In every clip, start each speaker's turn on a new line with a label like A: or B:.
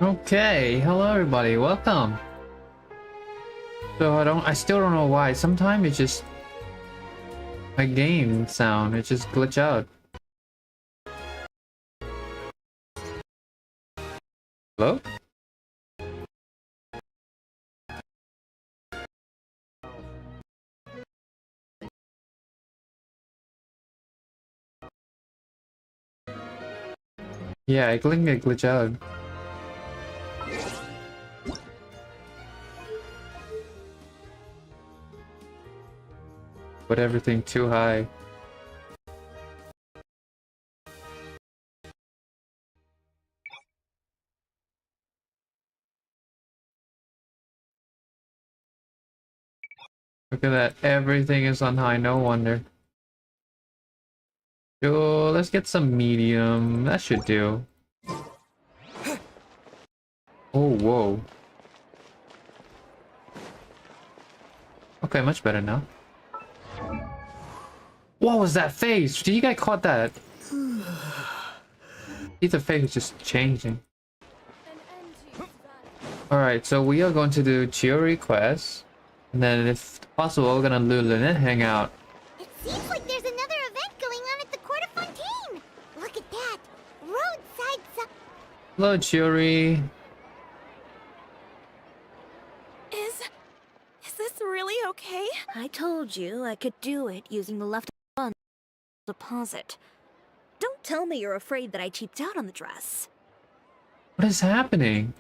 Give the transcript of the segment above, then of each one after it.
A: Okay, hello everybody, welcome. So I still don't know why. Sometimes it's just my game sound, it just glitch out. Hello? Yeah, I think it glitch out. Put everything too high. Look at that, everything is on high, no wonder. So let's get some medium, that should do. Oh, whoa. Okay, much better now. What was that face? Did you guys caught that? The face is just changing. Alright, so we are going to do Chiori quest. And then if possible, we're gonna do Lynnette Hangout.
B: It seems like there's another event going on at the Court of Fontaine. Look at that. Roadside
A: Hello, Chiori.
C: Is this really okay? I told you I could do it using the left funds deposit. Don't tell me you're afraid that I cheaped out on the dress.
A: What is happening?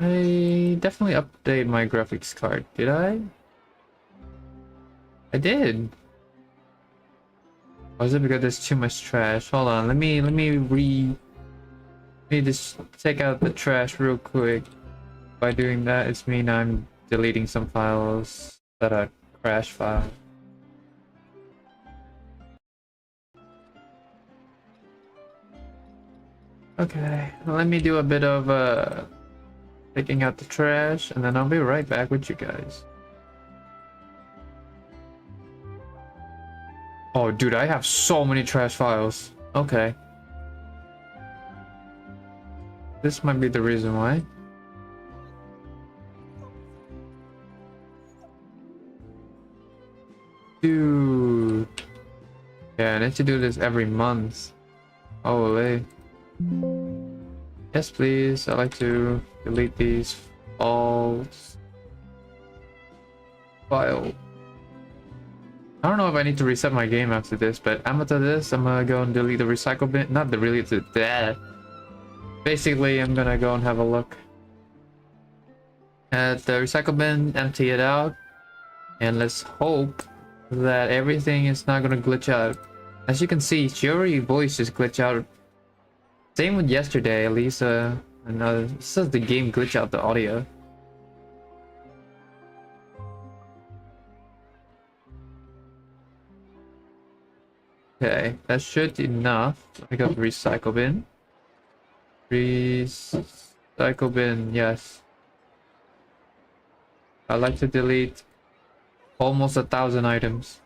A: I definitely update my graphics card. Did I? I did. Or is it because there's too much trash? Hold on, let me just take out the trash real quick. By doing that, it's mean I'm deleting some files that are crash files. Okay, let me do a bit of taking out the trash, and then I'll be right back with you guys. Oh, dude, I have so many trash files. Okay. This might be the reason why. Dude. Yeah, I need to do this every month. Holy. Yes, please. I like to delete these all file. I don't know if I need to reset my game after this, but after this, I'm gonna go and delete the recycle bin. Not delete that. Basically, I'm gonna go and have a look at the recycle bin, empty it out, and let's hope that everything is not gonna glitch out. As you can see, Chiori voice just glitch out. Same with yesterday, at least another says the game glitch out the audio. Okay, that should be enough. I got the recycle bin. Recycle bin, yes. I like to delete almost 1,000 items.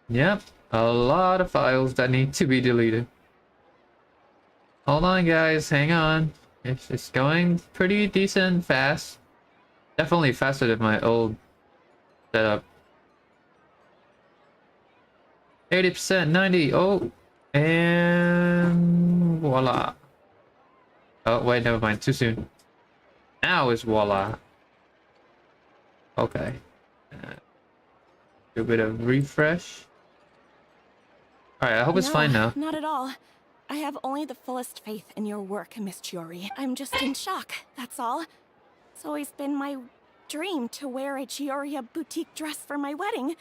A: Yep, a lot of files that need to be deleted. Hold on, guys, hang on. It's going pretty decent fast. Definitely faster than my old setup. 80%, 90, oh, and voila. Oh, wait, never mind, too soon. Now is voila. Okay. Do a bit of refresh. Alright, I hope it's fine now.
C: Not at all. I have only the fullest faith in your work, Miss Chiori. I'm just in shock, that's all. It's always been my dream to wear a Cioria boutique dress for my wedding.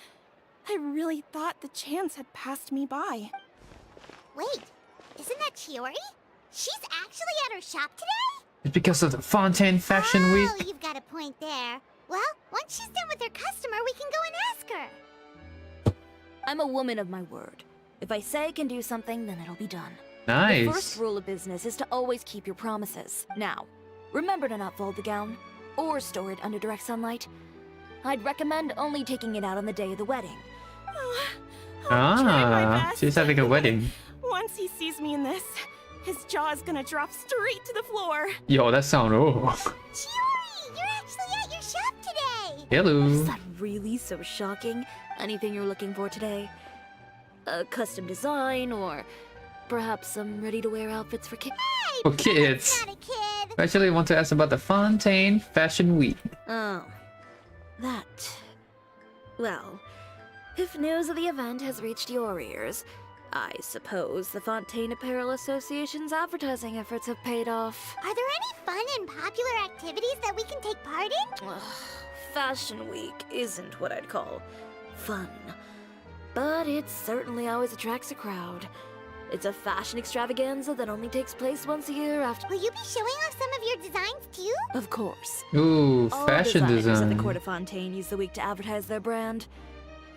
C: I really thought the chance had passed me by.
B: Wait, isn't that Chiori? She's actually at her shop today?
A: It's because of the Fontaine Fashion Week.
B: Oh, you've got a point there. Well, once she's done with her customer, we can go and ask her.
C: I'm a woman of my word.
D: If I say I can do something, then it'll be done.
A: Nice.
D: The first rule of business is to always keep your promises. Now, remember to not fold the gown, or store it under direct sunlight. I'd recommend only taking it out on the day of the wedding.
C: I'll try my best.
A: She's having a wedding.
C: Once he sees me in this, his jaw is gonna drop straight to the floor.
A: Yo, that sound. Oh.
B: Chiori, you're actually at your shop today!
A: Hello.
D: Is that really so shocking? Anything you're looking for today? A custom design, or perhaps some ready-to-wear outfits for kids?
B: Hey,
A: For kids.
B: not a kid!
A: I actually want to ask about the Fontaine Fashion Week.
D: Oh. That. Well, if news of the event has reached your ears, I suppose the Fontaine Apparel Association's advertising efforts have paid off.
B: Are there any fun and popular activities that we can take part in?
D: Ugh, Fashion Week isn't what I'd call fun, but it certainly always attracts a crowd. It's a fashion extravaganza that only takes place once a year after.
B: Will you be showing off some of your designs too?
D: Of course.
A: Ooh,
D: All
A: fashion
D: designers at
A: design.
D: the Court of Fontaine use the week to advertise their brand.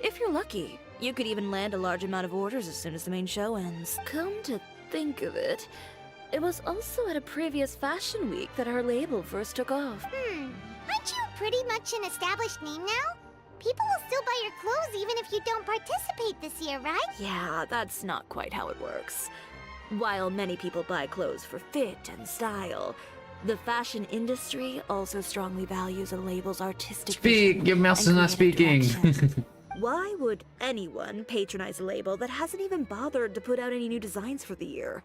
D: If you're lucky, you could even land a large amount of orders as soon as the main show ends. Come to think of it, it was also at a previous Fashion Week that our label first took off.
B: Aren't you pretty much an established name now? People will still buy your clothes even if you don't participate this year, right?
D: Yeah, that's not quite how it works. While many people buy clothes for fit and style, the fashion industry also strongly values a label's artistic
A: Speak.
D: vision
A: Your mouse
D: and
A: is not
D: creative
A: speaking.
D: direction. Why would anyone patronize a label that hasn't even bothered to put out any new designs for the year?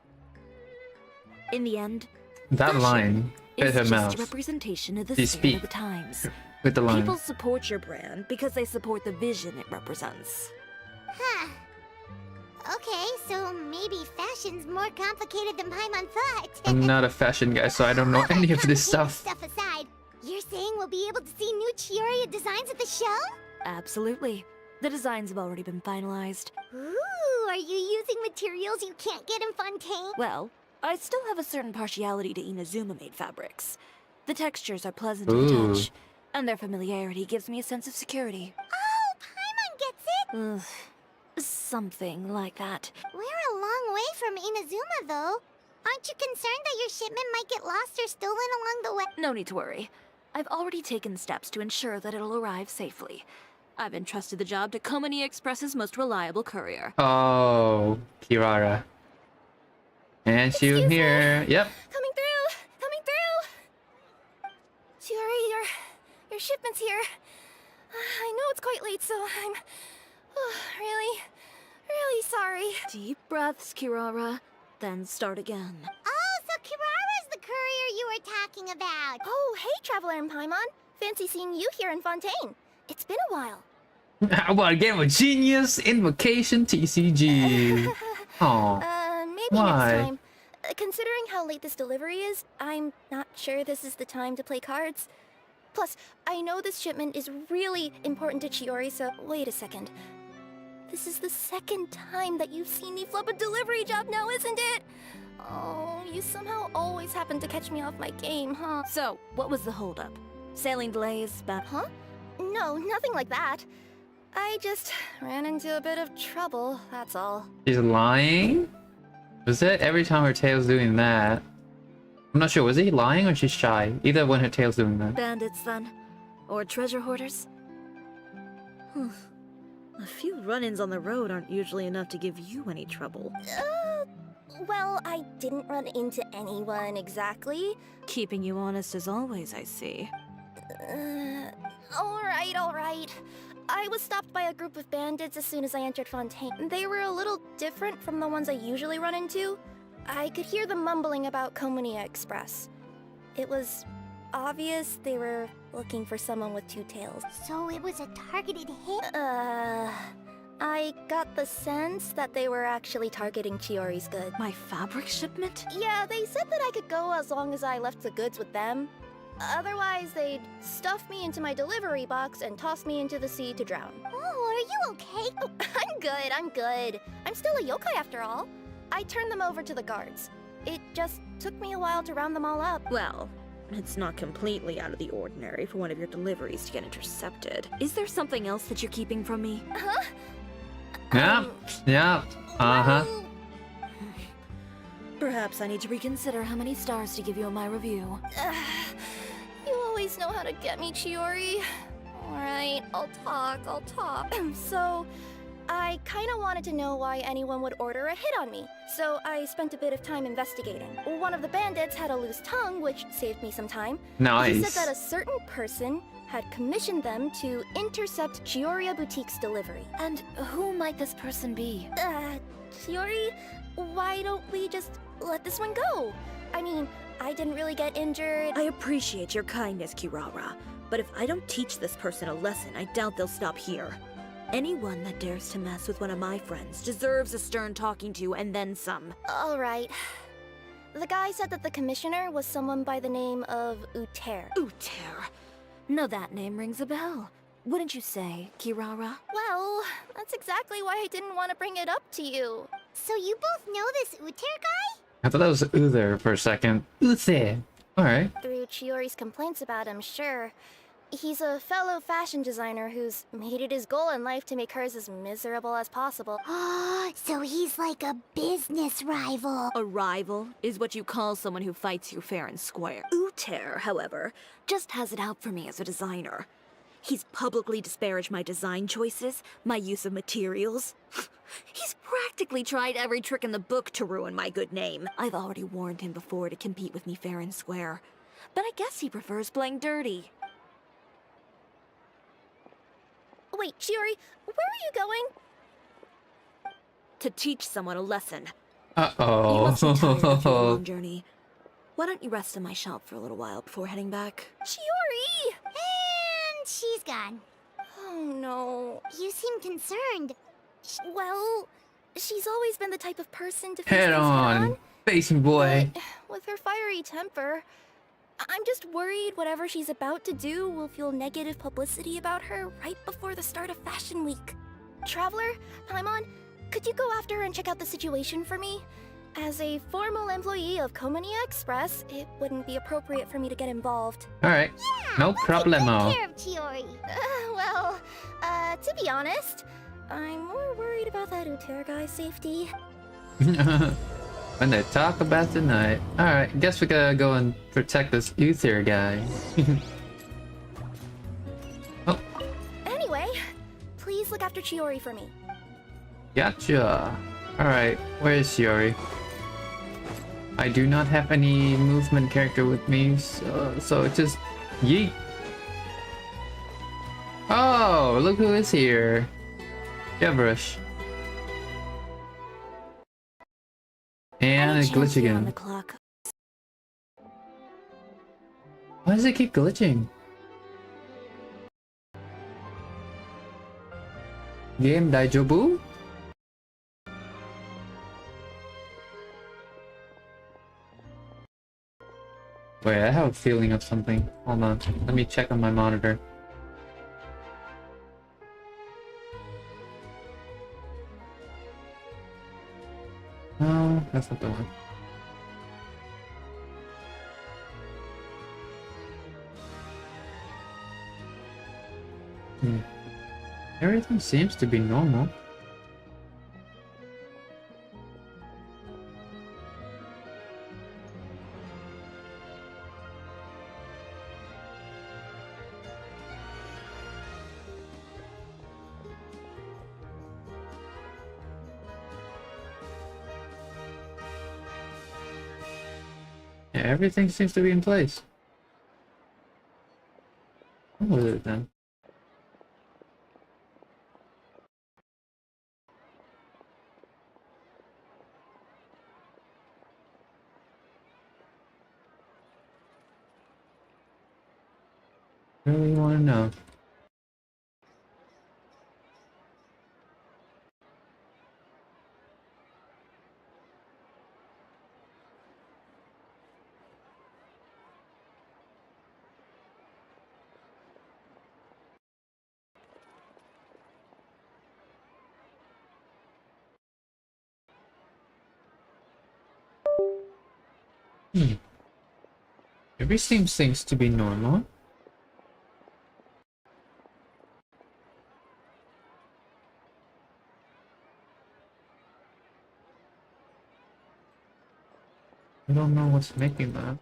D: In the end,
A: That
D: fashion
A: line fit
D: is
A: her
D: just
A: mouth.
D: a representation of the
A: You
D: spirit
A: speak.
D: of the times.
A: With the line.
D: People support your brand because they support the vision it represents.
B: Huh. Okay, so maybe fashion's more complicated than Paimon thought.
A: I'm not a fashion guy, so I don't know any of this stuff.
B: Stuff aside, you're saying we'll be able to see new Chiori designs at the show?
D: Absolutely. The designs have already been finalized.
B: Ooh, are you using materials you can't get in Fontaine?
D: Well, I still have a certain partiality to Inazuma-made fabrics. The textures are pleasant to
A: Ooh.
D: the touch, and their familiarity gives me a sense of security.
B: Oh, Paimon gets it!
D: Ugh, something like that.
B: We're a long way from Inazuma, though. Aren't you concerned that your shipment might get lost or stolen along the way?
D: No need to worry. I've already taken steps to ensure that it'll arrive safely. I've entrusted the job to Komani Express's most reliable courier.
A: Oh, Kirara. And she's
C: Excuse me?
A: here. Yep.
C: Coming through! Coming through! Chiori, your shipment's here. I know it's quite late, so I'm really sorry.
D: Deep breaths, Kirara, then start again.
B: Oh, so Kirara's the courier you were talking about.
C: Oh, hey, Traveler and Paimon. Fancy seeing you here in Fontaine. It's been a while.
A: I want to get a genius invocation TCG. Aw.
C: Maybe
A: Why?
C: next time. Considering how late this delivery is, I'm not sure this is the time to play cards. Plus, I know this shipment is really important to Chiori, so wait a second. This is the second time that you've seen me flub a delivery job now, isn't it? Oh, you somehow always happen to catch me off my game, huh?
D: So, what was the holdup? Sailing delays, bad
C: Huh? No, nothing like that. I just ran into a bit of trouble, that's all.
A: She's lying? Was it every time her tail's doing that? I'm not sure. Was he lying or she's shy? Either when her tail's doing that.
D: bandits, then? Or treasure hoarders? A few run-ins on the road aren't usually enough to give you any trouble.
C: Well, I didn't run into anyone exactly.
D: Keeping you honest as always, I see.
C: Alright. I was stopped by a group of bandits as soon as I entered Fontaine. They were a little different from the ones I usually run into. I could hear them mumbling about Komani Express. It was obvious they were looking for someone with two tails.
B: So it was a targeted hit?
C: I got the sense that they were actually targeting Chiori's goods.
D: My fabric shipment?
C: Yeah, they said that I could go as long as I left the goods with them. Otherwise, they'd stuff me into my delivery box and toss me into the sea to drown.
B: Oh, are you okay?
C: Oh, I'm good. I'm still a yokai after all. I turned them over to the guards. It just took me a while to round them all up.
D: Well, it's not completely out of the ordinary for one of your deliveries to get intercepted. Is there something else that you're keeping from me?
A: Yeah. Yeah. Uh-huh.
D: Perhaps I need to reconsider how many stars to give you in my review. You always know how to get me, Chiori. Alright, I'll talk. So, I kinda wanted to know why anyone would order a hit on me, so I spent a bit of time investigating. One of the bandits had a loose tongue, which saved me some time.
A: Nice.
D: He said that a certain person had commissioned them to intercept Chioria Boutique's delivery. And who might this person be? Chiori, why don't we just let this one go? I mean, I didn't really get injured.
E: I appreciate your kindness, Kirara, but if I don't teach this person a lesson, I doubt they'll stop here. Anyone that dares to mess with one of my friends deserves a stern talking to and then some.
C: Alright. The guy said that the commissioner was someone by the name of Uter.
E: Uter.
D: No, that name rings a bell. Wouldn't you say, Kirara?
C: Well, that's exactly why I didn't want to bring it up to you.
B: So you both know this Uter guy?
A: I thought that was Uther for a second. Uther. Alright.
C: Through Chiori's complaints about him, sure. He's a fellow fashion designer who's made it his goal in life to make hers as miserable as possible.
B: So he's like a business rival.
E: A rival is what you call someone who fights you fair and square. Uter, however, just has it out for me as a designer. He's publicly disparaged my design choices, my use of materials. He's practically tried every trick in the book to ruin my good name. I've already warned him before to compete with me fair and square, but I guess he prefers playing dirty.
C: Wait, Chiori, where are you going?
E: To teach someone a lesson.
A: Uh-oh.
E: You must be tired of your long journey. Why don't you rest in my shop for a little while before heading back?
C: Chiori!
B: And she's gone.
C: Oh no.
B: You seem concerned.
C: Well, she's always been the type of person to face
A: Head
C: things
A: on. Facing boy.
C: But with her fiery temper, I'm just worried whatever she's about to do will fuel negative publicity about her right before the start of Fashion Week. Traveler, Paimon, could you go after her and check out the situation for me? As a formal employee of Komonia Express, it wouldn't be appropriate for me to get involved.
A: Alright.
B: Yeah,
A: No
B: we'll
A: problemo.
B: take good care of Chiori.
C: Well, to be honest, I'm more worried about that Uter guy's safety.
A: When they talk about the night. Alright, guess we gotta go and protect this Uther guy. Oh,
C: Anyway, please look after Chiori for me.
A: gotcha. Alright, where is Chiori? I do not have any movement character with me, so it's just yeet. Oh, look who is here. Gibberish. And
E: Any
A: it glitch
E: chance you're on
A: again.
E: the clock?
A: Why does it keep glitching? Game Daijobu? Wait, I have a feeling of something. Hold on. Let me check on my monitor. No, that's not the one. Everything seems to be normal. Yeah, everything seems to be in place. What was it then? Really want to know. Everything seems to be normal. I don't know what's making that.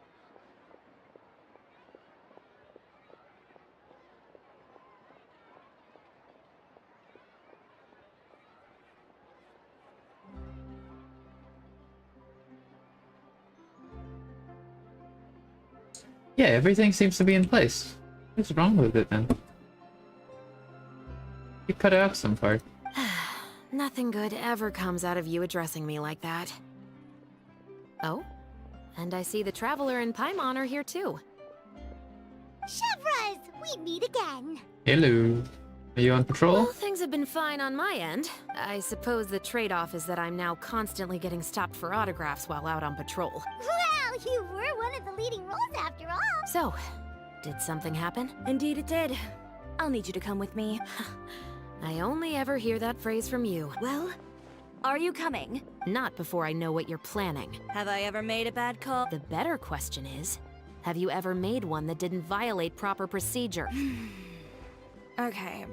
A: Yeah, everything seems to be in place. What's wrong with it then? You cut out some part.
F: Nothing good ever comes out of you addressing me like that. Oh? And I see the Traveler and Paimon are here too.
B: Chevras, we meet again.
A: Hello. Are you on patrol?
F: Well, things have been fine on my end. I suppose the trade-off is that I'm now constantly getting stopped for autographs while out on patrol.
B: Well, you were one of the leading roles after all.
F: So, did something happen?
D: Indeed it did. I'll need you to come with me.
F: I only ever hear that phrase from you.
D: Well, are you coming?
F: Not before I know what you're planning.
D: Have I ever made a bad call?
F: The better question is, have you ever made one that didn't violate proper procedure?
D: Okay.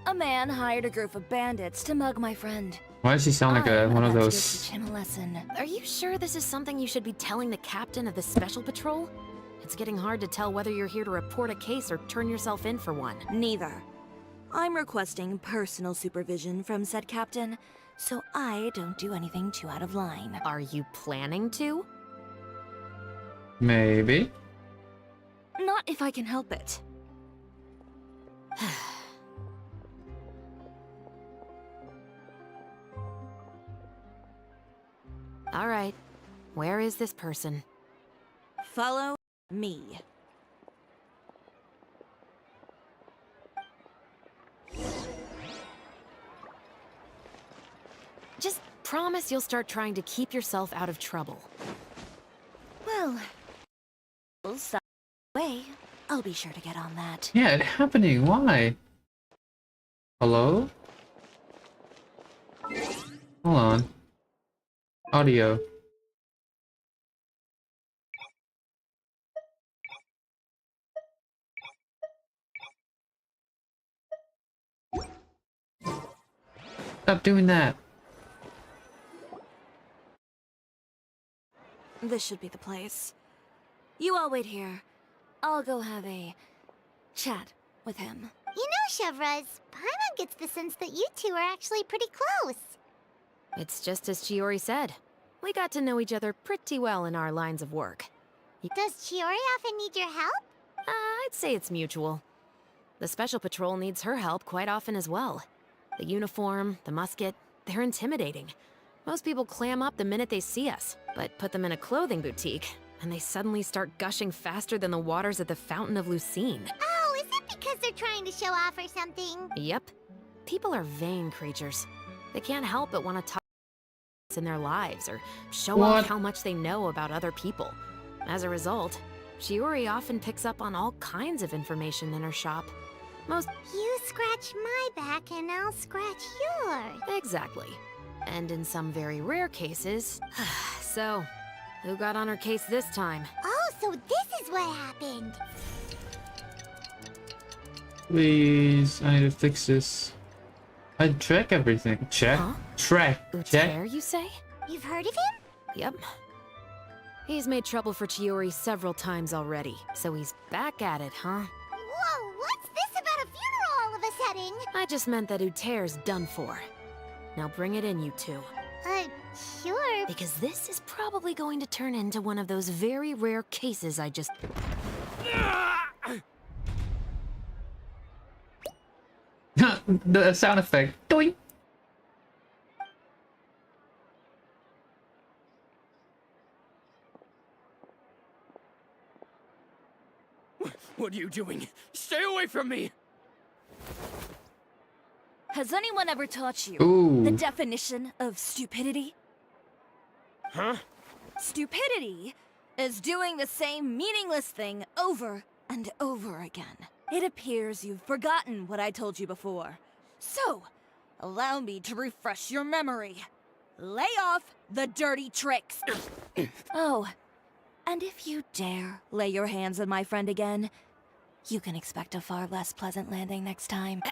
D: A man hired a group of bandits to mug my friend.
A: Why does he sound like one of
D: I'm about to go
A: those?
D: teach him a lesson.
F: Are you sure this is something you should be telling the captain of the special patrol? It's getting hard to tell whether you're here to report a case or turn yourself in for one.
D: Neither. I'm requesting personal supervision from said captain, so I don't do anything too out of line.
F: Are you planning to?
A: Maybe.
D: Not if I can help it.
F: All right. Where is this person?
D: Follow me.
F: Just promise you'll start trying to keep yourself out of trouble.
D: Well, some way. I'll be sure to get on that.
A: Yeah, it's happening. Why? Hello? Hold on. Audio. Stop doing that.
D: This should be the place. You all wait here. I'll go have a chat with him.
B: You know, Chevras, Paimon gets the sense that you two are actually pretty close.
F: It's just as Chiori said. We got to know each other pretty well in our lines of work.
B: Does Chiori often need your help?
F: I'd say it's mutual. The Special Patrol needs her help quite often as well. The uniform, the musket, they're intimidating. Most people clam up the minute they see us, but put them in a clothing boutique, and they suddenly start gushing faster than the waters at the Fountain of Lucine.
B: Oh, is it because they're trying to show off or something?
F: Yep. People are vain creatures. They can't help but want to talk in their lives or show off how much they know about other people. As a result, Chiori often picks up on all kinds of information in her shop.
B: You scratch my back and I'll scratch yours.
F: Exactly. And in some very rare cases... So, who got on her case this time?
B: Oh, so this is what happened.
A: Please, I need to fix this. I track everything. Check.
F: Huh?
A: Track. Check.
F: Uter, you say?
B: You've heard of him?
F: Yep. He's made trouble for Chiori several times already, so he's back at it, huh?
B: Whoa, what's this about a funeral all of a sudden?
F: I just meant that Uter's done for. Now bring it in, you two.
B: Sure.
F: Because this is probably going to turn into one of those very rare cases I just...
A: The sound effect. Doink.
G: What are you doing? Stay away from me!
D: Has anyone ever taught you
A: Ooh.
D: the definition of stupidity?
G: Huh?
D: Stupidity is doing the same meaningless thing over and over again. It appears you've forgotten what I told you before. So, allow me to refresh your memory. Lay off the dirty tricks. Oh, and if you dare lay your hands on my friend again, you can expect a far less pleasant landing next time.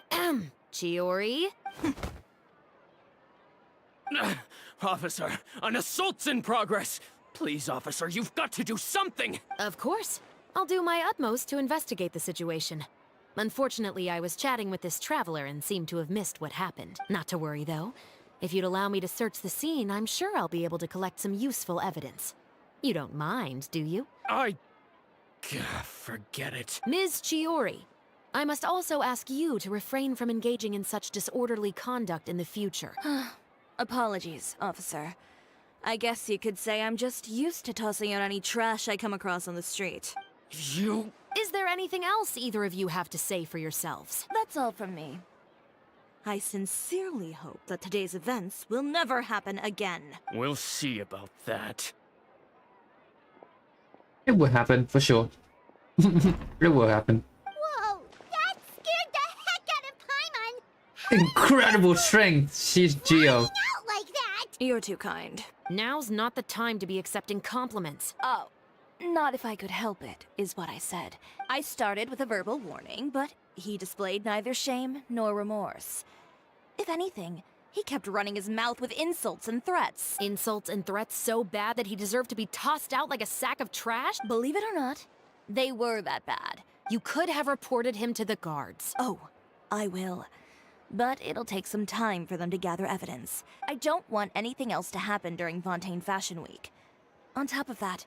F: Chiori?
G: Officer, an assault's in progress! Please, officer, you've got to do something!
F: Of course. I'll do my utmost to investigate the situation. Unfortunately, I was chatting with this traveler and seemed to have missed what happened. Not to worry, though. If you'd allow me to search the scene, I'm sure I'll be able to collect some useful evidence. You don't mind, do you?
G: Forget it.
F: Ms. Chiori, I must also ask you to refrain from engaging in such disorderly conduct in the future.
E: Apologies, officer. I guess you could say I'm just used to tossing out any trash I come across on the street.
G: You...
F: Is there anything else either of you have to say for yourselves?
E: That's all from me. I sincerely hope that today's events will never happen again.
G: We'll see about that.
A: It will happen, for sure. It will happen.
B: Whoa, that scared the heck out of Paimon!
A: Incredible strength! She's Geo.
B: Out like that!
E: You're too kind.
F: Now's not the time to be accepting compliments.
E: Oh, not if I could help it, is what I said. I started with a verbal warning, but he displayed neither shame nor remorse. If anything, he kept running his mouth with insults and threats.
F: Insults and threats so bad that he deserved to be tossed out like a sack of trash?
E: Believe it or not, they were that bad.
F: You could have reported him to the guards.
E: Oh, I will. But it'll take some time for them to gather evidence. I don't want anything else to happen during Fontaine Fashion Week. On top of that,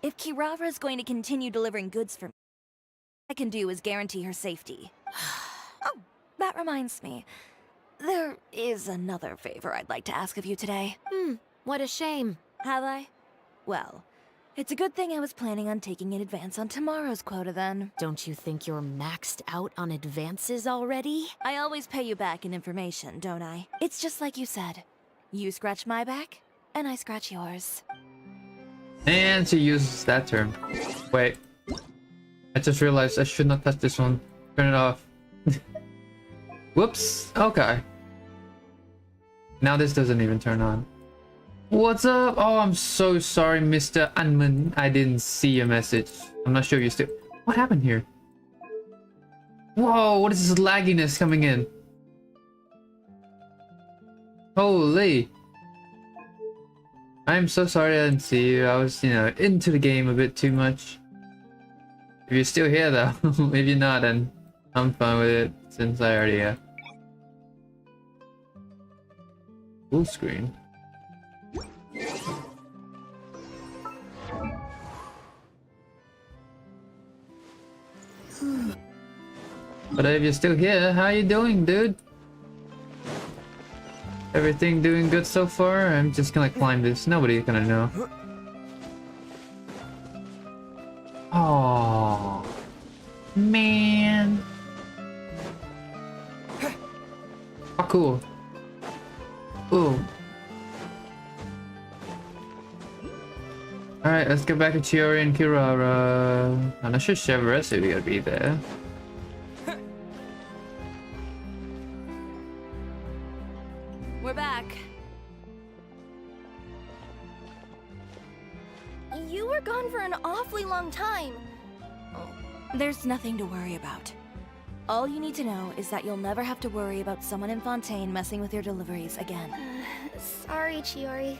E: if Kirara is going to continue delivering goods for me, all I can do is guarantee her safety. Oh, that reminds me. There is another favor I'd like to ask of you today.
F: What a shame.
E: Have I? Well, it's a good thing I was planning on taking an advance on tomorrow's quota then.
F: Don't you think you're maxed out on advances already?
E: I always pay you back in information, don't I? It's just like you said. You scratch my back, and I scratch yours.
A: And she uses that term. Wait. I just realized I should not touch this one. Turn it off. Whoops. Okay. Now this doesn't even turn on. What's up? Oh, I'm so sorry, Mr. Anman. I didn't see your message. I'm not sure if you still... What happened here? Whoa, what is this lagginess coming in? Holy. I'm so sorry I didn't see you. I was, into the game a bit too much. If you're still here though, if you're not, then I'm fine with it since I already full screen. But if you're still here, how you doing, dude? Everything doing good so far? I'm just gonna climb this. Nobody's gonna know. Oh man. Oh, cool. Ooh. Alright, let's get back to Chiori and Kirara. I'm not sure Chevrolet is gonna be there.
E: We're back.
C: You were gone for an awfully long time.
E: There's nothing to worry about. All you need to know is that you'll never have to worry about someone in Fontaine messing with your deliveries again.
C: Sorry, Chiori.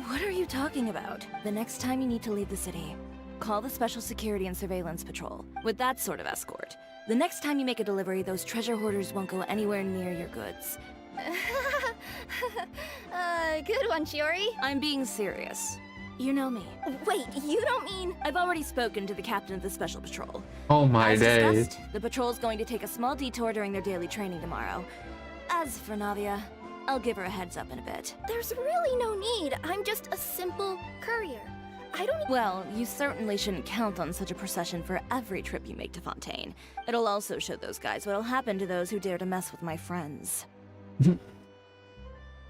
E: What are you talking about? The next time you need to leave the city, call the Special Security and Surveillance Patrol. With that sort of escort, the next time you make a delivery, those treasure hoarders won't go anywhere near your goods.
C: Good one, Chiori.
E: I'm being serious. You know me.
C: Wait, you don't mean...
E: I've already spoken to the captain of the Special Patrol.
A: Oh my
E: As
A: days.
E: discussed, the patrol's going to take a small detour during their daily training tomorrow. As for Navia, I'll give her a heads up in a bit.
C: There's really no need. I'm just a simple courier. I don't...
E: Well, you certainly shouldn't count on such a procession for every trip you make to Fontaine. It'll also show those guys what'll happen to those who dare to mess with my friends.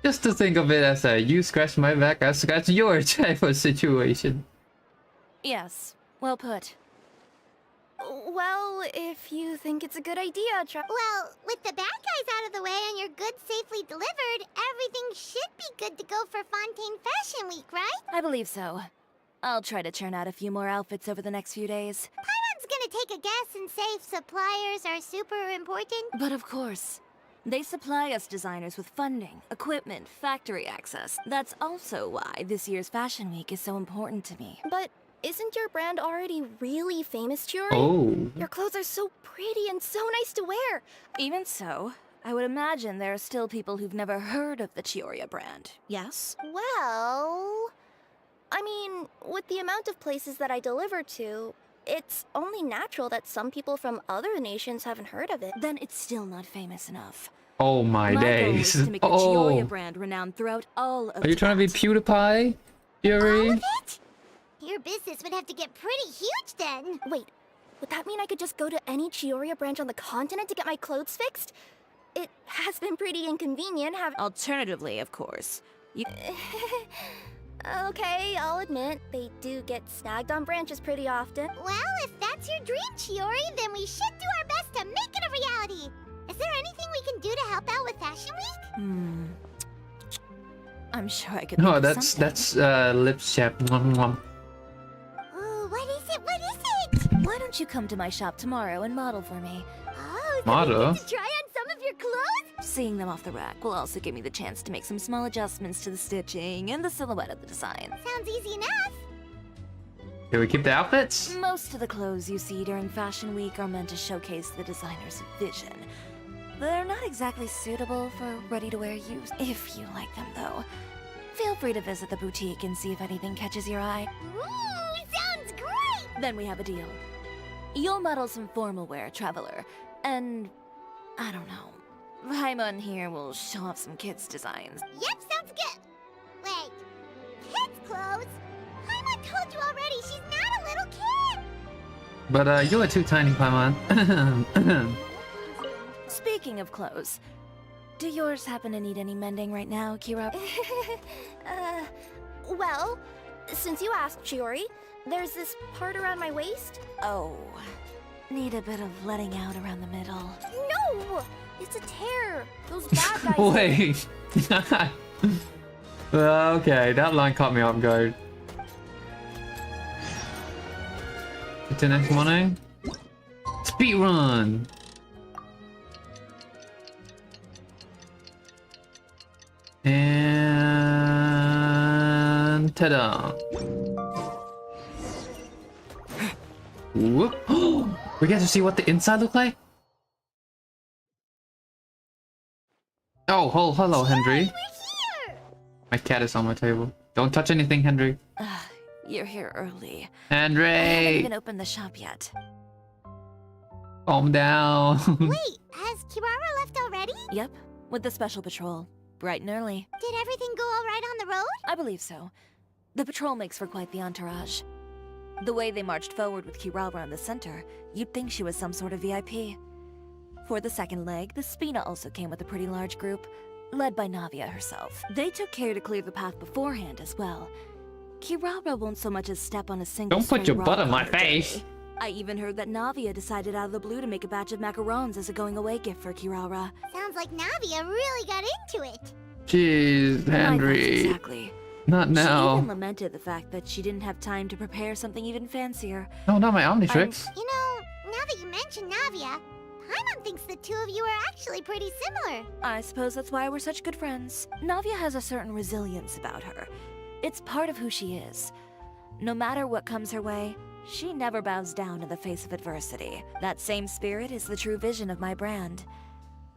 A: Just to think of it as a you scratch my back, I scratch your type of situation.
E: Yes, well put.
C: Well, if you think it's a good idea,
B: Well, with the bad guys out of the way and your goods safely delivered, everything should be good to go for Fontaine Fashion Week, right?
E: I believe so. I'll try to churn out a few more outfits over the next few days.
B: Paimon's gonna take a guess and say if suppliers are super important.
E: But of course, They supply us designers with funding, equipment, factory access. That's also why this year's Fashion Week is so important to me.
C: But isn't your brand already really famous, Chiori?
A: Oh.
C: Your clothes are so pretty and so nice to wear.
E: Even so, I would imagine there are still people who've never heard of the Cisoria brand, yes?
C: Well, I mean, with the amount of places that I deliver to, it's only natural that some people from other nations haven't heard of it.
E: Then it's still not famous enough.
A: Oh my
E: My goal
A: days.
E: is to make the Cisoria
A: Oh.
E: brand renowned throughout all of
A: Are you trying to be
E: Tibet.
A: PewDiePie,
B: All
A: Chiori?
B: of it? Your business would have to get pretty huge then.
C: Wait, would that mean I could just go to any Chioria branch on the continent to get my clothes fixed? It has been pretty inconvenient having...
E: Alternatively, of course. You
C: Okay, I'll admit, they do get snagged on branches pretty often.
B: Well, if that's your dream, Chiori, then we should do our best to make it a reality. Is there anything we can do to help out with Fashion Week?
E: I'm sure I could
A: No,
E: think of
A: that's
E: something.
A: lips chap. Mwah, mwah.
B: Oh, what is it? What is it?
E: Why don't you come to my shop tomorrow and model for me?
B: Oh, so
A: Model?
B: we get to try on some of your clothes?
E: Seeing them off the rack will also give me the chance to make some small adjustments to the stitching and the silhouette of the design.
B: Sounds easy enough.
A: Can we keep the outfits?
E: Most of the clothes you see during Fashion Week are meant to showcase the designer's vision. They're not exactly suitable for ready-to-wear use. If you like them, though, feel free to visit the boutique and see if anything catches your eye.
B: Ooh, sounds great!
E: Then we have a deal. You'll model some formal wear, Traveler, and I don't know. Paimon here will show off some kids' designs.
B: Yep, sounds good. Wait, kids' clothes? Paimon told you already, she's not a little kid.
A: But you are too tiny, Paimon.
E: Speaking of clothes, do yours happen to need any mending right now, Kira?
C: Well, since you asked, Chiori, there's this part around my waist.
E: Oh, need a bit of letting out around the middle.
C: No! It's a tear. Those bad guys...
A: Wait. Okay, that line caught me off guard. What's the next morning? Speed run. And ta-da! Whoop! We get to see what the inside look like. Oh, hello, Henry.
B: We're here!
A: My cat is on my table. Don't touch anything, Henry.
E: You're here early. I haven't
A: Henry,
E: even opened the shop yet.
A: calm down.
B: Wait, has Kirara left already?
E: Yep, with the special patrol. Bright and early.
B: Did everything go all right on the road?
E: I believe so. The patrol makes for quite the entourage. The way they marched forward with Kirara in the center, you'd think she was some sort of VIP. For the second leg, the Spina also came with a pretty large group, led by Navia herself. They took care to clear the path beforehand as well. Kirara won't so much as step on a single
A: Don't put
E: stray
A: your
E: rock
A: butt on my
E: her day.
A: face.
E: I even heard that Navia decided out of the blue to make a batch of macarons as a going-away gift for Kirara.
B: Sounds like Navia really got into it.
A: Jeez,
E: My thoughts
A: Henry.
E: exactly.
A: Not
E: She even
A: now.
E: lamented the fact that she didn't have time to prepare something even fancier.
A: No, not my Omnitrix.
B: You know, now that you mention Navia, Paimon thinks the two of you are actually pretty similar.
E: I suppose that's why we're such good friends. Navia has a certain resilience about her. It's part of who she is. No matter what comes her way, she never bows down in the face of adversity. That same spirit is the true vision of my brand.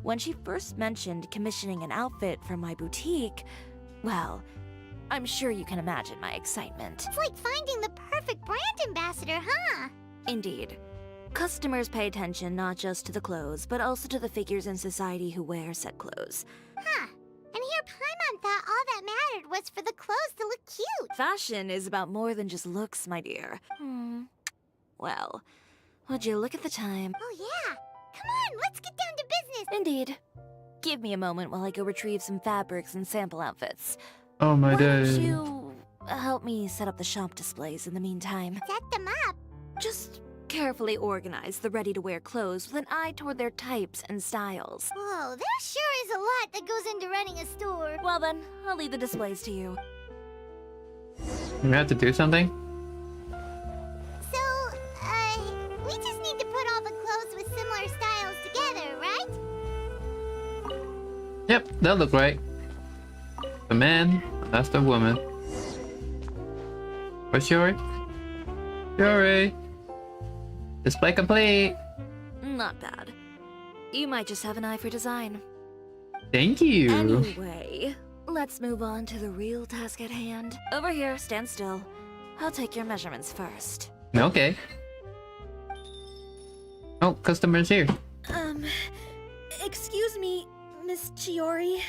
E: When she first mentioned commissioning an outfit for my boutique, well, I'm sure you can imagine my excitement.
B: It's like finding the perfect brand ambassador, huh?
E: Indeed. Customers pay attention not just to the clothes, but also to the figures in society who wear said clothes.
B: Huh. And here Paimon thought all that mattered was for the clothes to look cute.
E: Fashion is about more than just looks, my dear. Well, would you look at the time?
B: Oh yeah. Come on, let's get down to business.
E: Indeed. Give me a moment while I go retrieve some fabrics and sample outfits.
A: Oh my
E: Why don't
A: days.
E: you help me set up the shop displays in the meantime?
B: Set them up.
E: Just carefully organize the ready-to-wear clothes with an eye toward their types and styles.
B: Whoa, there sure is a lot that goes into running a store.
E: Well then, I'll leave the displays to you.
A: We have to do something?
B: So, we just need to put all the clothes with similar styles together, right?
A: Yep, that look right. The man, that's the woman. Where's Chiori? Chiori! Display complete!
E: Not bad. You might just have an eye for design.
A: Thank you!
E: Anyway, let's move on to the real task at hand. Over here, stand still. I'll take your measurements first.
A: Okay. Oh, customer's here.
C: Excuse me, Miss Chiori.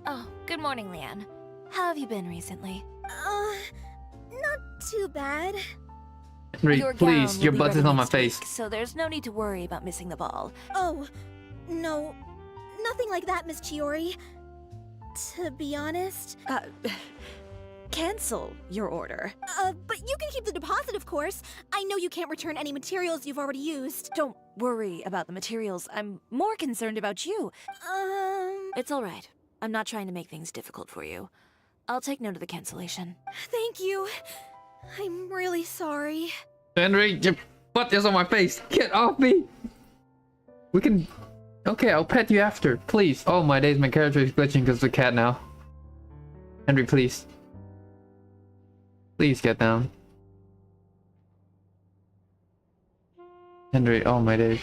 E: Oh, good morning, Leanne. How have you been recently?
C: Not too bad.
A: Henry,
E: Your
A: please,
E: gown will
A: your
E: be
A: butt
E: ready
A: is on my
E: next
A: face.
E: week, so there's no need to worry about missing the ball.
C: Oh, no. Nothing like that, Miss Chiori. To be honest.
E: Cancel your order.
C: But you can keep the deposit, of course. I know you can't return any materials you've already used.
E: Don't worry about the materials. I'm more concerned about you. It's all right. I'm not trying to make things difficult for you. I'll take note of the cancellation.
C: Thank you. I'm really sorry.
A: Henry, your butt is on my face. Get off me! We can... Okay, I'll pet you after, please. Oh my days, my character is glitching because of the cat now. Henry, please. Please get down. Henry, oh my days.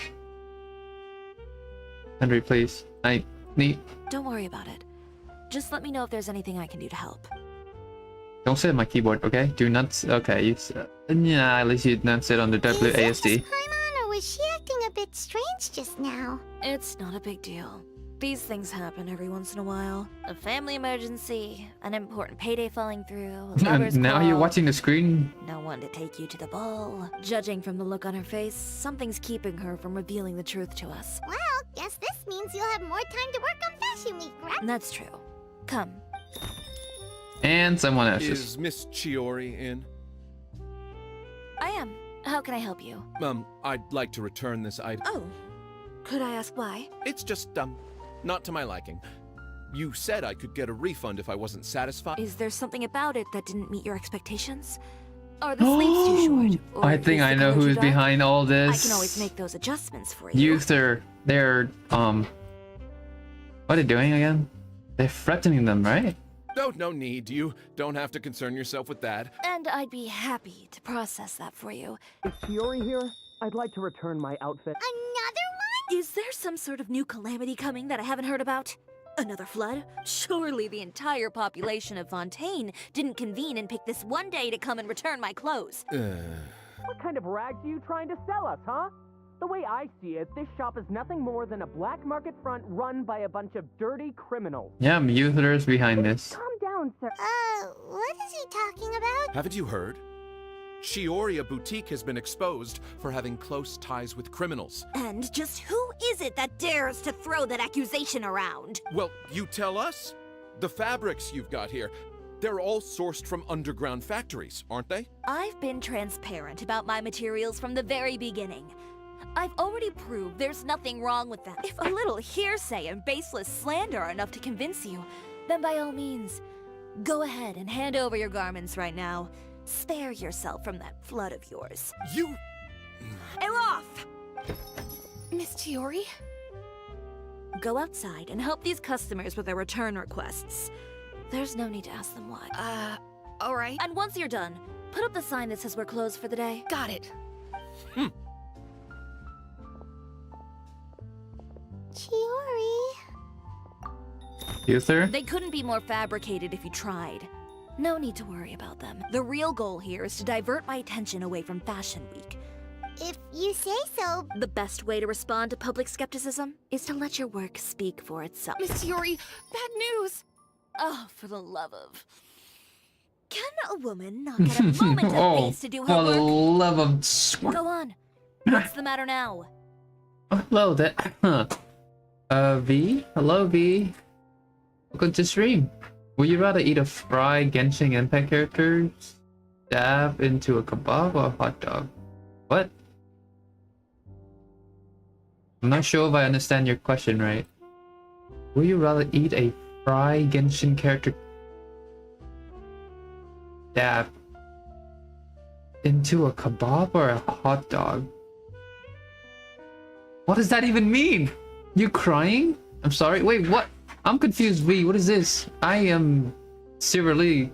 A: Henry, please. I need...
E: Don't worry about it. Just let me know if there's anything I can do to help.
A: Don't sit on my keyboard, okay? Do not... Okay, you... Yeah, at least you did not sit on the
B: Is it
A: WASD.
B: Miss Paimon, or was she acting a bit strange just now?
E: It's not a big deal. These things happen every once in a while. A family emergency, an important payday falling through, a lover's
A: Now you're
E: quarrel,
A: watching the screen?
E: no one to take you to the ball. Judging from the look on her face, something's keeping her from revealing the truth to us.
B: Well, guess this means you'll have more time to work on Fashion Week, right?
E: That's true. Come.
A: And someone else.
H: Is Miss Chiori in?
E: I am. How can I help you?
H: I'd like to return this item.
E: Oh. Could I ask why?
H: It's just, not to my liking. You said I could get a refund if I wasn't satisfied.
E: Is there something about it that didn't meet your expectations? Are the sleeves too short? Or
A: I think
E: is
A: I
E: the
A: know
E: color too
A: who's
E: dark?
A: behind all this.
E: I can always make those adjustments for you.
A: They're what are they doing again? They're threatening them, right?
H: No need. You don't have to concern yourself with that.
E: And I'd be happy to process that for you.
G: Is Chiori here? I'd like to return my outfit.
B: Another one?
E: Is there some sort of new calamity coming that I haven't heard about? Another flood? Surely the entire population of Fontaine didn't convene and pick this one day to come and return my clothes.
G: What kind of rags are you trying to sell us, huh? The way I see it, this shop is nothing more than a black market front run by a bunch of dirty criminals.
A: Yeah, Muther's behind this.
G: Calm down, sir.
B: What is he talking about?
H: Haven't you heard? Chioria Boutique has been exposed for having close ties with criminals.
E: And just who is it that dares to throw that accusation around?
H: Well, you tell us. The fabrics you've got here, they're all sourced from underground factories, aren't they?
E: I've been transparent about my materials from the very beginning. I've already proved there's nothing wrong with them. If a little hearsay and baseless slander are enough to convince you, then by all means, go ahead and hand over your garments right now. Spare yourself from that flood of yours.
H: You...
E: Elof!
C: Miss Chiori?
E: Go outside and help these customers with their return requests. There's no need to ask them why.
C: Alright.
E: And once you're done, put up the sign that says we're closed for the day.
C: Got it.
B: Chiori.
A: Uther?
E: They couldn't be more fabricated if you tried. No need to worry about them. The real goal here is to divert my attention away from Fashion Week.
B: If you say so.
E: The best way to respond to public skepticism is to let your work speak for itself.
C: Miss Chiori, bad news!
E: Oh, for the love of... Can a woman not get a moment of
A: Oh,
E: peace to do her
A: for the
E: work?
A: love of...
E: Go on. What's the matter now?
A: Hello there. V? Hello, V. Welcome to stream. Would you rather eat a fried Genshin Impact character, stab into a kebab, or a hot dog? What? I'm not sure if I understand your question right. Would you rather eat a fried Genshin character, stab into a kebab, or a hot dog? What does that even mean? You crying? I'm sorry. Wait, what? I'm confused, V. What is this? I am severely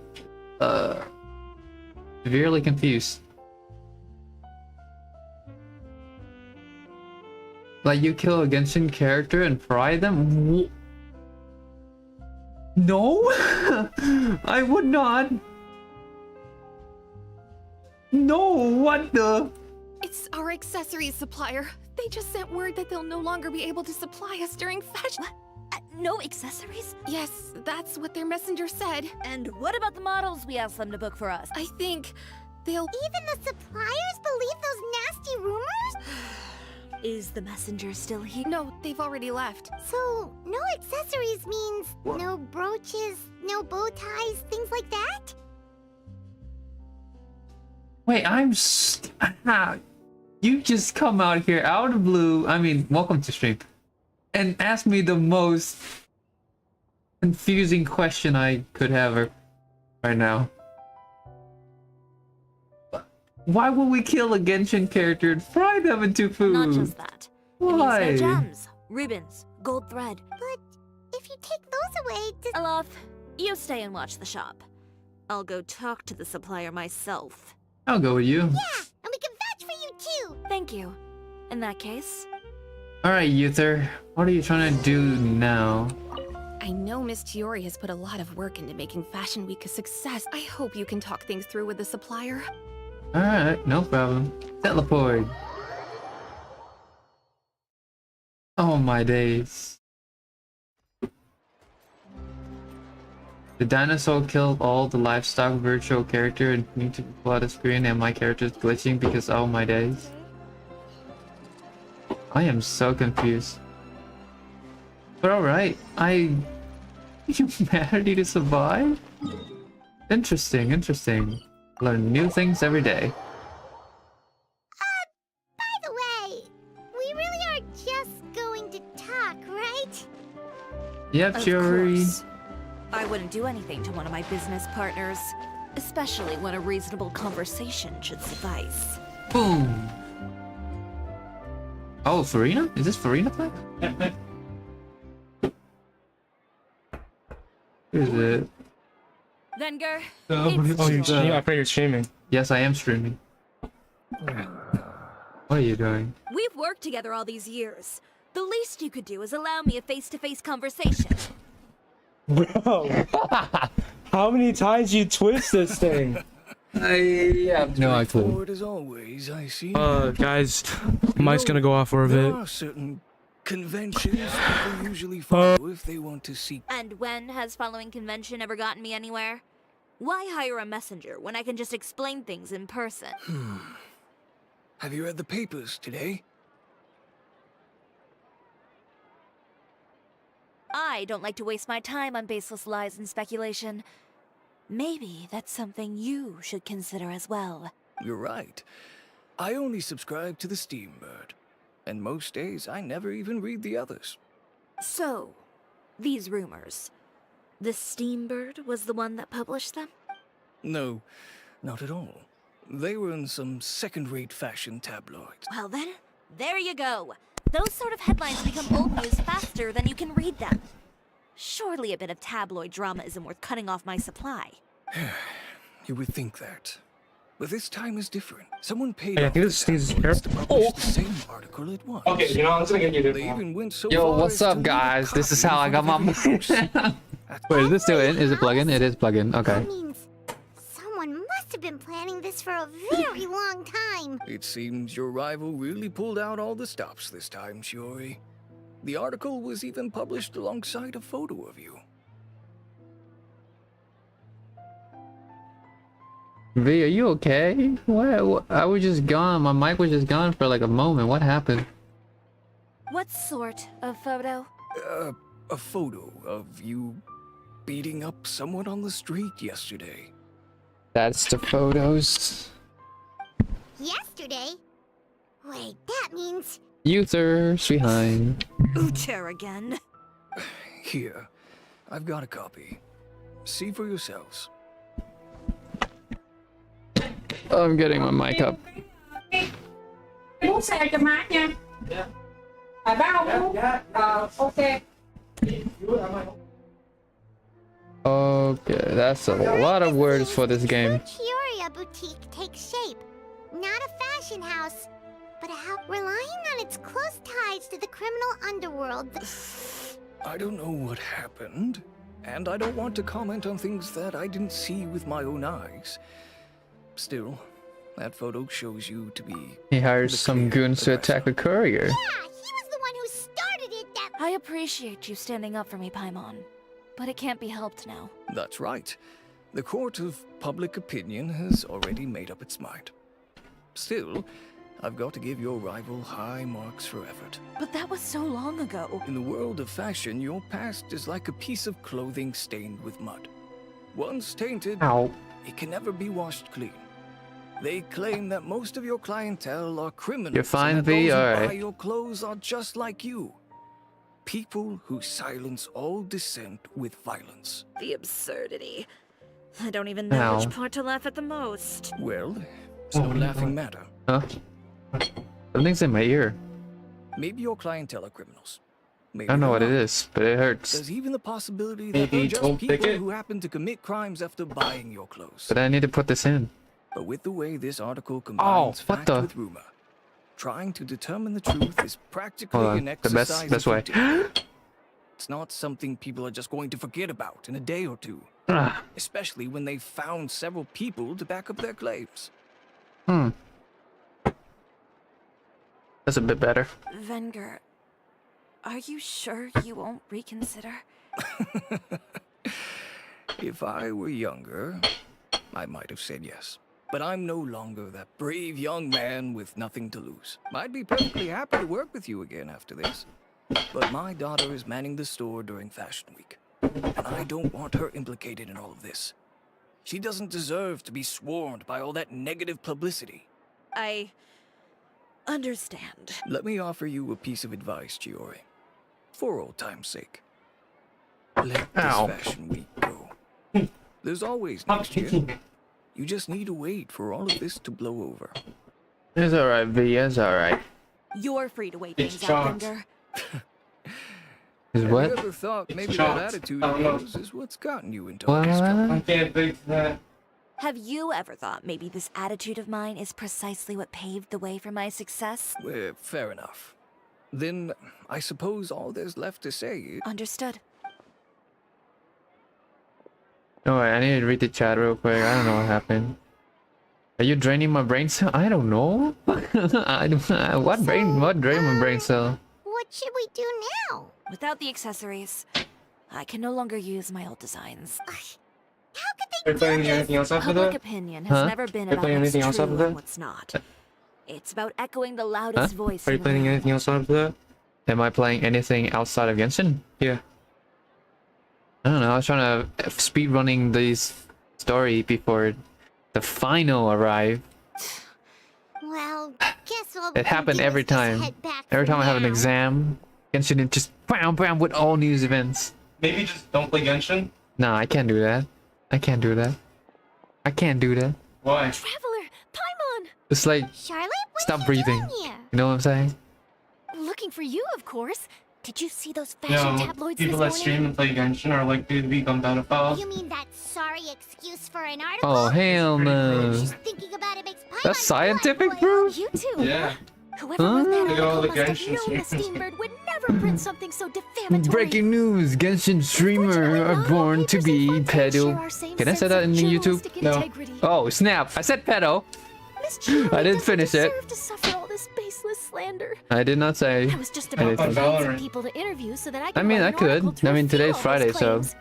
A: confused. Like, you kill a Genshin character and fry them? No! I would not! No, what the?
C: It's our accessories supplier. They just sent word that they'll no longer be able to supply us during fashion.
E: No accessories?
C: Yes, that's what their messenger said.
E: And what about the models we asked them to book for us?
C: I think they'll...
B: Even the suppliers believe those nasty rumors?
E: Is the messenger still here?
C: No, they've already left.
B: So, no accessories means no brooches, no bow ties, things like that?
A: Wait, you just come out here out of the blue. I mean, welcome to stream. And ask me the most confusing question I could have right now. Why would we kill a Genshin character and fry them into food?
E: Not just that.
A: Why?
E: It means no gems, ribbons, gold thread.
B: But if you take those away,
E: Alof, you stay and watch the shop. I'll go talk to the supplier myself.
A: I'll go with you.
B: yeah, and we can vouch for you too.
E: Thank you. In that case...
A: Alright, Uther. What are you trying to do now?
C: I know Miss Chiori has put a lot of work into making Fashion Week a success. I hope you can talk things through with the supplier.
A: Alright, no problem. Teleport. Oh my days. The dinosaur killed all the livestock virtual character and need to pull out a screen and my character is glitching because oh my days. I am so confused. But alright, humanity to survive? Interesting, interesting. Learn new things every day.
B: By the way, we really are just going to talk, right?
A: Yep,
E: Of
A: Chiori.
E: course. I wouldn't do anything to one of my business partners, especially when a reasonable conversation should suffice.
A: Boom. Oh, Farina? Is this Farina play? Who is it?
E: Venger,
I: Oh, you're streaming? I pray you're streaming.
A: Yes, I am streaming. What are you doing?
E: we've worked together all these years. The least you could do is allow me a face-to-face conversation.
I: Bro, how many times you twist this thing?
A: I have no clue.
J: Forward as always, I see.
I: Guys, Mike's gonna go off for a
J: There
I: bit.
J: are certain conventions people usually follow if they want to seek.
E: And when has following convention ever gotten me anywhere? Why hire a messenger when I can just explain things in person?
J: Have you read the papers today?
E: I don't like to waste my time on baseless lies and speculation. Maybe that's something you should consider as well.
J: You're right. I only subscribe to the Steambird, and most days I never even read the others.
E: So, these rumors. The Steambird was the one that published them?
J: No, not at all. They were in some second-rate fashion tabloids.
E: Well then, there you go. Those sort of headlines become old news faster than you can read them. Surely a bit of tabloid drama isn't worth cutting off my supply.
J: You would think that. But this time is different. Someone paid
I: Hey, I
J: off
I: think
J: the
I: this thing's
J: tabloids to
I: here.
J: publish the same article at once.
I: Okay, you know, I'm just gonna get you
J: They
I: this.
J: even went so
A: Yo,
J: far
A: what's
J: as to
A: up,
J: leave a
A: guys? This is
J: copy
A: how I
J: in
A: got my
J: front of every house. That's
A: Wait, is this still in? Is it plug-in? It is plug-in. Okay.
B: That means someone must have been planning this for a very long time.
J: It seems your rival really pulled out all the stops this time, Chiori. The article was even published alongside a photo of you.
A: V, are you okay? What? I was just gone. My mic was just gone for like a moment. What happened?
E: What sort of photo?
J: A photo of you beating up someone on the street yesterday.
A: That's the photos.
B: Yesterday? Wait, that means...
A: Uther's behind.
E: Ucher again.
J: Here, I've got a copy. See for yourselves.
A: I'm getting my mic up.
K: Muốn xe cho má nha. Báo không? Ok.
A: Okay, that's a lot of words for this game.
B: Chioria boutique takes shape. Not a fashion house, but relying on its close ties to the criminal underworld.
J: I don't know what happened, and I don't want to comment on things that I didn't see with my own eyes. Still, that photo shows you to be...
A: He hires some goons to attack a courier.
B: Yeah, he was the one who started it.
D: I appreciate you standing up for me, Paimon. But it can't be helped now.
J: That's right. The court of public opinion has already made up its mind. Still, I've got to give your rival high marks for effort.
C: But that was so long ago.
J: In the world of fashion, your past is like a piece of clothing stained with mud. Once tainted,
A: Ow.
J: it can never be washed clean. They claim that most of your clientele are criminals.
A: You're fine,
J: and that those
A: V?
J: who
A: Alright.
J: buy your clothes are just like you. People who silence all dissent with violence.
D: The absurdity. I don't even know
A: Ow.
D: which part to laugh at the most.
J: Well, it's no laughing matter.
A: Huh? Something's in my ear.
J: Maybe your clientele are criminals. Maybe
A: I don't know what
J: they're
A: it
J: not.
A: is, but it hurts.
J: There's even the possibility that
I: Maybe
J: they're just
I: don't pick
J: people
I: it.
J: who happen to commit crimes after buying your clothes.
A: But I need to put this in.
J: But with the way this article combines
A: what
J: fact
A: the-
J: with rumor, trying to determine the truth is practically
A: Hold on.
J: an
A: The
J: exercise
A: best
J: in
A: way.
J: futility. It's not something people are just going to forget about in a day or two,
A: Ah,
J: especially when they've found several people to back up their claims.
A: That's a bit better.
C: Venger, are you sure you won't reconsider?
J: If I were younger, I might have said yes. But I'm no longer that brave young man with nothing to lose. I'd be perfectly happy to work with you again after this. But my daughter is manning the store during Fashion Week, and I don't want her implicated in all of this. She doesn't deserve to be swarmed by all that negative publicity.
D: I understand.
J: Let me offer you a piece of advice, Chiori. For old time's sake. Let this
A: Ow.
J: Fashion Week go. There's always next year. You just need to wait for all of this to blow over.
A: It's alright, V. It's alright.
C: You're free to wait
I: It's
C: things out,
I: shocked.
C: Venger.
A: Is
J: Have
A: what?
J: you ever thought maybe
I: shocked.
J: that attitude
I: I
J: of
I: don't know.
J: yours is what's gotten you into all this trouble?
I: I can't think that.
D: Have you ever thought maybe this attitude of mine is precisely what paved the way for my success?
J: Fair enough. Then I suppose all there's left to say is...
D: Understood.
A: No, I need to read the chat real quick. I don't know what happened. Are you draining my brain cell? I don't know. What drained my brain cell?
B: What should we do now?
D: Without the accessories, I can no longer use my old designs.
B: How could
I: Are you
B: they
I: playing
B: do this?
I: anything else after
D: Public
I: that?
D: opinion has
A: Huh?
D: never been
I: Are you
D: about
I: playing
D: what's
I: anything else
D: true
I: after
D: and
I: that?
D: what's not. It's about echoing the loudest
A: Huh?
D: voice.
I: Are you
D: in the
I: playing
D: room.
I: anything else after that?
A: Am I playing anything outside of Genshin?
I: Yeah.
A: I don't know. I was trying to speed running this story before the final arrived.
B: Well, guess what
A: It happened every time. Every time I have an exam, Genshin it just bam bam with all news events.
I: Maybe just don't play Genshin?
A: Nah, I can't do that. I can't do that. I can't do that.
I: Why?
C: Traveler, Paimon!
A: It's like,
B: Charlotte, what
A: stop
B: are you
A: breathing.
B: doing here?
A: You know what I'm saying?
C: Looking for you, of course. Did you see those fashion
I: No,
C: tabloids
I: people
C: this
I: that stream
C: morning?
I: and play Genshin are likely to become pedophiles.
B: You mean that sorry excuse for an article?
A: Oh, hell no.
B: Just thinking about it makes Paimon
A: That's scientific
B: blood boil.
A: proof?
C: You too.
I: Yeah.
C: Whoever
A: Huh?
C: wrote that
I: Look at all
C: article
I: the
C: must have
I: Genshin
C: known the
I: streamers.
C: Steambird would never print something so defamatory.
A: Breaking news! Genshin streamer
C: Unfortunately,
A: are
C: not all
A: born to
C: papers
A: be
C: and fun fans share
A: pedo.
C: our same
A: Can I say
C: sense
A: that
C: of
A: in YouTube?
C: journalistic
I: No.
C: integrity.
A: Oh, snap! I said pedo!
C: Miss Chiori
A: I didn't
C: doesn't
A: finish it.
C: deserve to suffer all this baseless slander.
A: I did not say.
C: I was just
A: I
C: about
A: did
C: to
A: finish
C: find some
I: Valorant.
C: people to interview so that I
A: I
C: can
A: mean,
C: write
A: I
C: an
A: could.
C: article to
A: I mean,
C: refute
A: today's
C: all
A: Friday,
C: those
A: so.
C: claims.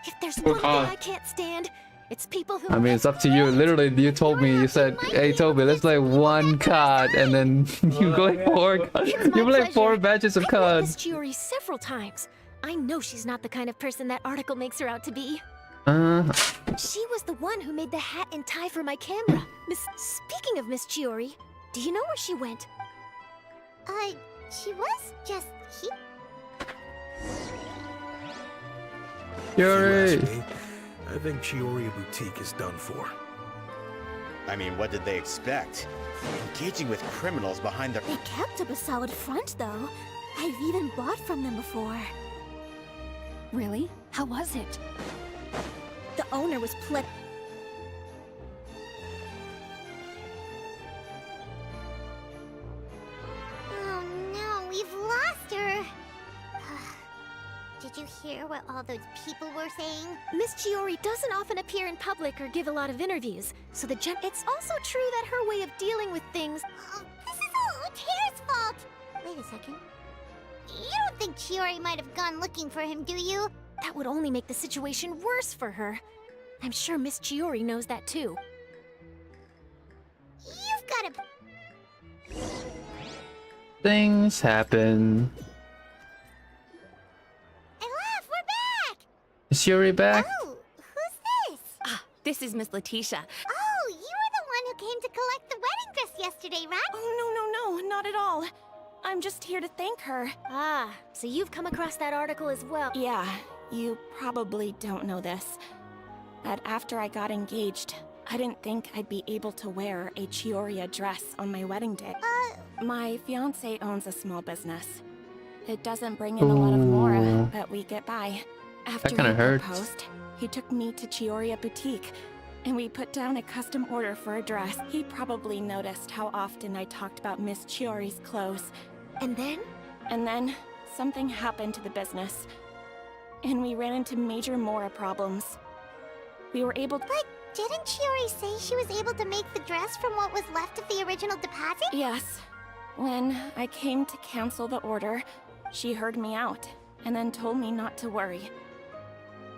C: If there's
I: Good
C: one
I: call.
C: thing I can't stand, it's people who
A: I mean, it's up to you. Literally, you told me, you said, hey, Toby, let's play one card, and then you play four. You play four batches of
C: I've met
A: cards.
C: Miss Chiori several times. I know she's not the kind of person that article makes her out to be. She was the one who made the hat and tie for my camera. Speaking of Miss Chiori, do you know where she went?
B: She was just here.
A: Yuri!
L: I think Chiori Boutique is done for.
M: I mean, what did they expect? Engaging with criminals behind their...
C: They kept up a solid front, though. I've even bought from them before. Really? How was it? owner was
B: Oh no, we've lost her. Did you hear what all those people were saying?
N: Miss Chiori doesn't often appear in public or give a lot of interviews, so it's also true that her way of dealing with things...
B: Oh, this is all Uter's fault! Wait a second. You don't think Chiori might have gone looking for him, do you?
N: That would only make the situation worse for her. I'm sure Miss Chiori knows that too.
B: You've gotta...
A: Things happen. Is Yuri back?
B: Oh, who's this?
C: Ah, this is Miss Letitia.
B: Oh, you were the one who came to collect the wedding dress yesterday, right?
C: Oh, no, not at all. I'm just here to thank her.
N: Ah, so you've come across that article as well.
C: Yeah, you probably don't know this, but after I got engaged, I didn't think I'd be able to wear a Chioria dress on my wedding day. My fiancé owns a small business. It doesn't bring in a lot of mora, but we get by. After he proposed, he took me to Chioria Boutique, and we put down a custom order for a dress. He probably noticed how often I talked about Miss Chiori's clothes.
N: And then?
C: And then, something happened to the business, and we ran into major mora problems. We were able to—
B: But didn't Chiori say she was able to make the dress from what was left of the original deposit?
C: Yes. When I came to cancel the order, she heard me out, and then told me not to worry.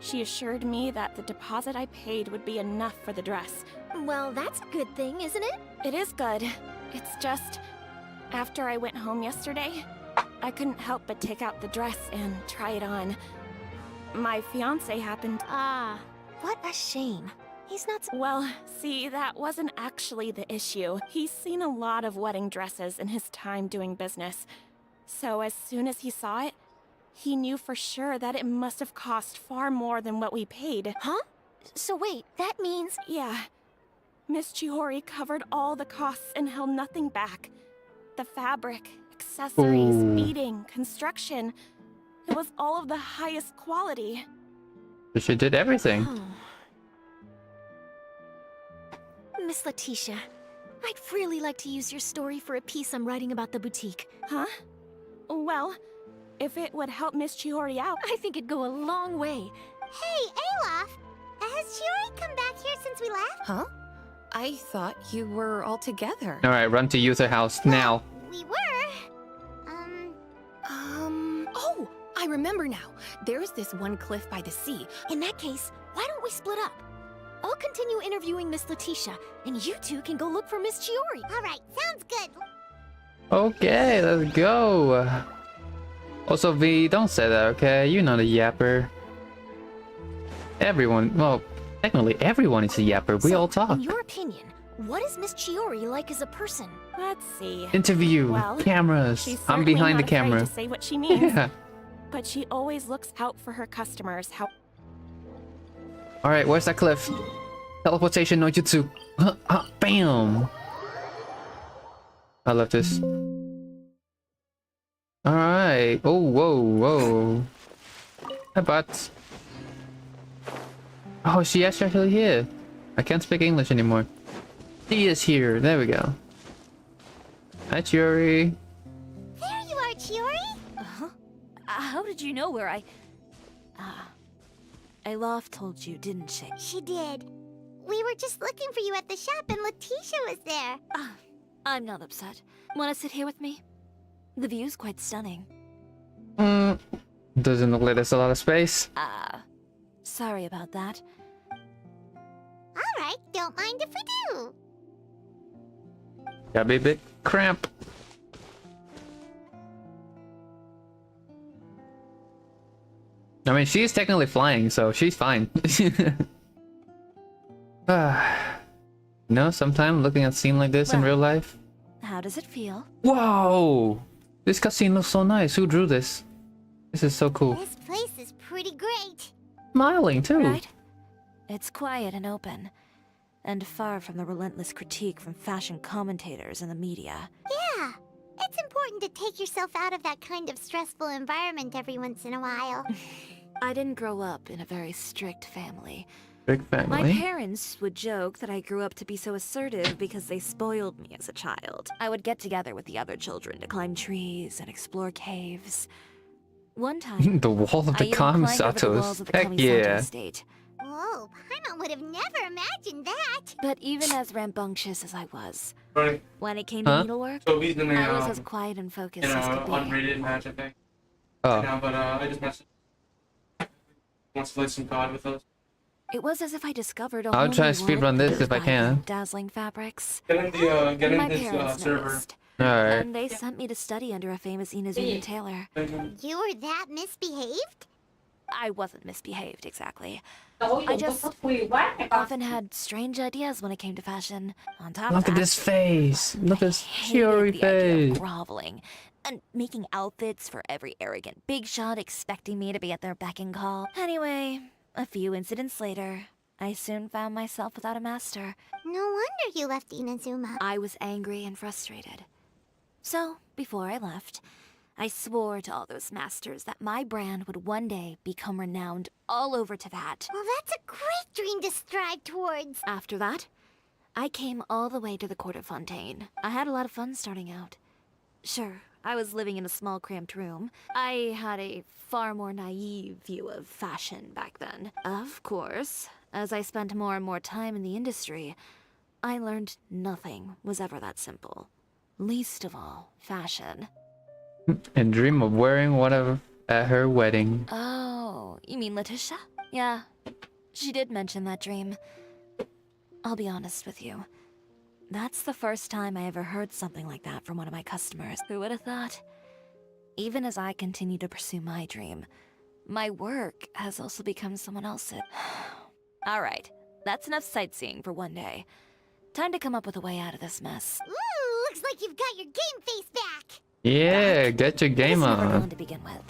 C: She assured me that the deposit I paid would be enough for the dress.
N: Well, that's a good thing, isn't it?
C: It is good. It's just, after I went home yesterday, I couldn't help but take out the dress and try it on. My fiancé happened—
N: Ah, what a shame. He's not—
C: Well, see, that wasn't actually the issue. He's seen a lot of wedding dresses in his time doing business. So as soon as he saw it, he knew for sure that it must have cost far more than what we paid.
N: Huh? So wait, that means—
C: Yeah. Miss Chiori covered all the costs and held nothing back. The fabric, accessories, beading, construction. It was all of the highest quality.
A: So she did everything.
N: Miss Letitia, I'd really like to use your story for a piece I'm writing about the boutique.
C: Huh? Well, if it would help Miss Chiori out,
N: I think it'd go a long way.
B: Hey, Olaf! Has Chiori come back here since we left?
O: Huh? I thought you were all together.
A: Alright, run to user house now.
B: We were.
O: Oh, I remember now. There's this one cliff by the sea.
N: In that case, why don't we split up? I'll continue interviewing Miss Letitia, and you two can go look for Miss Chiori.
B: Alright, sounds good.
A: Okay, let's go. Also, V, don't say that, okay? You're not a yapper. Everyone, well, technically everyone is a yapper. We all talk.
N: In your opinion, what is Miss Chiori like as a person?
C: Let's see.
A: Interview,
C: Well,
A: cameras.
C: she's
A: I'm
C: certainly
A: behind the
C: not afraid
A: camera.
C: to say what she means.
A: Yeah.
C: But she always looks out for her customers.
A: Alright, where's that cliff? Teleportation no jutsu. Bam! I love this. Alright. Oh, whoa. Hi, bots. Oh, she is actually here. I can't speak English anymore. She is here. There we go. Hi, Chiori.
B: There you are, Chiori!
E: How did you know where I... Olaf told you, didn't she?
B: She did. We were just looking for you at the shop and Letitia was there.
E: I'm not upset. Want to sit here with me? The view's quite stunning.
A: Doesn't look like there's a lot of space.
E: Sorry about that.
B: Alright, don't mind if we do.
A: Gotta be a bit cramp. I mean, she's technically flying, so she's fine. No, sometimes looking at a scene like this in real life.
E: How does it feel?
A: Whoa! This cutscene looks so nice. Who drew this? This is so cool.
B: This place is pretty great.
A: Smiling too.
E: Right? It's quiet and open, and far from the relentless critique from fashion commentators and the media.
B: Yeah, it's important to take yourself out of that kind of stressful environment every once in a while.
E: I didn't grow up in a very strict family.
A: Big
E: My
A: family.
E: parents would joke that I grew up to be so assertive because they spoiled me as a child. I would get together with the other children to climb trees and explore caves. One time,
A: The wall of
E: I
A: the
E: even climbed over the walls
A: Kamisatos.
E: of the
A: Heck
E: Kamisato
A: yeah.
E: estate.
B: Whoa, Paimon would have never imagined that.
E: But even as rambunctious as I was,
I: Right.
E: when it came to
A: Huh?
E: needlework,
I: So he's in the
E: I was as quiet and focused as could be.
I: unrated match, I think.
A: Oh.
I: Now, but I just messaged. Wants to play some COD with us.
E: It was as if I discovered a
A: I'll
E: whole
A: try
E: new
A: to speedrun
E: world
A: this
E: with
A: if I can.
E: vibrant, dazzling fabrics.
I: Get in the get
E: My
I: in his
E: parents
I: server.
E: noticed,
A: Alright.
E: and they sent me to study under a famous Inazuma tailor.
B: You were that misbehaved?
E: I wasn't misbehaved exactly.
K: Tối
E: I
K: dụng
E: just
K: có quỳ quá mẹ con.
E: often had strange ideas when it came to fashion. On top of
A: Look at
E: that,
A: this face. Look at this
E: hated
A: Chiori
E: the idea
A: face.
E: of groveling and making outfits for every arrogant big shot expecting me to be at their beck and call. Anyway, a few incidents later, I soon found myself without a master.
B: No wonder you left Inazuma.
E: I was angry and frustrated. So, before I left, I swore to all those masters that my brand would one day become renowned all over Teyvat.
B: Well, that's a great dream to strive towards.
E: After that, I came all the way to the court of Fontaine. I had a lot of fun starting out. Sure, I was living in a small cramped room. I had a far more naive view of fashion back then. Of course, as I spent more and more time in the industry, I learned nothing was ever that simple. Least of all, fashion.
A: And dream of wearing whatever at her wedding.
E: Oh, you mean Letitia? Yeah, she did mention that dream. I'll be honest with you. That's the first time I ever heard something like that from one of my customers. Who would have thought? Even as I continue to pursue my dream, my work has also become someone else's. Alright, that's enough sightseeing for one day. Time to come up with a way out of this mess.
B: Ooh, looks like you've got your game face back.
A: Yeah, get your game
E: It's never going
A: on.
E: to begin with.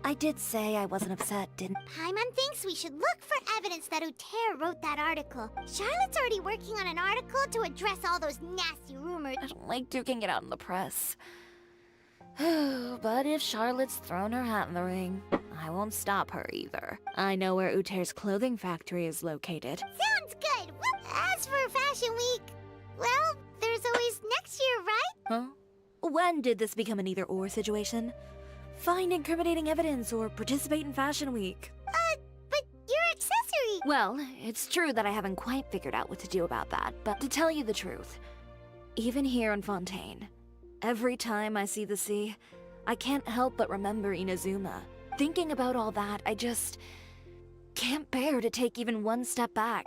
E: I did say I wasn't upset, didn't
B: Paimon thinks we should look for evidence that Uter wrote that article. Charlotte's already working on an article to address all those nasty rumors.
E: I don't like duking it out in the press. But if Charlotte's thrown her hat in the ring, I won't stop her either. I know where Uter's clothing factory is located.
B: Sounds good. As for Fashion Week, well, there's always next year, right?
E: Huh? When did this become an either-or situation? Find incriminating evidence or participate in Fashion Week.
B: But your accessory...
E: Well, it's true that I haven't quite figured out what to do about that, but to tell you the truth, even here in Fontaine, every time I see the sea, I can't help but remember Inazuma. Thinking about all that, I just can't bear to take even one step back.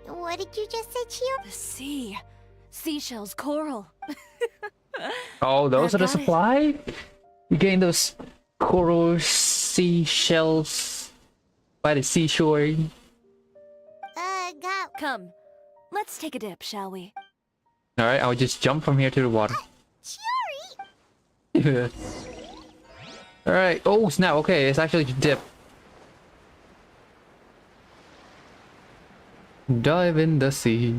B: What did you just say, Chiori?
E: The sea. Seashells, coral.
A: Oh, those are the
E: I've got it.
A: supply? You getting those coral seashells by the seashore?
B: Got...
E: Come, let's take a dip, shall we?
A: Alright, I'll just jump from here to the water.
B: Chiori!
A: Alright, oh snap, okay, it's actually a dip. Dive in the sea.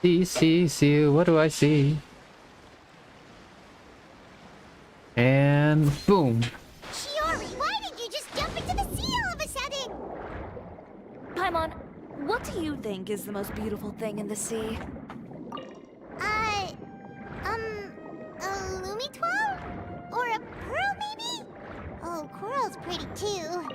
A: See, what do I see? And boom.
B: Chiori, why did you just jump into the sea all of a sudden?
E: Paimon, what do you think is the most beautiful thing in the sea?
B: A Lumitwell? Or a pearl, maybe? Oh, coral's pretty too.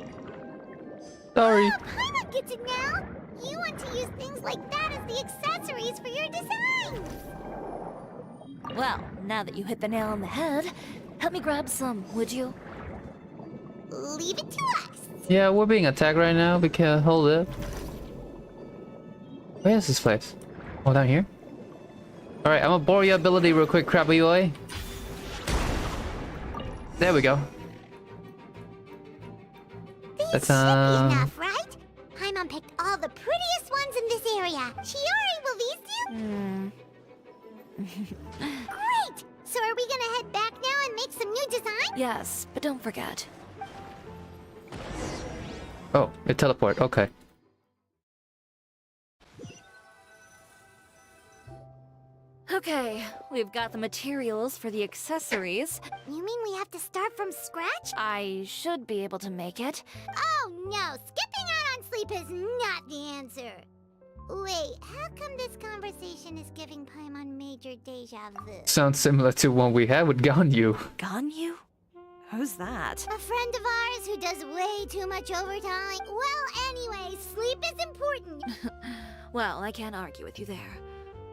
A: Sorry.
B: Oh, Paimon gets it now! You want to use things like that as the accessories for your designs!
E: Well, now that you hit the nail on the head, help me grab some, would you?
B: Leave it to us!
A: Yeah, we're being attacked right now because hold up. Where is this place? Oh, down here? Alright, I'm gonna borrow your ability real quick, Krabby Boy. There we go.
B: These
A: That's,
B: should be enough, right? Paimon picked all the prettiest ones in this area. Chiori, will these do? Great! So are we gonna head back now and make some new designs?
E: Yes, but don't forget.
A: Oh, it teleport, okay.
E: Okay, we've got the materials for the accessories.
B: You mean we have to start from scratch?
E: I should be able to make it.
B: Oh no, skipping out on sleep is not the answer. Wait, how come this conversation is giving Paimon major deja vu?
A: Sounds similar to one we had with Ganyu.
E: Ganyu? Who's that?
B: A friend of ours who does way too much overtime. Well, anyway, sleep is important.
E: Well, I can't argue with you there.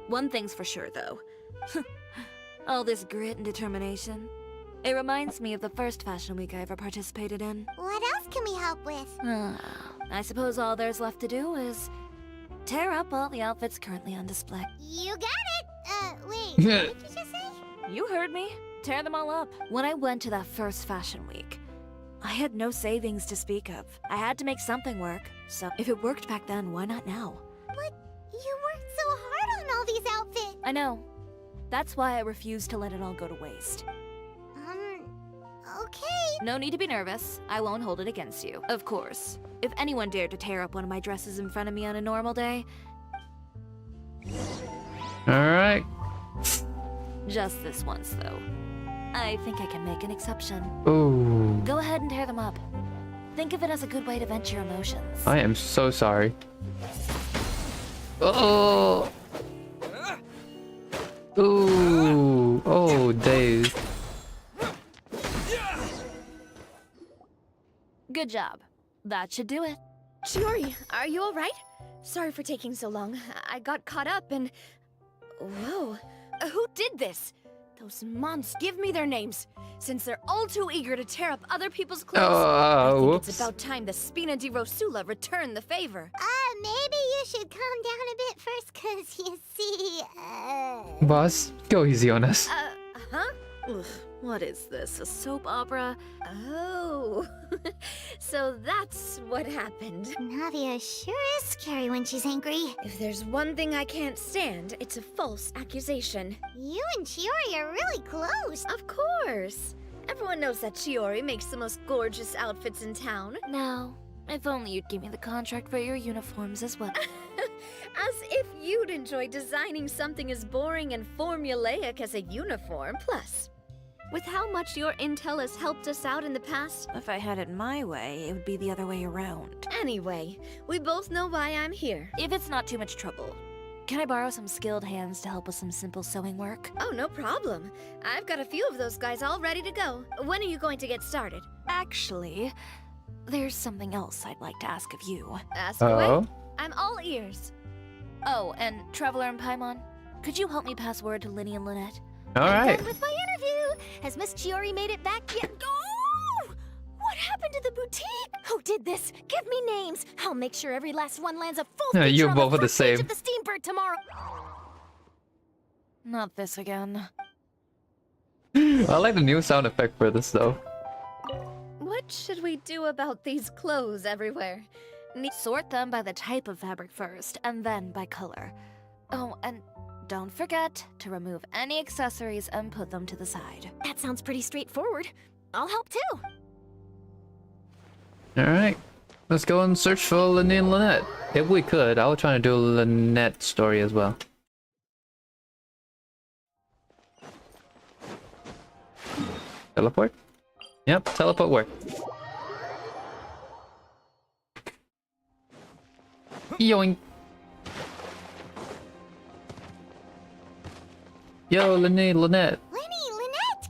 E: One thing's for sure, though. All this grit and determination. It reminds me of the first fashion week I ever participated in.
B: What else can we help with?
E: I suppose all there's left to do is tear up all the outfits currently on display.
B: You got it! Wait, what did you just say?
E: You heard me. Tear them all up. When I went to that first fashion week, I had no savings to speak of. I had to make something work. So if it worked back then, why not now?
B: But you worked so hard on all these outfits.
E: I know. That's why I refuse to let it all go to waste.
B: Okay.
E: No need to be nervous. I won't hold it against you. Of course. If anyone dared to tear up one of my dresses in front of me on a normal day...
A: Alright.
E: Just this once, though. I think I can make an exception.
A: Ooh.
E: Go ahead and tear them up. Think of it as a good way to vent your emotions.
A: I am so sorry. Oh. Ooh. Oh, days.
E: Good job. That should do it.
N: Chiori, are you alright? Sorry for taking so long. I got caught up and... Whoa. Who did this? Those monsters. Give me their names. Since they're all too eager to tear up other people's clothes, I think
A: whoops.
N: it's about time the Spina di Rosula return the favor.
B: Maybe you should calm down a bit first, cause you see,
A: Boss, go easy on us.
N: Huh?
E: Ugh, what is this? A soap opera?
N: Oh. So that's what happened.
B: Navia sure is scary when she's angry.
N: If there's one thing I can't stand, it's a false accusation.
B: You and Chiori are really close.
N: Of course. Everyone knows that Chiori makes the most gorgeous outfits in town.
E: Now, if only you'd give me the contract for your uniforms as well.
N: As if you'd enjoy designing something as boring and formulaic as a uniform. Plus, with how much your intel has helped us out in the past...
E: If I had it my way, it would be the other way around.
N: Anyway, we both know why I'm here.
E: If it's not too much trouble, can I borrow some skilled hands to help with some simple sewing work?
N: Oh, no problem. I've got a few of those guys all ready to go. When are you going to get started?
E: Actually, there's something else I'd like to ask of you.
N: Ask away. I'm all ears.
E: Oh, and Traveler and Paimon, could you help me pass word to Lynnie and Lynnette?
A: Alright.
N: Done with my interview. Has Miss Chiori made it back yet? Oh! What happened to the boutique?
B: Who did this? Give me names. I'll make sure every last one lands a full feature
A: You
B: on
A: both
B: the
A: are the
B: front page
A: same.
B: of the Steambird tomorrow.
E: Not this again.
A: I like the new sound effect for this though.
N: What should we do about these clothes everywhere?
E: Sort them by the type of fabric first, and then by color. Oh, and don't forget to remove any accessories and put them to the side.
B: That sounds pretty straightforward. I'll help too.
A: Alright. Let's go and search for Lynnie and Lynnette. If we could, I was trying to do a Lynnette story as well. Teleport? Yep, teleport work. Yoink! Yo, Lynnette!
B: Lynnette!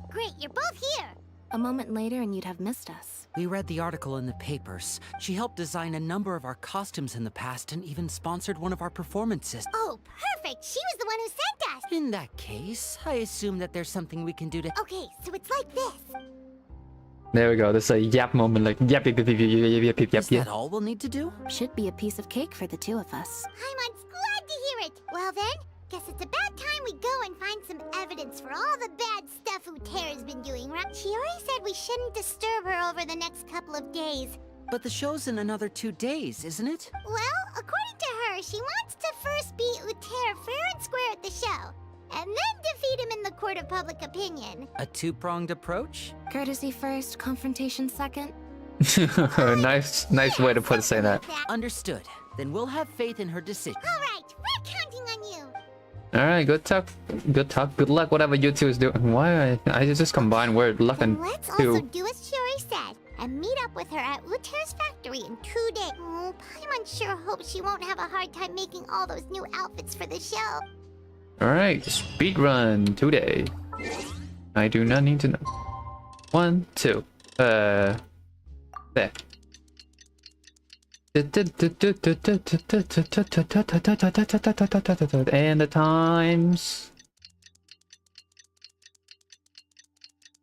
B: Great, you're both here.
O: A moment later and you'd have missed us.
P: We read the article in the papers. She helped design a number of our costumes in the past and even sponsored one of our performances.
B: Oh, perfect. She was the one who sent us.
P: In that case, I assume that there's something we can do to...
B: Okay, so it's like this.
A: There we go. This is a yap moment, like yap yap yap yap yap yap yap.
P: Is that all we'll need to do?
O: Should be a piece of cake for the two of us.
B: Paimon's glad to hear it. Well then, guess it's about time we go and find some evidence for all the bad stuff Uterra's been doing, right? Chiori said we shouldn't disturb her over the next couple of days.
P: But the show's in another 2 days, isn't it?
B: Well, according to her, she wants to first beat Uterra fair and square at the show, and then defeat him in the court of public opinion.
P: A two-pronged approach?
O: Courtesy first, confrontation second.
A: nice way to say that.
P: Understood. Then we'll have faith in her decision.
B: All right, we're counting on you.
A: Alright, good talk. Good talk. Good luck, whatever you two is doing. Why I just combine word luck and
B: Let's
A: two.
B: also do as Chiori said and meet up with her at Uter's factory in 2 days. Oh, Paimon sure hopes she won't have a hard time making all those new outfits for the show.
A: Alright, speed run today. I do not need to know. 1, 2. There. And the times.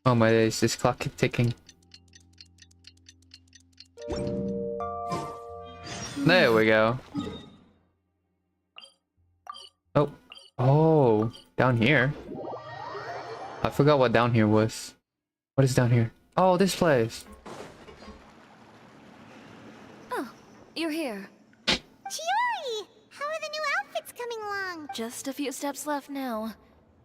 A: Oh my days, this clock is ticking. There we go. Oh. Oh, down here. I forgot what down here was. What is down here? Oh, this place.
D: Oh, you're here.
B: Chiori! How are the new outfits coming along?
D: Just a few steps left now.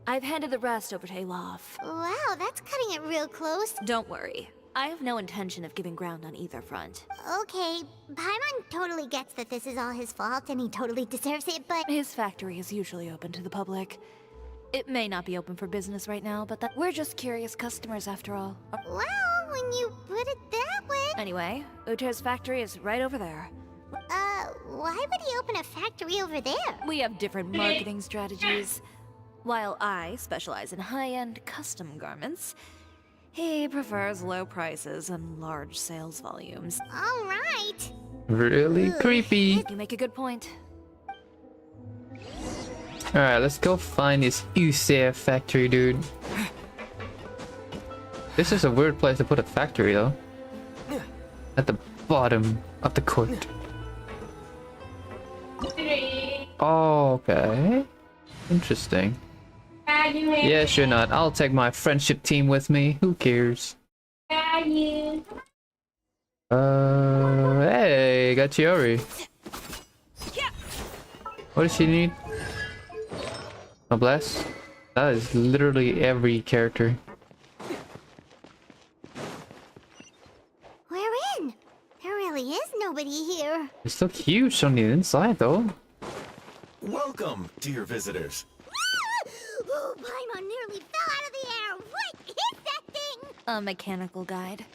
D: I've handed the rest over to Alof.
B: Wow, that's cutting it real close.
D: Don't worry. I have no intention of giving ground on either front.
B: Okay, Paimon totally gets that this is all his fault and he totally deserves it, but...
D: His factory is usually open to the public. It may not be open for business right now, but we're just curious customers after all.
B: Well, when you put it that way...
D: Anyway, Uter's factory is right over there.
B: Why would he open a factory over there?
D: We have different marketing strategies. While I specialize in high-end custom garments, he prefers low prices and large sales volumes.
B: All right.
A: Really creepy.
D: You make a good point.
A: Alright, let's go find this User factory, dude. This is a weird place to put a factory, though. At the bottom of the court. Oh, okay. Interesting. Yeah, sure not. I'll take my friendship team with me. Who cares? Hey, got Chiori. What does she need? Noblesse? That is literally every character.
B: We're in. There really is nobody here.
A: It's so huge on the inside, though.
Q: Welcome, dear visitors.
B: Oh, Paimon nearly fell out of the air. What is that thing?
D: A mechanical guide.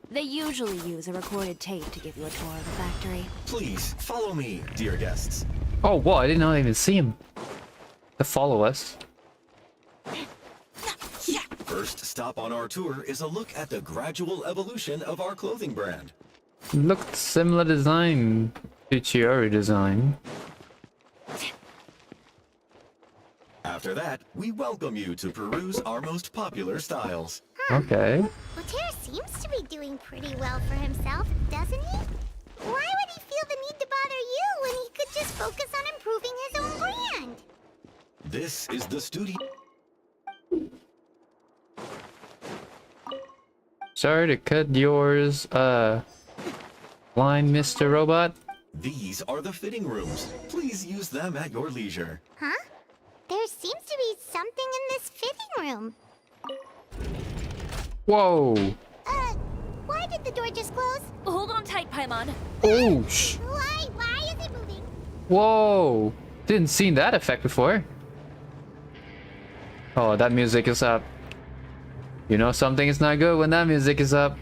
D: They usually use a recorded tape to give you a tour of the factory.
Q: Please, follow me, dear guests.
A: Oh, whoa, I did not even see him. To follow us.
Q: First stop on our tour is a look at the gradual evolution of our clothing brand.
A: Looked similar design to Chiori design.
Q: After that, we welcome you to peruse our most popular styles.
A: Okay.
B: Uter seems to be doing pretty well for himself, doesn't he? Why would he feel the need to bother you when he could just focus on improving his own brand?
Q: This is the studio.
A: Sorry to cut yours, line, Mr. Robot.
Q: These are the fitting rooms. Please use them at your leisure.
B: Huh? There seems to be something in this fitting room.
A: Whoa.
B: Why did the door just close?
D: Hold on tight, Paimon.
A: Oh,
B: Why is it moving?
A: Whoa. Didn't see that effect before. Oh, that music is up. You know something is not good when that music is up.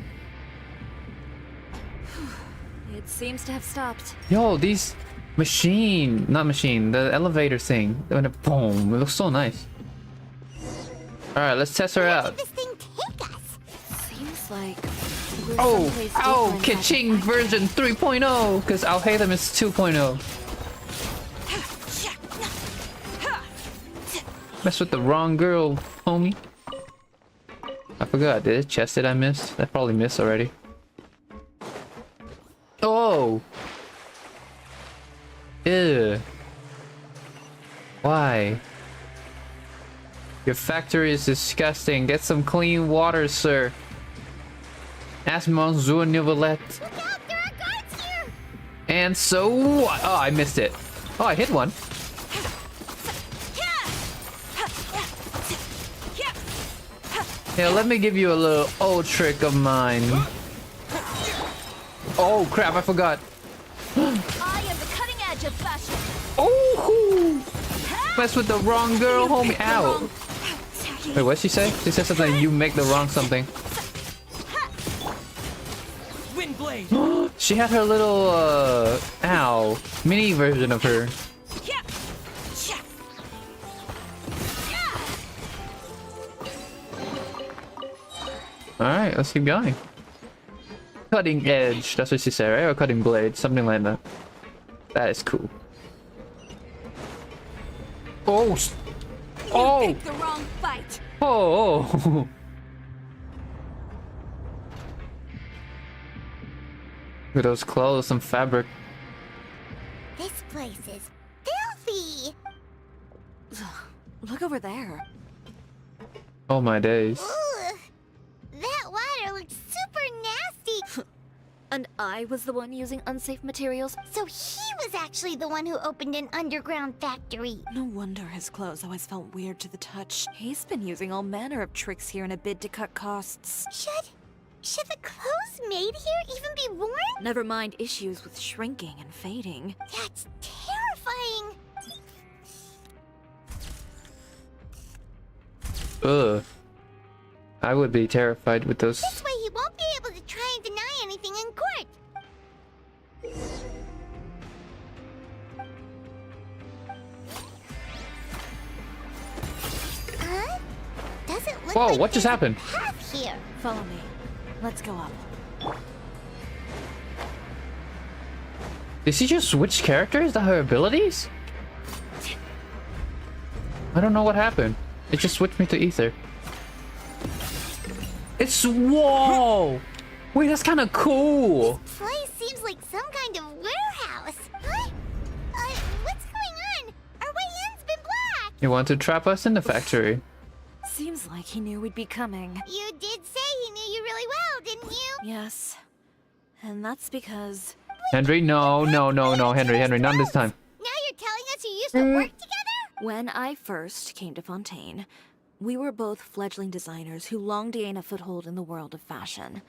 D: It seems to have stopped.
A: Yo, these the elevator thing. When it boom, it looks so nice. Alright, let's test her out.
B: This thing take us?
D: Seems like
A: Oh, Ka-ching version 3.0, because Alhaitham is 2.0. Mess with the wrong girl, homie. I forgot, did it chest I missed? I probably missed already. Oh! Ew. Why? Your factory is disgusting. Get some clean water, sir. Ask Monsieur Nivelette.
B: Look out, there are guards here!
A: And so what? Oh, I missed it. Oh, I hit one. Yeah, let me give you a little old trick of mine. Oh crap, I forgot.
N: I am the cutting edge of fashion.
A: Oh! mess with the wrong girl, homie. Ow. Wait, what'd she say? She said something, you make the wrong something.
G: Wind blade.
A: She had her little, ow, mini version of her. Alright, let's keep going. Cutting edge, that's what she said, right? Or cutting blade, something like that. That is cool. Oh! Oh!
C: You picked the wrong fight.
A: Oh! Look at those clothes, some fabric.
B: This place is filthy.
E: Look over there.
A: Oh my days.
B: Ugh. That water looks super nasty.
E: And I was the one using unsafe materials?
B: So he was actually the one who opened an underground factory.
E: No wonder his clothes always felt weird to the touch. He's been using all manner of tricks here in a bid to cut costs.
B: Should the clothes made here even be worn?
E: Never mind issues with shrinking and fading.
B: That's terrifying.
A: Ugh. I would be terrified with those.
B: This way he won't be able to try and deny anything in court. Doesn't look
A: Whoa,
B: like
A: what just
B: there's a
A: happened?
B: path here.
E: Follow me. Let's go up.
A: Did she just switch characters? Is that her abilities? I don't know what happened. It just switched me to Ether. It's whoa! Wait, that's kind of cool.
B: This place seems like some kind of warehouse. Huh? What's going on? Our way in's been blocked.
A: You want to trap us in the factory?
E: Seems like he knew we'd be coming.
B: You did say he knew you really well, didn't you?
E: Yes. And that's because...
A: Henry, no, Henry, not this time.
B: Now you're telling us you used to work together?
E: When I first came to Fontaine, we were both fledgling designers who longed to gain a foothold in the world of fashion.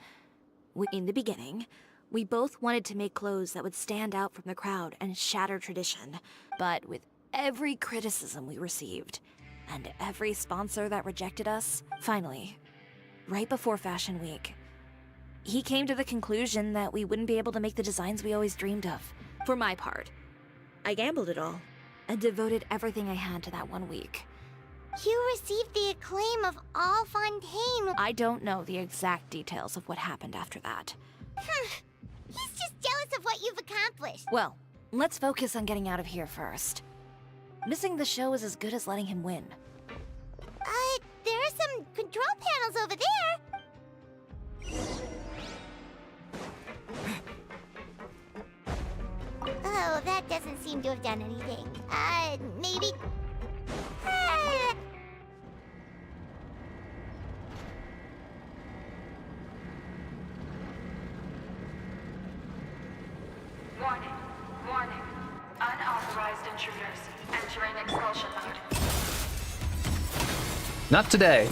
E: In the beginning, we both wanted to make clothes that would stand out from the crowd and shatter tradition. But with every criticism we received, and every sponsor that rejected us, finally, right before Fashion Week, he came to the conclusion that we wouldn't be able to make the designs we always dreamed of. For my part, I gambled it all and devoted everything I had to that 1 week.
B: You received the acclaim of all Fontaine.
E: I don't know the exact details of what happened after that.
B: He's just jealous of what you've accomplished.
E: Well, let's focus on getting out of here first. Missing the show is as good as letting him win.
B: There are some control panels over there. Oh, that doesn't seem to have done anything. Maybe...
R: Warning. Unauthorized intruders entering expulsion mode.
A: Not today.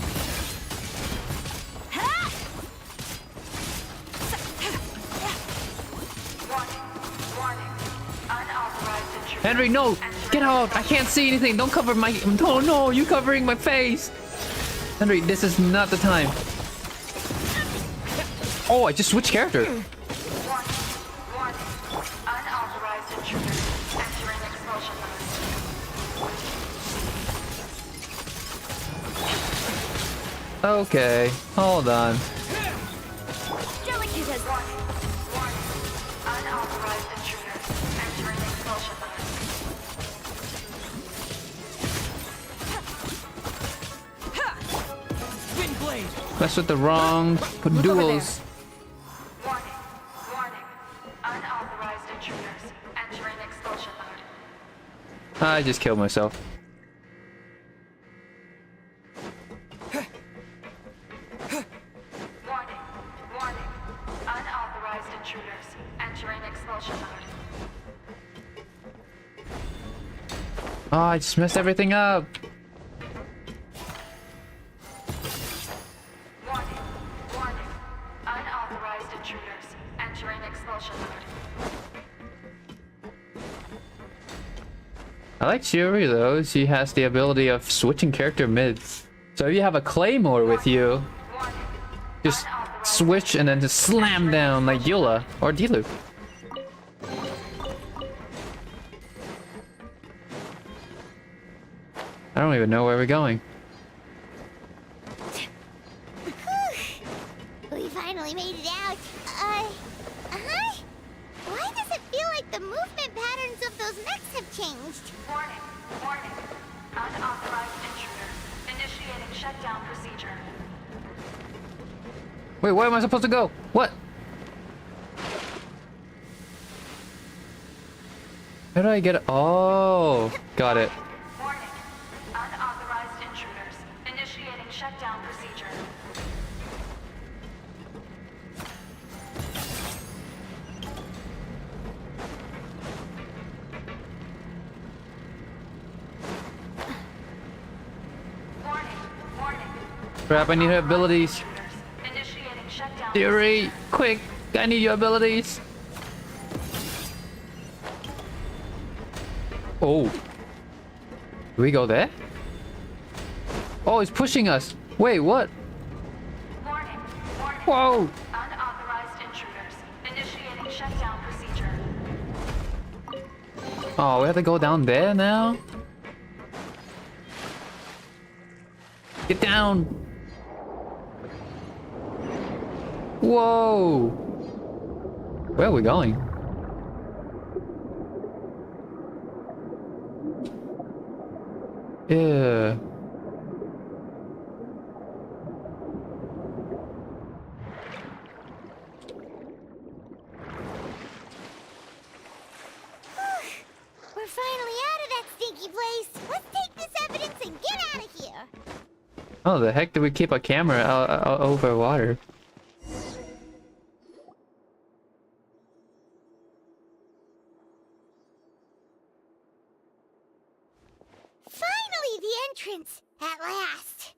R: Warning. Unauthorized intruders.
A: Henry, no! Get out! I can't see anything! Don't cover my... No, you covering my face! Henry, this is not the time. Oh, I just switched character.
R: Warning. Unauthorized intruders entering expulsion mode.
A: Okay, hold on.
E: Delicate as...
R: Warning. Unauthorized intruders entering expulsion mode.
G: Wind blade.
A: Mess with the wrong duels.
R: Warning. Unauthorized intruders entering expulsion mode.
A: I just killed myself.
R: Warning. Unauthorized intruders entering expulsion mode.
A: Oh, I just messed everything up.
R: Warning. Unauthorized intruders entering expulsion mode.
A: I like Chiori though. She has the ability of switching character mids. So if you have a Claymore with you, just switch and then just slam down like Eula or Diluc. I don't even know where we're going.
B: We finally made it out. Why does it feel like the movement patterns of those mechs have changed?
R: Warning, warning. Unauthorized intruder. Initiating shutdown procedure.
A: Wait, where am I supposed to go? What? How do I get it? Oh, got it.
R: Warning. Unauthorized intruders. Initiating shutdown procedure. Warning, warning.
A: Crap, I need her abilities.
R: Initiating shutdown.
A: Chiori, quick! I need your abilities. Oh. Do we go there? Oh, it's pushing us. Wait, what?
R: Warning, warning.
A: Whoa!
R: Unauthorized intruders. Initiating shutdown procedure.
A: Oh, we have to go down there now? Get down! Whoa! Where are we going? Yeah.
B: We're finally out of that stinky place. Let's take this evidence and get out of here.
A: Oh, the heck did we keep a camera out over water?
B: Finally, the entrance. At last.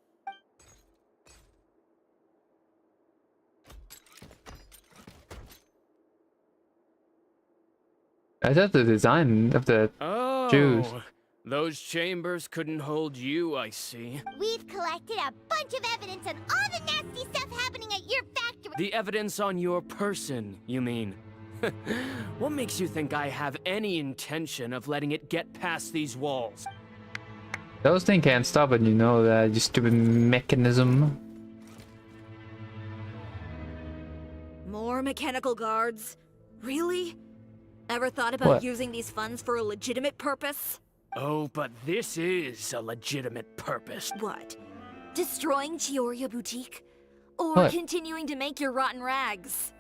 A: I thought the design of the shoes.
G: Those chambers couldn't hold you, I see.
B: We've collected a bunch of evidence on all the nasty stuff happening at your factory.
G: The evidence on your person, you mean? What makes you think I have any intention of letting it get past these walls?
A: Those things can't stop it, you know that, you stupid mechanism.
E: More mechanical guards? Really? Ever thought about
A: What?
E: using these funds for a legitimate purpose?
G: Oh, but this is a legitimate purpose.
E: What? Destroying Chiori Boutique? Or
A: What?
E: continuing to make your rotten rags?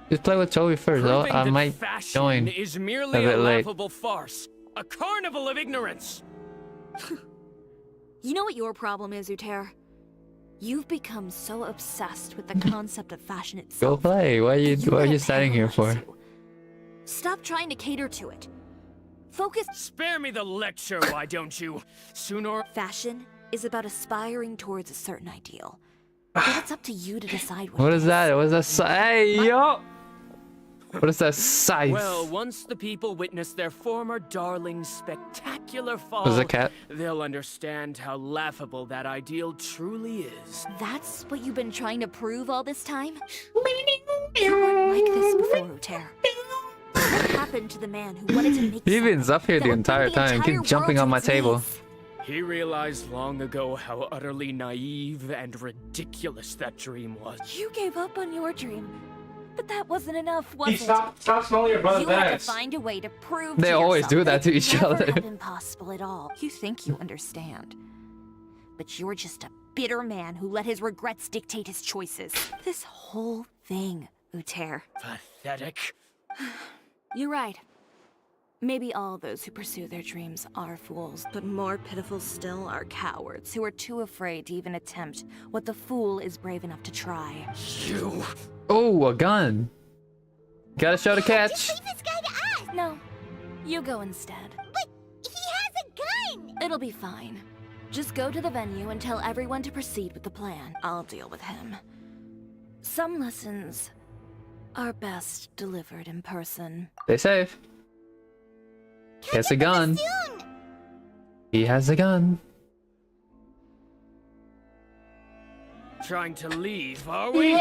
A: Just play with Toby first,
G: Proving
A: I
G: that
A: might
G: fashion
A: join
G: is
A: a
G: merely
A: bit
G: a
A: late.
G: laughable farce. A carnival of ignorance.
E: You know what your problem is, Uter? You've become so obsessed with the concept of fashion
A: Go
E: itself.
A: play, what are you standing here for?
E: Stop trying to cater to it. Focus.
G: Spare me the lecture, why don't you? Sooner.
E: Fashion is about aspiring towards a certain ideal. But it's up to you to decide
A: What is that? What is that? Hey, yo! What is that scythe?
G: Well, once the people witness their former darling's spectacular fall,
A: Was it a cat?
G: they'll understand how laughable that ideal truly is.
E: That's what you've been trying to prove all this time? You weren't like this before, Uter. What happened to the man who wanted to make
A: He's been up here
E: that
A: the
E: would
A: entire
E: bring
A: time,
E: entire
A: keep jumping
E: world
A: on
E: to
A: my
E: its
A: table.
E: knees?
G: He realized long ago how utterly naive and ridiculous that dream was.
E: You gave up on your dream. But that wasn't enough, was it?
I: Stop smelling your brother's
E: You had to
I: ass.
E: find a way to prove
A: They
E: to
A: always
E: yourself
A: do that
E: that
A: to
E: it
A: each
E: never
A: other.
E: have been possible at all. You think you understand. But you're just a bitter man who let his regrets dictate his choices. This whole thing, Uter.
G: Pathetic.
E: You're right. Maybe all those who pursue their dreams are fools, but more pitiful still are cowards who are too afraid to even attempt what the fool is brave enough to try.
G: You.
A: Oh, a gun. Gotta show the catch.
B: Just leave this guy to us.
E: No, you go instead.
B: But he has a gun.
E: It'll be fine. Just go to the venue and tell everyone to proceed with the plan. I'll deal with him. Some lessons are best delivered in person.
A: Stay safe. Gets a gun.
B: Soon.
A: He has a gun.
G: Trying to leave, are we?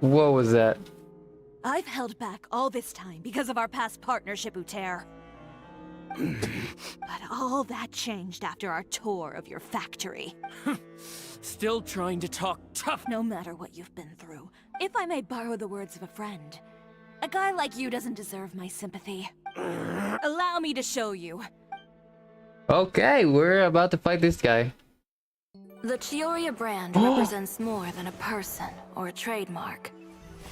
A: What was that?
E: I've held back all this time because of our past partnership, Uter. But all that changed after our tour of your factory.
G: Still trying to talk tough.
E: No matter what you've been through, if I may borrow the words of a friend, a guy like you doesn't deserve my sympathy. Allow me to show you.
A: Okay, we're about to fight this guy.
D: The Cisoria brand represents more than a person or a trademark.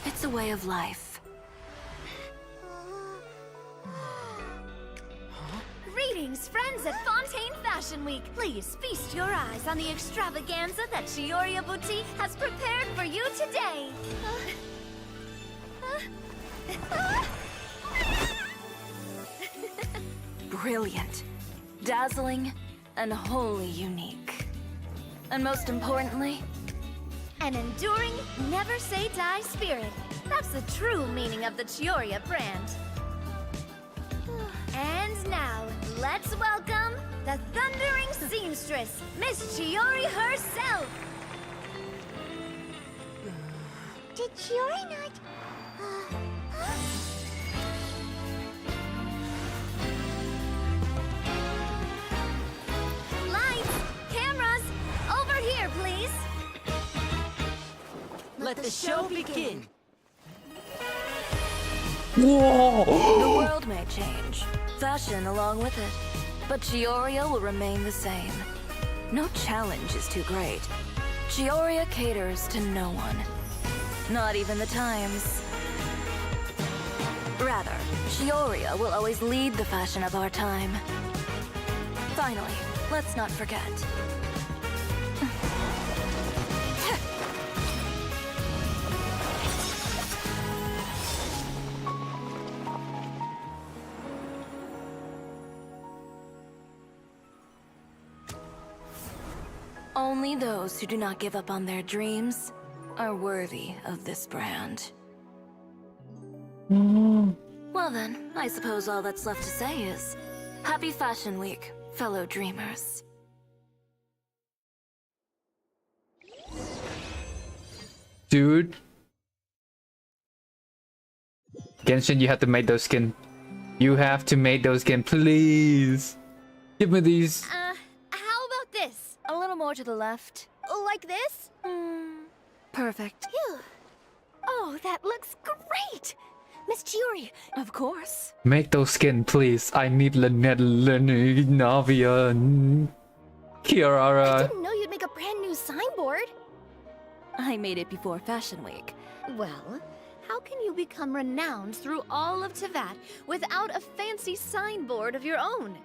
D: It's a way of life.
N: Greetings, friends at Fontaine Fashion Week. Please feast your eyes on the extravaganza that Cisoria Boutique has prepared for you today.
D: Brilliant, dazzling, and wholly unique. And most importantly,
N: An enduring, never-say-die spirit. That's the true meaning of the Cisoria brand. And now, let's welcome the thundering seamstress, Miss Chiori herself.
B: Did Chiori not...
N: Lights, cameras, over here, please.
P: Let the show begin.
A: Whoa!
D: The world may change, fashion along with it, but Cisoria will remain the same. No challenge is too great. Cisoria caters to no one, not even the times. Rather, Cisoria will always lead the fashion of our time. Finally, let's not forget. Only those who do not give up on their dreams are worthy of this brand. Well then, I suppose all that's left to say is, Happy Fashion Week, fellow dreamers.
A: Dude. Genshin, you have to make those skin. You have to make those skin, please. Give me these.
N: How about this?
D: A little more to the left.
N: Like this?
D: Perfect.
N: Phew. Oh, that looks great! Miss Chiori.
D: Of course.
A: Make those skin, please. I need Lynnette, Navia, and
N: I
A: Kiara.
N: didn't know you'd make a brand new signboard.
E: I made it before Fashion Week.
N: Well, how can you become renowned through all of Tevat without a fancy signboard of your own?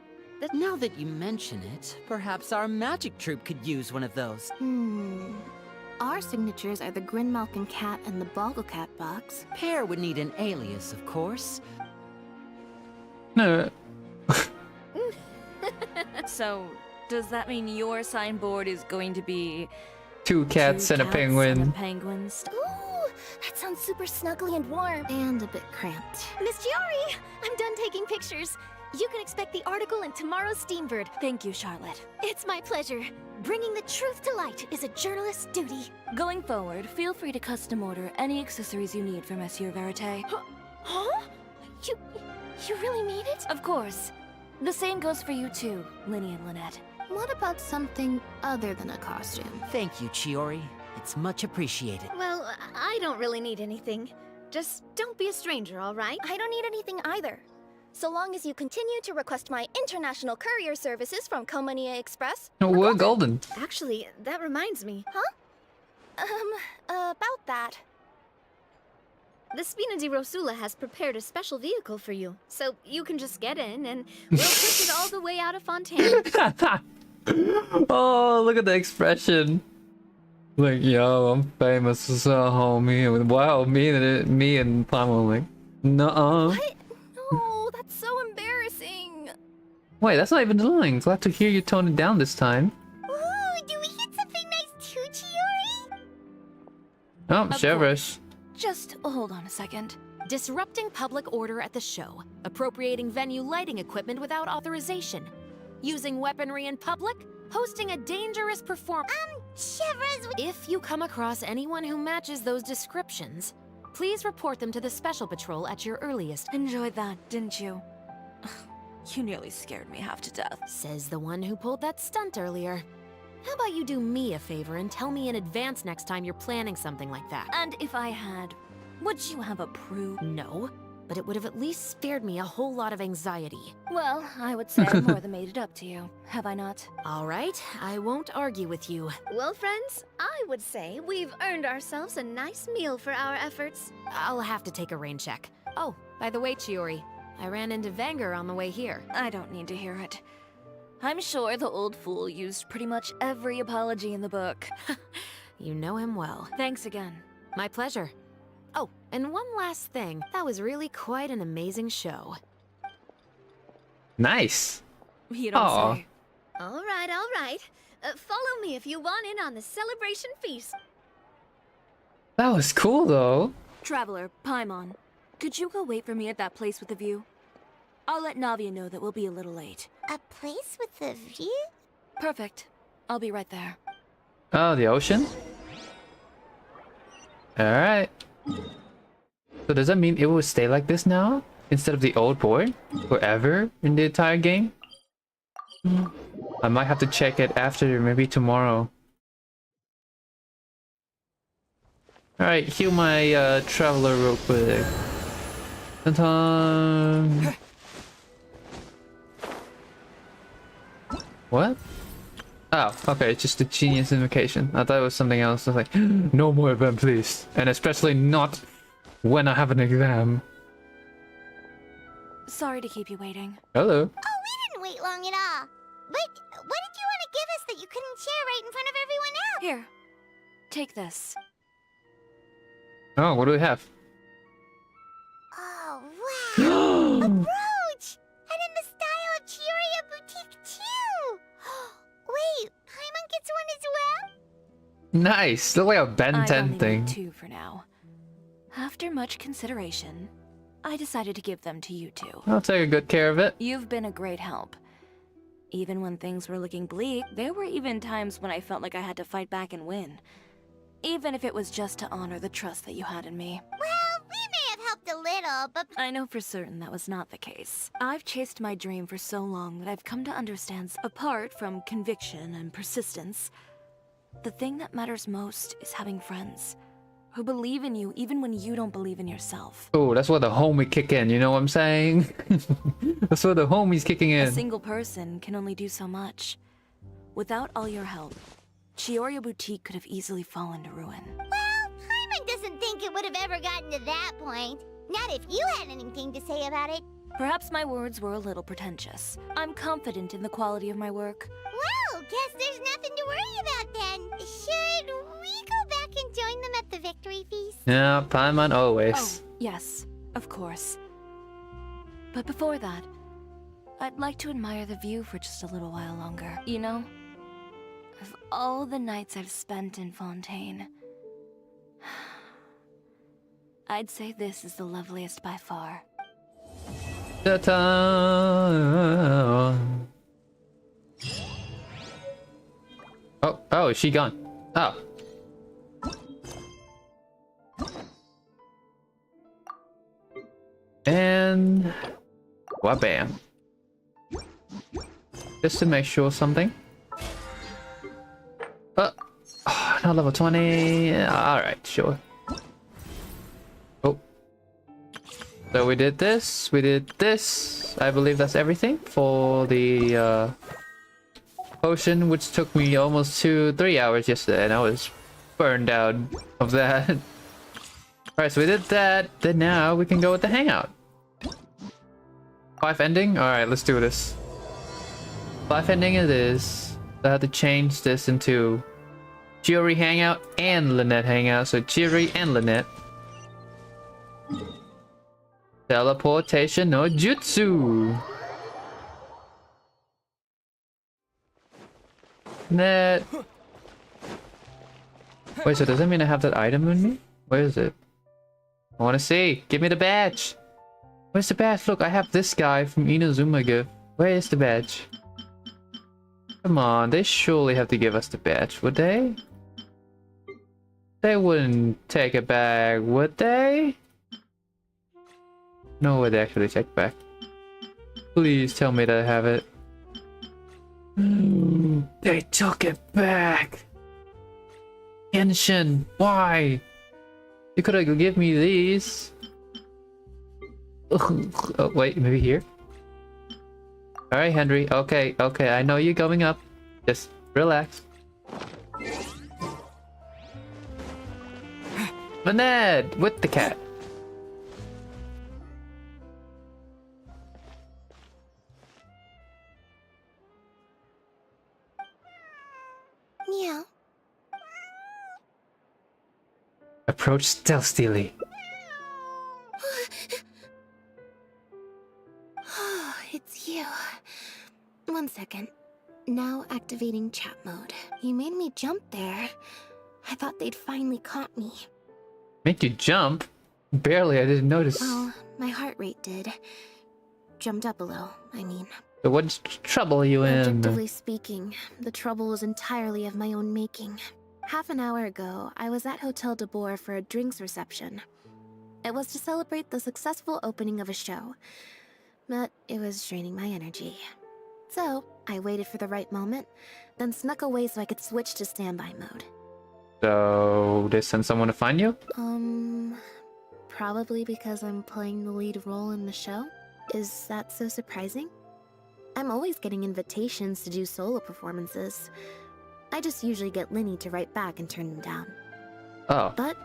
P: Now that you mention it, perhaps our magic troupe could use one of those.
O: Our signatures are the Grinmalkin cat and the Bogglecat box.
P: Pear would need an alias, of course.
A: No.
E: So, does that mean your signboard is going to be...
A: Two cats and a penguin.
E: Penguins?
N: Ooh, that sounds super snuggly and warm.
O: And a bit cramped.
N: Miss Chiori, I'm done taking pictures. You can expect the article in tomorrow's Steambird.
E: Thank you, Charlotte.
N: It's my pleasure. Bringing the truth to light is a journalist's duty.
E: Going forward, feel free to custom order any accessories you need for Monsieur Verite.
N: Huh? You really mean it?
E: Of course. The same goes for you too, Linny and Lynnette.
O: What about something other than a costume?
P: Thank you, Chiori. It's much appreciated.
N: Well, I don't really need anything. Just don't be a stranger, all right? I don't need anything either. So long as you continue to request my international courier services from Komania Express.
A: No, we're golden.
N: Actually, that reminds me. Huh? About that. The Spina di Rosula has prepared a special vehicle for you, so you can just get in and we'll push it all the way out of Fontaine.
A: Oh, look at the expression. Like, yo, I'm famous, so homie. Wow, me and Pamo like, nuh-uh.
N: What? No, that's so embarrassing.
A: Wait, that's not even the line. Glad to hear you tone it down this time.
B: Ooh, do we hit something nice too, Chiori?
A: Oh, shivers.
E: Just hold on a second.
F: Disrupting public order at the show. Appropriating venue lighting equipment without authorization. Using weaponry in public. Hosting a dangerous performance.
B: Shivers.
F: If you come across anyone who matches those descriptions, please report them to the Special Patrol at your earliest.
E: Enjoyed that, didn't you? You nearly scared me half to death.
F: Says the one who pulled that stunt earlier. How about you do me a favor and tell me in advance next time you're planning something like that?
E: And if I had, would you have approved?
F: No, but it would have at least spared me a whole lot of anxiety.
N: Well, I would say I've more than made it up to you, have I not?
F: All right, I won't argue with you.
N: Well, friends, I would say we've earned ourselves a nice meal for our efforts.
F: I'll have to take a rain check. Oh, by the way, Chiori, I ran into Vanger on the way here.
E: I don't need to hear it. I'm sure the old fool used pretty much every apology in the book.
F: You know him well.
E: Thanks again.
F: My pleasure. Oh, and one last thing. That was really quite an amazing show.
A: Nice.
E: You don't say.
N: All right. Follow me if you want in on the celebration feast.
A: That was cool though.
E: Traveler, Paimon, could you go wait for me at that place with the view? I'll let Navia know that we'll be a little late.
B: A place with a view?
E: Perfect. I'll be right there.
A: Oh, the ocean? Alright. So does that mean it will stay like this now? Instead of the old board? Forever in the entire game? I might have to check it after, maybe tomorrow. Alright, heal my traveler real quick. Ta-ta. What? Oh, okay, it's just a genius invocation. I thought it was something else. I was like, no more event, please. And especially not when I have an exam.
E: Sorry to keep you waiting.
A: Hello.
B: Oh, we didn't wait long at all. But what did you want to give us that you couldn't share right in front of everyone else?
E: Here, take this.
A: Oh, what do we have?
B: Oh, wow. A brooch! And in the style of Chiori Boutique, too! Wait, Paimon gets one as well?
A: Nice! Look like a Ben 10 thing.
E: I only need 2 for now. After much consideration, I decided to give them to you two.
A: I'll take good care of it.
E: You've been a great help. Even when things were looking bleak, there were even times when I felt like I had to fight back and win. Even if it was just to honor the trust that you had in me.
B: Well, we may have helped a little, but...
E: I know for certain that was not the case. I've chased my dream for so long that I've come to understand, apart from conviction and persistence, the thing that matters most is having friends who believe in you even when you don't believe in yourself.
A: Oh, that's where the homie kick in, you know what I'm saying? That's where the homie's kicking in.
E: A single person can only do so much. Without all your help, Chiori Boutique could have easily fallen to ruin.
B: Well, Paimon doesn't think it would have ever gotten to that point. Not if you had anything to say about it.
E: Perhaps my words were a little pretentious. I'm confident in the quality of my work.
B: Well, guess there's nothing to worry about then. Should we go back and join them at the victory feast?
A: Yeah, Paimon always.
E: Oh, yes, of course. But before that, I'd like to admire the view for just a little while longer. You know, of all the nights I've spent in Fontaine, I'd say this is the loveliest by far.
A: Ta-ta! Oh, is she gone? Oh. And... wabam. Just to make sure something. Oh, not level 20. Alright, sure. Oh. So we did this, we did this. I believe that's everything for the potion, which took me almost 3 hours yesterday, and I was burned out of that. Alright, so we did that. Then now we can go with the hangout. 5 ending? Alright, let's do this. 5 ending it is. I have to change this into Chiori hangout and Lynnette hangout. So Chiori and Lynnette. Teleportation no jutsu. Net. Wait, so does that mean I have that item in me? Where is it? I want to see. Give me the badge. Where's the badge? Look, I have this guy from Inazuma. Where is the badge? Come on, they surely have to give us the badge, would they? They wouldn't take it back, would they? No way they actually take back. Please tell me that I have it. They took it back! Genshin, why? You could have given me these. Oh, wait, maybe here? Alright, Henry. Okay, I know you're going up. Just relax. Lynnette! With the cat.
B: Meow.
A: Approach stealthily.
O: Oh, it's you. 1 second. Now activating chat mode. You made me jump there. I thought they'd finally caught me.
A: Make you jump? Barely, I didn't notice.
O: Well, my heart rate did. Jumped up a little, I mean.
A: So what trouble are you in?
O: Objectively speaking, the trouble was entirely of my own making. Half an hour ago, I was at Hotel de Boer for a drinks reception. It was to celebrate the successful opening of a show, but it was draining my energy. So, I waited for the right moment, then snuck away so I could switch to standby mode.
A: So, they sent someone to find you?
O: Probably because I'm playing the lead role in the show? Is that so surprising? I'm always getting invitations to do solo performances. I just usually get Linny to write back and turn them down.
A: Oh.
O: But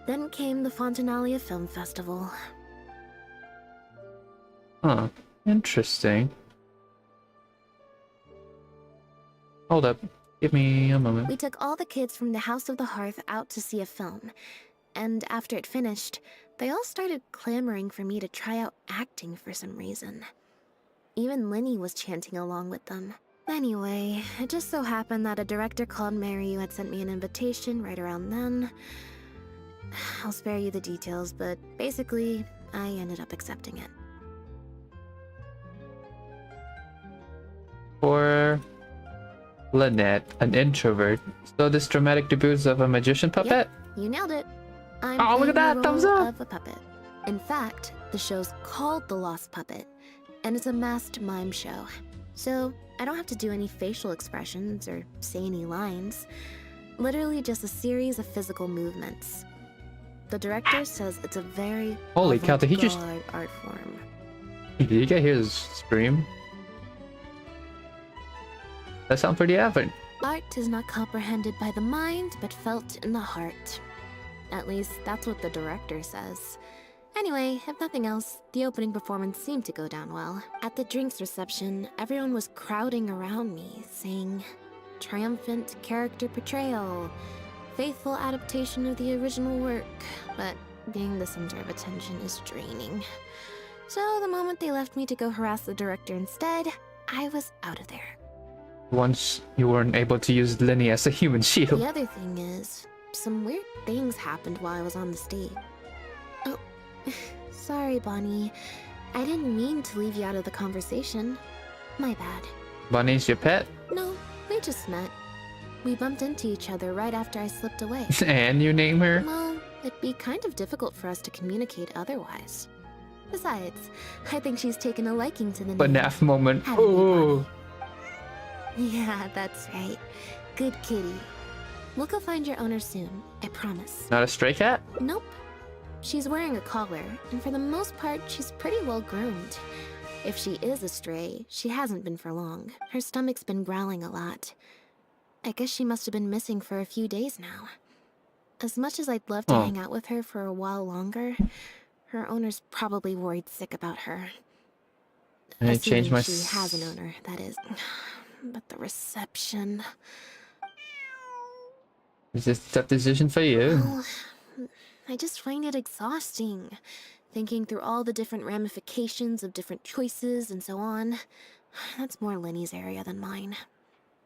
O: then came the Fontanalia Film Festival.
A: Huh. Interesting. Hold up. Give me a moment.
O: We took all the kids from the House of the Hearth out to see a film. And after it finished, they all started clamoring for me to try out acting for some reason. Even Linny was chanting along with them. Anyway, it just so happened that a director called Mary who had sent me an invitation right around then. I'll spare you the details, but basically, I ended up accepting it.
A: For Lynnette, an introvert. So this dramatic debut of a magician puppet?
O: Yep, you nailed it. I'm
A: oh, look at that!
O: the
A: Thumbs
O: role
A: up!
O: of a puppet. In fact, the show's called The Lost Puppet, and it's a masked mime show. So, I don't have to do any facial expressions or say any lines. Literally just a series of physical movements. The director says it's a very
A: Holy cow, did he just...
O: art form.
A: Did you get his scream? That sounds pretty average.
O: Art is not comprehended by the mind, but felt in the heart. At least, that's what the director says. Anyway, if nothing else, the opening performance seemed to go down well. At the drinks reception, everyone was crowding around me, saying, "Triumphant character portrayal, faithful adaptation of the original work," but being the center of attention is draining. So the moment they left me to go harass the director instead, I was out of there.
A: Once you weren't able to use Linny as a human shield.
O: The other thing is, some weird things happened while I was on the stage. Oh, sorry, Bonnie. I didn't mean to leave you out of the conversation. My bad.
A: Bunny's your pet?
O: No, we just met. We bumped into each other right after I slipped away.
A: And you name her?
O: Well, it'd be kind of difficult for us to communicate otherwise. Besides, I think she's taken a liking to the name.
A: FNAF moment.
O: Haven't we,
A: Ooh.
O: Bonnie? Yeah, that's right. Good kitty. We'll go find your owner soon, I promise.
A: Not a stray cat?
O: Nope. She's wearing a collar, and for the most part, she's pretty well groomed. If she is a stray, she hasn't been for long. Her stomach's been growling a lot. I guess she must have been missing for a few days now. As much as I'd love to hang out with her for a while longer, her owner's probably worried sick about her.
A: I changed my...
O: She has an owner, that is. But the reception...
A: Is this a tough decision for you?
O: Well, I just find it exhausting, thinking through all the different ramifications of different choices and so on. That's more Linny's area than mine.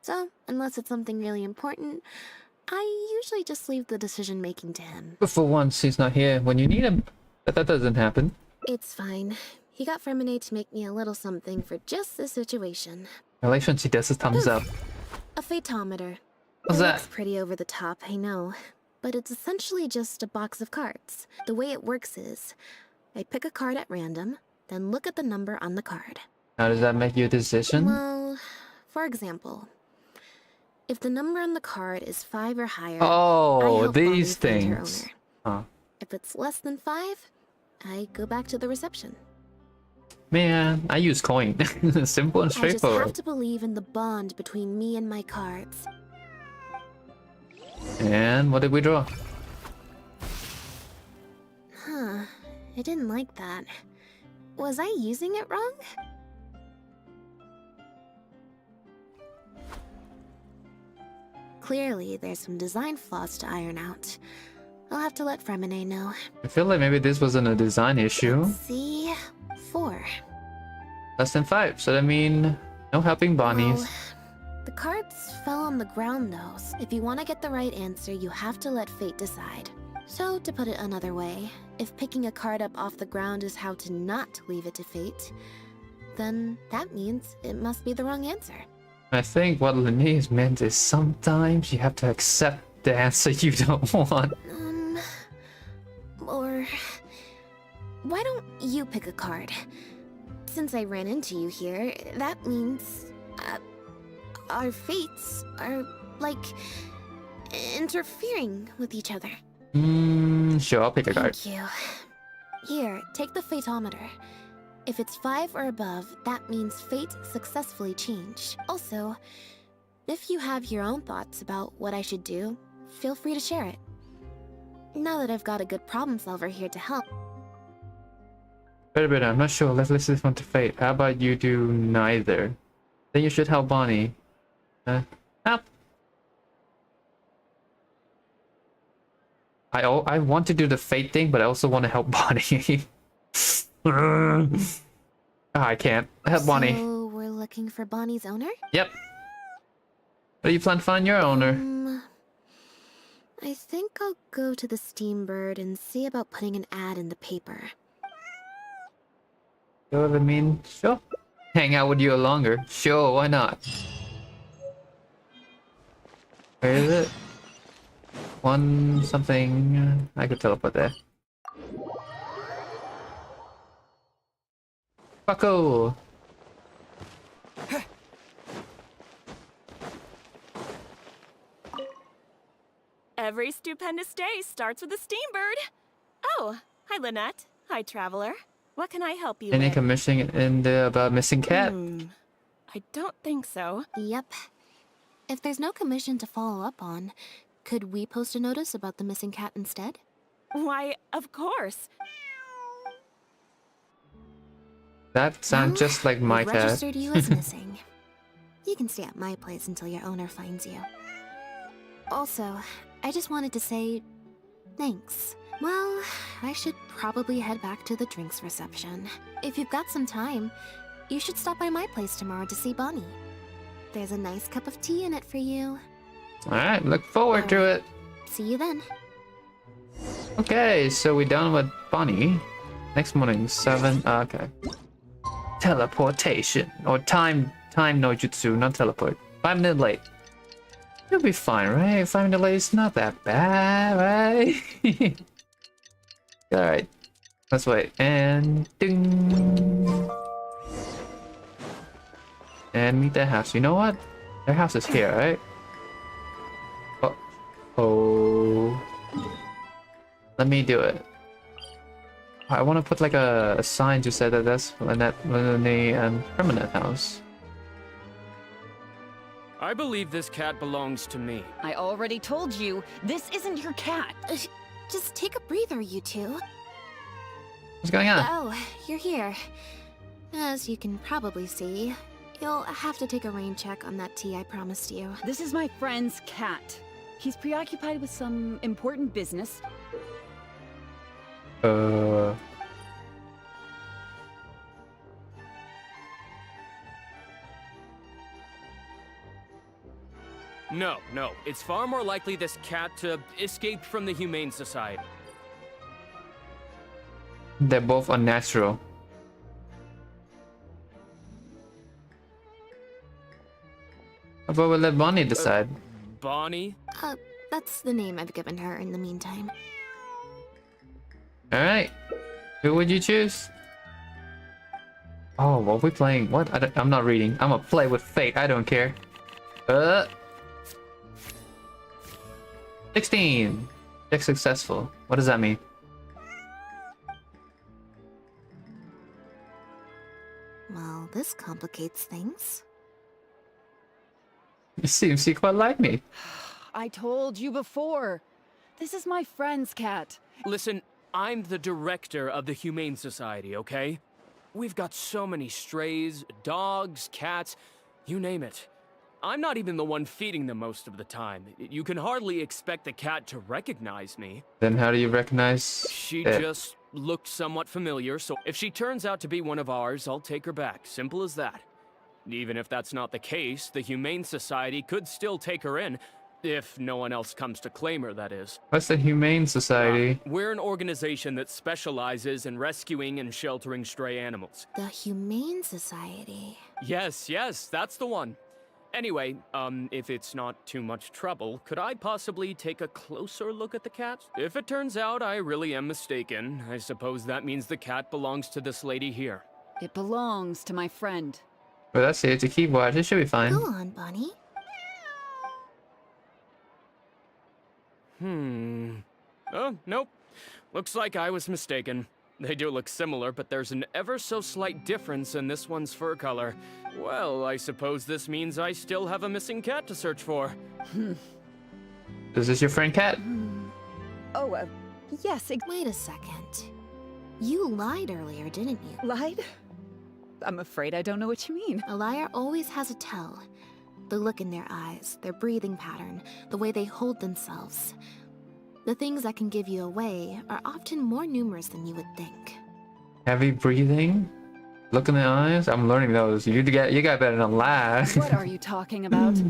O: So, unless it's something really important, I usually just leave the decision-making to him.
A: But for once, he's not here when you need him. But that doesn't happen.
O: It's fine. He got Fremine to make me a little something for just this situation.
A: Relation, she does a thumbs up.
O: A phaetometer.
A: What's
O: It
A: that?
O: looks pretty over the top, I know. But it's essentially just a box of cards. The way it works is, I pick a card at random, then look at the number on the card.
A: How does that make you a decision?
O: Well, for example, if the number on the card is 5 or higher,
A: Oh,
O: I help Bonnie
A: these
O: find her
A: things.
O: owner.
A: Huh.
O: If it's less than 5, I go back to the reception.
A: Man, I use coin. Simple and
O: I just have
A: straightforward.
O: to believe in the bond between me and my cards.
A: And what did we draw?
O: Huh, I didn't like that. Was I using it wrong? Clearly, there's some design flaws to iron out. I'll have to let Fremine know.
A: I feel like maybe this wasn't a design issue.
O: See? 4.
A: Less than 5, so that mean no helping Bonnies.
O: Well, the cards fell on the ground though. If you want to get the right answer, you have to let fate decide. So, to put it another way, if picking a card up off the ground is how to not leave it to fate, then that means it must be the wrong answer.
A: I think what Lynnette meant is sometimes you have to accept the answer you don't want.
O: Or... why don't you pick a card? Since I ran into you here, that means... our fates are, like, interfering with each other.
A: Sure, I'll pick a card.
O: Thank you. Here, take the phaetometer. If it's 5 or above, that means fate successfully changed. Also, if you have your own thoughts about what I should do, feel free to share it. Now that I've got a good problem solver here to help.
A: Wait a minute, I'm not sure. Let's list this one to fate. How about you do neither? Then you should help Bonnie. Help! I want to do the fate thing, but I also want to help Bonnie. I can't. Help Bonnie.
O: So, we're looking for Bonnie's owner?
A: Yep. What do you plan to find your owner?
O: I think I'll go to the Steambird and see about putting an ad in the paper.
A: You know what I mean? Sure. Hang out with you longer. Sure, why not? Where is it? One something. I could teleport there. Bucko!
C: Every stupendous day starts with a Steambird. Oh, hi Lynnette. Hi Traveler. What can I help you
A: Any
C: with?
A: commission in there about missing cat?
C: I don't think so.
O: Yep. If there's no commission to follow up on, could we post a notice about the missing cat instead?
C: Why, of course.
A: That sounds just like my
O: We've
A: cat.
O: registered you as missing. You can stay at my place until your owner finds you. Also, I just wanted to say thanks. Well, I should probably head back to the drinks reception. If you've got some time, you should stop by my place tomorrow to see Bonnie. There's a nice cup of tea in it for you.
A: Alright, look forward to it.
O: See you then.
A: Okay, so we're done with Bonnie. Next morning, 7. Okay. Teleportation. Or time no jutsu, not teleport. 5 minutes late. You'll be fine, right? 5 minutes late is not that bad, right? Alright. Let's wait. And ding. And meet their house. You know what? Their house is here, right? Oh. Let me do it. I want to put like a sign to say that that's Lynnette and permanent house.
S: I believe this cat belongs to me.
T: I already told you, this isn't your cat.
O: Just take a breather, you two.
A: What's going on?
O: Oh, you're here. As you can probably see, you'll have to take a rain check on that tea I promised you.
T: This is my friend's cat. He's preoccupied with some important business.
S: No. It's far more likely this cat to escape from the Humane Society.
A: They're both unnatural. But we'll let Bonnie decide.
S: Bonnie?
O: That's the name I've given her in the meantime.
A: Alright. Who would you choose? Oh, what are we playing? What? I'm not reading. I'm gonna play with fate. I don't care. 16. Check successful. What does that mean?
O: Well, this complicates things.
A: You seems you quite like me.
T: I told you before. This is my friend's cat.
S: Listen, I'm the director of the Humane Society, okay? We've got so many strays, dogs, cats, you name it. I'm not even the one feeding them most of the time. You can hardly expect the cat to recognize me.
A: Then how do you recognize
S: She
A: it?
S: just looked somewhat familiar, so if she turns out to be one of ours, I'll take her back. Simple as that. Even if that's not the case, the Humane Society could still take her in, if no one else comes to claim her, that is.
A: What's the Humane Society?
S: We're an organization that specializes in rescuing and sheltering stray animals.
O: The Humane Society.
S: Yes, that's the one. Anyway, if it's not too much trouble, could I possibly take a closer look at the cat? If it turns out I really am mistaken, I suppose that means the cat belongs to this lady here.
T: It belongs to my friend.
A: Well, that's it. It's a keyboard. It should be fine.
O: Go on, Bonnie.
S: Oh, nope. Looks like I was mistaken. They do look similar, but there's an ever so slight difference in this one's fur color. Well, I suppose this means I still have a missing cat to search for.
A: Is this your friend Cat?
T: Oh, yes.
O: Wait a second. You lied earlier, didn't you?
T: Lied? I'm afraid I don't know what you mean.
O: A liar always has a tell. The look in their eyes, their breathing pattern, the way they hold themselves. The things that can give you away are often more numerous than you would think.
A: Heavy breathing? Look in the eyes? I'm learning those. You got better than lie.
T: What are you talking about?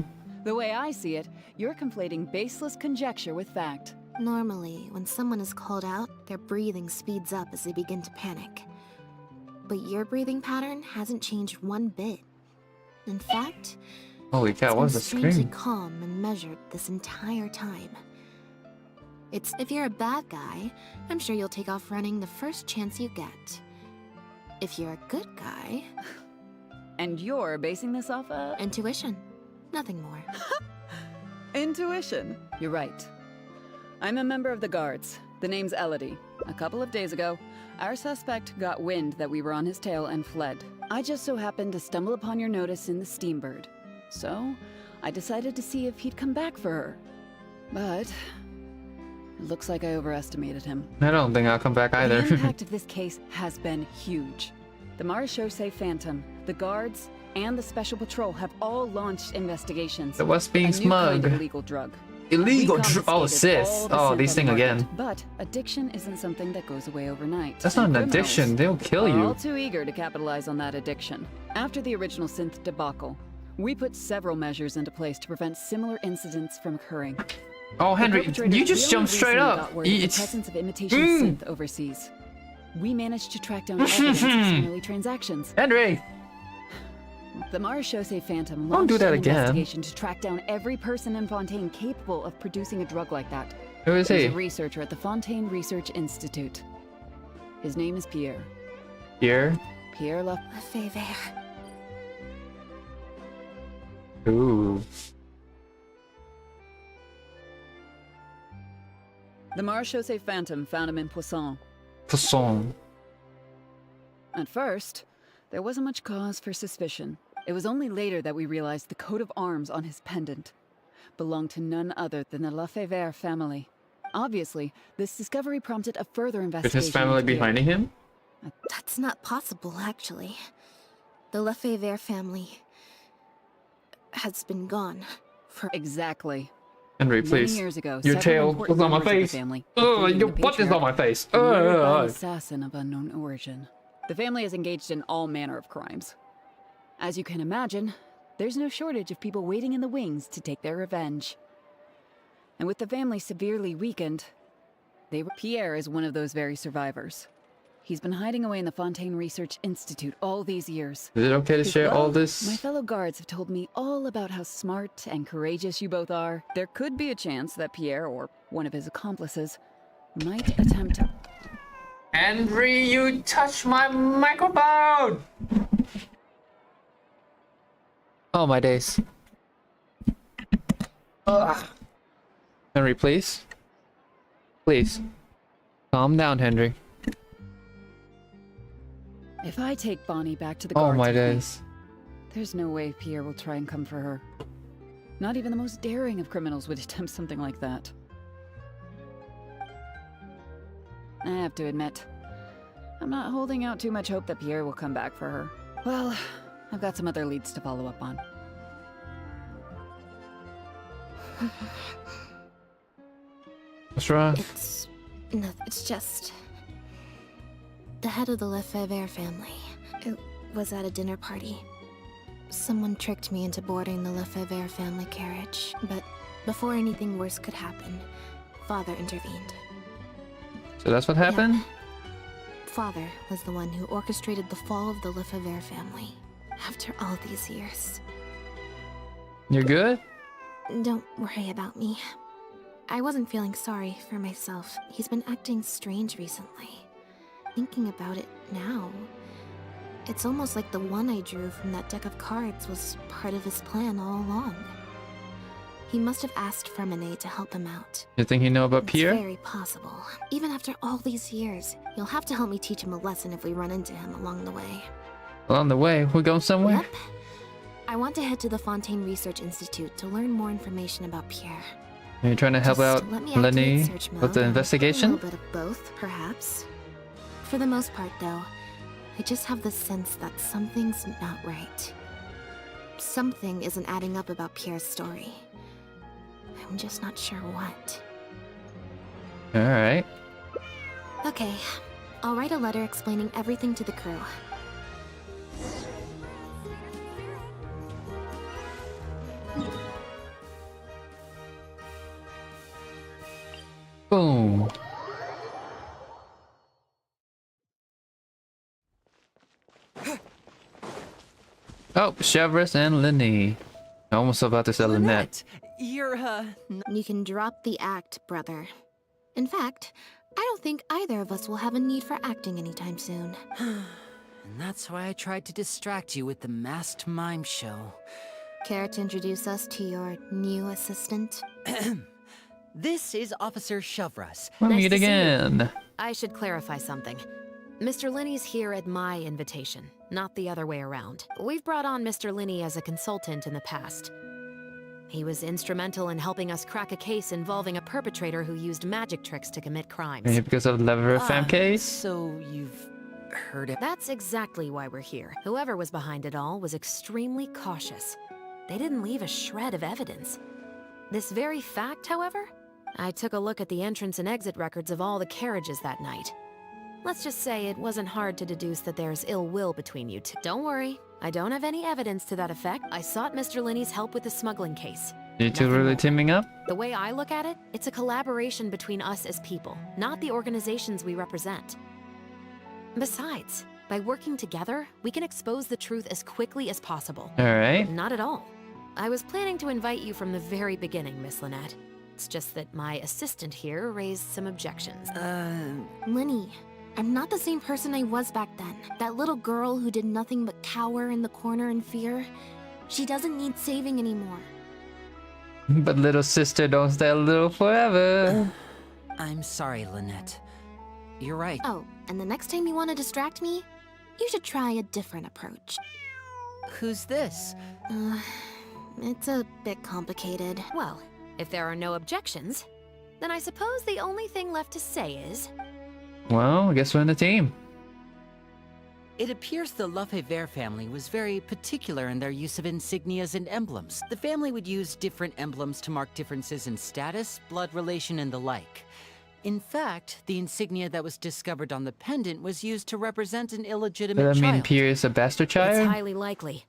T: The way I see it, you're conflating baseless conjecture with fact.
O: Normally, when someone is called out, their breathing speeds up as they begin to panic. But your breathing pattern hasn't changed one bit. In fact,
A: Holy cow, what was the
O: it's been strangely
A: scream?
O: calm and measured this entire time. If you're a bad guy, I'm sure you'll take off running the first chance you get. If you're a good guy...
T: And you're basing this off of...
O: Intuition. Nothing more.
T: Intuition. You're right. I'm a member of the guards. The name's Elodie. A couple of days ago, our suspect got wind that we were on his tail and fled. I just so happened to stumble upon your notice in the Steambird. So, I decided to see if he'd come back for her. But... it looks like I overestimated him.
A: I don't think I'll come back either.
T: The impact of this case has been huge. The Marechaussee Phantom, the guards, and the Special Patrol have all launched investigations.
A: So what's being
T: A new kind
A: smug?
T: of illegal drug.
A: Illegal
T: We
A: drug? Oh,
T: confiscated
A: sis.
T: all the
A: Oh,
T: synth
A: these
T: on
A: thing
T: the market.
A: again.
T: But addiction isn't something that goes away overnight.
A: That's not
T: and
A: an
T: criminals
A: addiction. They'll kill
T: are all
A: you.
T: too eager to capitalize on that addiction. After the original synth debacle, we put several measures into place to prevent similar incidents from occurring.
A: Oh,
T: The
A: Henry,
T: perpetrators
A: you just
T: really
A: jumped straight
T: recently
A: up.
T: got word of the
A: It's...
T: presence of imitation synth overseas. We managed to track down evidence of some early transactions.
A: Henry!
T: The Marechaussee Phantom
A: Don't
T: launched
A: do that
T: an
A: again.
T: investigation to track down every person in Fontaine capable of producing a drug like that.
A: Who is
T: He's
A: he?
T: a researcher at the Fontaine Research Institute. His name is Pierre.
A: Here?
T: Pierre
O: Lefebvre.
A: Ooh.
T: The Marechaussee Phantom found him in Poisson.
A: Poisson.
T: At first, there wasn't much cause for suspicion. It was only later that we realized the coat of arms on his pendant belonged to none other than the Lefebvre family. Obviously, this discovery prompted a further
A: Is
T: investigation.
A: his family
T: into Pierre.
A: behind him?
O: That's not possible, actually. The Lefebvre family has been gone for...
T: Exactly.
A: Henry,
T: Many
A: please.
T: years ago,
A: Your
T: several
A: tail
T: important
A: was on my
T: members of the
A: face.
T: family,
A: Oh,
T: including
A: your
T: the
A: butt is on
T: patriarch,
A: my face.
T: were murdered by an
A: Oh.
T: assassin of unknown origin. The family is engaged in all manner of crimes. As you can imagine, there's no shortage of people waiting in the wings to take their revenge. And with the family severely weakened, Pierre is one of those very survivors. He's been hiding away in the Fontaine Research Institute all these years.
A: Is it okay to share all
T: Well,
A: this?
T: My fellow guards have told me all about how smart and courageous you both are. There could be a chance that Pierre, or one of his accomplices, might attempt to...
A: Henry, you touched my microphone! Oh my days. Ugh. Henry, please. Please. Calm down, Henry.
T: If I take Bonnie back to the
A: Oh
T: guards
A: my
T: with me,
A: days.
T: there's no way Pierre will try and come for her. Not even the most daring of criminals would attempt something like that. I have to admit, I'm not holding out too much hope that Pierre will come back for her. Well, I've got some other leads to follow up on.
A: What's wrong?
O: It's just... The head of the Lefebvre family. It was at a dinner party. Someone tricked me into boarding the Lefebvre family carriage, but before anything worse could happen, Father intervened.
A: So that's what happened?
O: Yeah. Father was the one who orchestrated the fall of the Lefebvre family. After all these years.
A: You're good?
O: Don't worry about me. I wasn't feeling sorry for myself. He's been acting strange recently. Thinking about it now, it's almost like the one I drew from that deck of cards was part of his plan all along. He must have asked Ferminet to help him out.
A: You think you know about Pierre?
O: It's very possible. Even after all these years, you'll have to help me teach him a lesson if we run into him along the way.
A: Along the way, we're going somewhere?
O: Yep. I want to head to the Fontaine Research Institute to learn more information about Pierre.
A: Are you trying to help
O: Just
A: out
O: let me
A: Lenny
O: activate search
A: with
O: mode
A: the
O: and
A: investigation?
O: A little bit of both, perhaps. For the most part, though, I just have the sense that something's not right. Something isn't adding up about Pierre's story. I'm just not sure what.
A: Alright.
O: Okay, I'll write a letter explaining everything to the crew.
A: Boom. Oh, Chevres and Lenny. I almost about to say Lynnette.
P: You're,
O: You can drop the act, brother. In fact, I don't think either of us will have a need for acting anytime soon.
P: And that's why I tried to distract you with the masked mime show.
O: Care to introduce us to your new assistant?
P: This is Officer Chevres.
A: We'll
F: Nice
A: meet
F: to see you.
A: again.
F: I should clarify something. Mr. Linney's here at my invitation, not the other way around. We've brought on Mr. Linney as a consultant in the past. He was instrumental in helping us crack a case involving a perpetrator who used magic tricks to commit crimes.
A: Maybe because of the Lever fam case?
P: So you've heard it.
F: That's exactly why we're here. Whoever was behind it all was extremely cautious. They didn't leave a shred of evidence. This very fact, however, I took a look at the entrance and exit records of all the carriages that night. Let's just say it wasn't hard to deduce that there's ill will between you two. Don't worry, I don't have any evidence to that effect. I sought Mr. Linney's help with the smuggling case.
A: You two really teaming up?
F: The way I look at it, it's a collaboration between us as people, not the organizations we represent. Besides, by working together, we can expose the truth as quickly as possible.
A: Alright.
F: Not at all. I was planning to invite you from the very beginning, Miss Lynnette. It's just that my assistant here raised some objections.
O: Linny, I'm not the same person I was back then. That little girl who did nothing but cower in the corner in fear. She doesn't need saving anymore.
A: But little sister don't stay little forever.
P: I'm sorry, Lynnette. You're right.
O: Oh, and the next time you want to distract me, you should try a different approach.
P: Who's this?
O: It's a bit complicated.
F: Well, if there are no objections, then I suppose the only thing left to say is...
A: Well, I guess we're in the team.
P: It appears the Lefebvre family was very particular in their use of insignias and emblems. The family would use different emblems to mark differences in status, blood relation, and the like. In fact, the insignia that was discovered on the pendant was used to represent an illegitimate
A: Does that mean
P: child.
A: Pierre is a bastard
F: It's
A: child?
F: highly likely.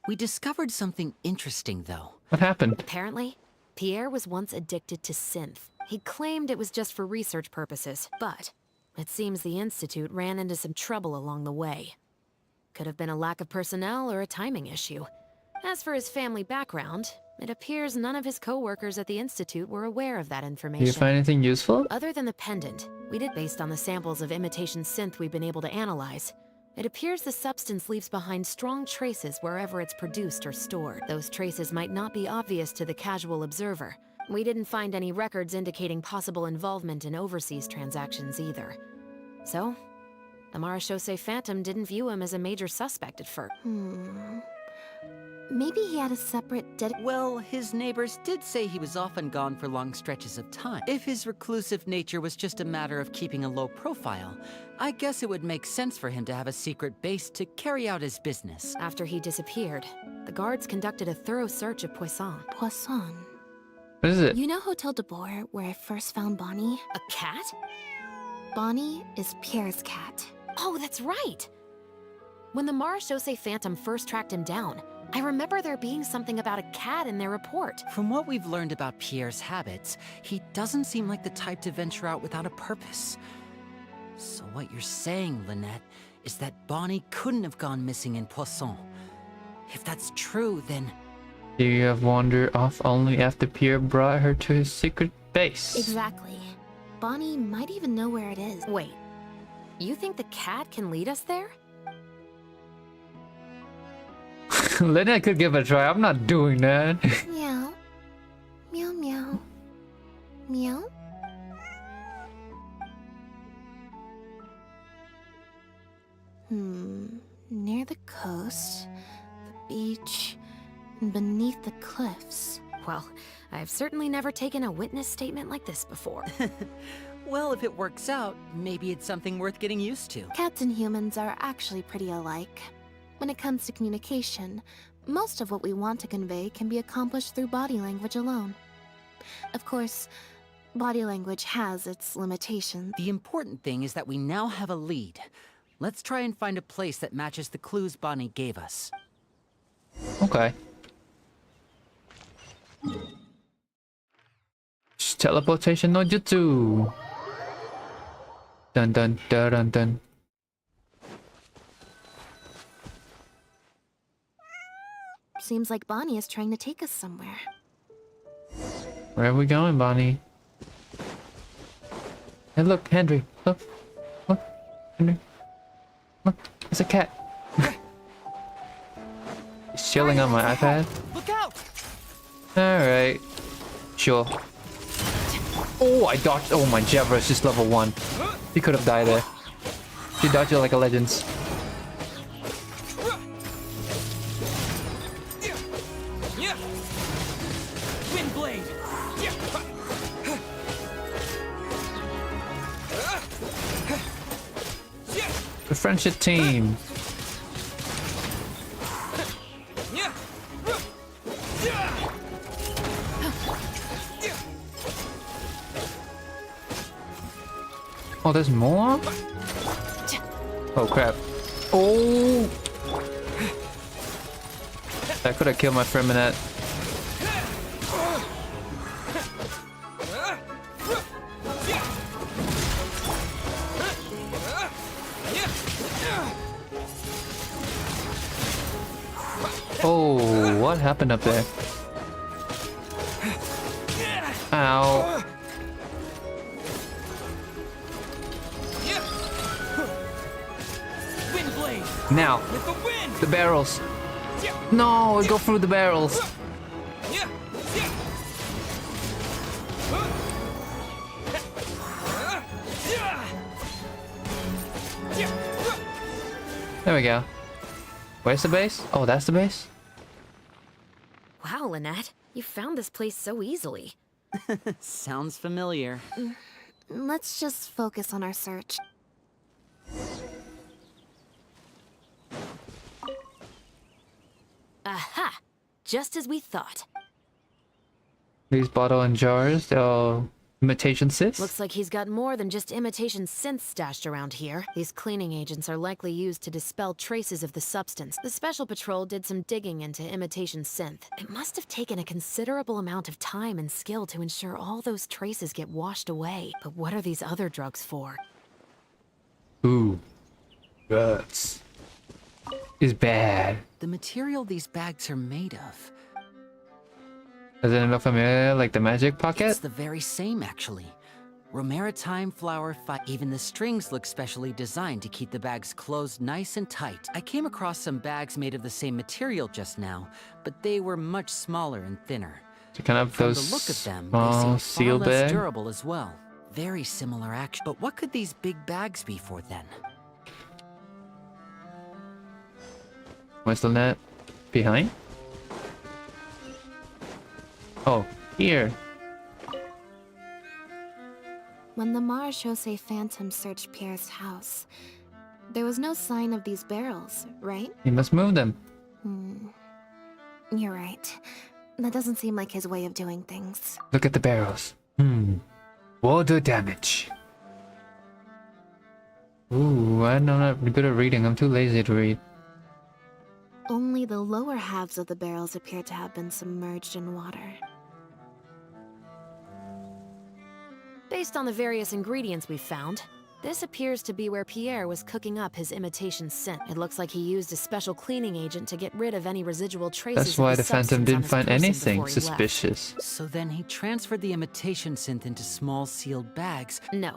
P: We discovered something interesting, though.
A: What happened?
F: Apparently, Pierre was once addicted to synth. He claimed it was just for research purposes, but It seems the Institute ran into some trouble along the way. Could have been a lack of personnel or a timing issue. As for his family background, it appears none of his co-workers at the Institute were aware of that information.
A: Do you find anything useful?
F: Other than the pendant, we did based on the samples of imitation synth we've been able to analyze. It appears the substance leaves behind strong traces wherever it's produced or stored. Those traces might not be obvious to the casual observer. We didn't find any records indicating possible involvement in overseas transactions either. So, the Marechaussee Phantom didn't view him as a major suspect at first.
O: Maybe he had a separate
P: Well, his neighbors did say he was often gone for long stretches of time. If his reclusive nature was just a matter of keeping a low profile, I guess it would make sense for him to have a secret base to carry out his business.
F: After he disappeared, the guards conducted a thorough search of Poisson.
O: Poisson.
A: What is it?
O: You know Hotel de Boer, where I first found Bonnie?
F: A cat?
O: Bonnie is Pierre's cat.
F: Oh, that's right! When the Marechaussee Phantom first tracked him down, I remember there being something about a cat in their report.
P: From what we've learned about Pierre's habits, he doesn't seem like the type to venture out without a purpose. So what you're saying, Lynnette, is that Bonnie couldn't have gone missing in Poisson. If that's true, then...
A: You have wandered off only after Pierre brought her to his secret base.
O: Exactly. Bonnie might even know where it is.
F: Wait, you think the cat can lead us there?
A: Lynnette could give it a try. I'm not doing that.
O: Meow. Meow meow. Meow. Near the coast, the beach, and beneath the cliffs.
F: Well, I've certainly never taken a witness statement like this before.
P: Well, if it works out, maybe it's something worth getting used to.
O: Cats and humans are actually pretty alike. When it comes to communication, most of what we want to convey can be accomplished through body language alone. Of course, body language has its limitations.
P: The important thing is that we now have a lead. Let's try and find a place that matches the clues Bonnie gave us.
A: Okay. Teleportation no jutsu. Dun dun dun dun dun.
O: Seems like Bonnie is trying to take us somewhere.
A: Where are we going, Bonnie? Hey, look, Henry. Look. Look, Henry. Look, it's a cat. He's chilling on my iPad.
S: Look out!
A: Alright. Sure. Oh, I dodged. Oh, my Jabra is just level 1. He could have died there. She dodged it like a legend. The friendship team. Oh, there's more? Oh crap. Oh! I could have killed my friend Lynnette. Oh, what happened up there? Ow. Now, the barrels. No, go through the barrels. There we go. Where's the base? Oh, that's the base?
F: Wow, Lynnette, you found this place so easily.
P: Sounds familiar.
O: Let's just focus on our search.
F: Aha! Just as we thought.
A: These bottle and jars, they're imitation synths?
F: Looks like he's got more than just imitation synths stashed around here. These cleaning agents are likely used to dispel traces of the substance. The Special Patrol did some digging into imitation synth. It must have taken a considerable amount of time and skill to ensure all those traces get washed away. But what are these other drugs for?
A: Ooh. Guts. Is bad.
P: The material these bags are made of.
A: Doesn't it look familiar like the magic pocket?
P: It's the very same, actually. Romaritime flower even the strings look specially designed to keep the bags closed nice and tight. I came across some bags made of the same material just now, but they were much smaller and thinner.
A: So kind of
P: From
A: those
P: the look of them,
A: small
P: they seem far
A: seal
P: less
A: bag.
P: durable as well. Very similar action. But what could these big bags be for then?
A: Where's the net? Behind? Oh, here.
O: When the Marechaussee Phantom searched Pierre's house, there was no sign of these barrels, right?
A: He must move them.
O: You're right. That doesn't seem like his way of doing things.
A: Look at the barrels. Water damage. Ooh, I'm not good at reading. I'm too lazy to read.
O: Only the lower halves of the barrels appear to have been submerged in water.
F: Based on the various ingredients we've found, this appears to be where Pierre was cooking up his imitation synth. It looks like he used a special cleaning agent to get rid of any residual traces.
A: That's why the Phantom didn't find anything
F: suspicious.
P: So then he transferred the imitation synth into small sealed bags.
F: No.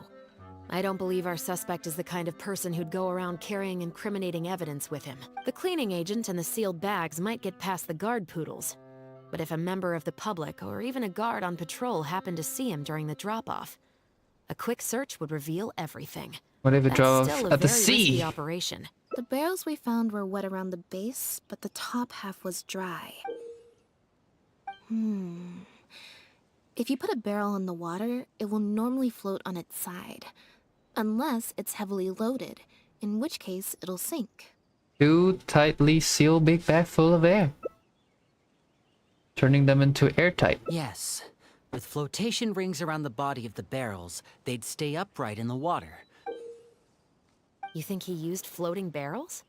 F: I don't believe our suspect is the kind of person who'd go around carrying incriminating evidence with him. The cleaning agent and the sealed bags might get past the guard poodles. But if a member of the public or even a guard on patrol happened to see him during the drop-off, a quick search would reveal everything.
A: What if it
F: That's
A: drove
F: still a
A: at the
F: very
A: sea?
F: risky operation.
O: The barrels we found were wet around the base, but the top half was dry. If you put a barrel in the water, it will normally float on its side. Unless it's heavily loaded, in which case it'll sink.
A: Too tightly sealed big bag full of air, turning them into airtight.
P: Yes. With flotation rings around the body of the barrels, they'd stay upright in the water.
F: You think he used floating barrels?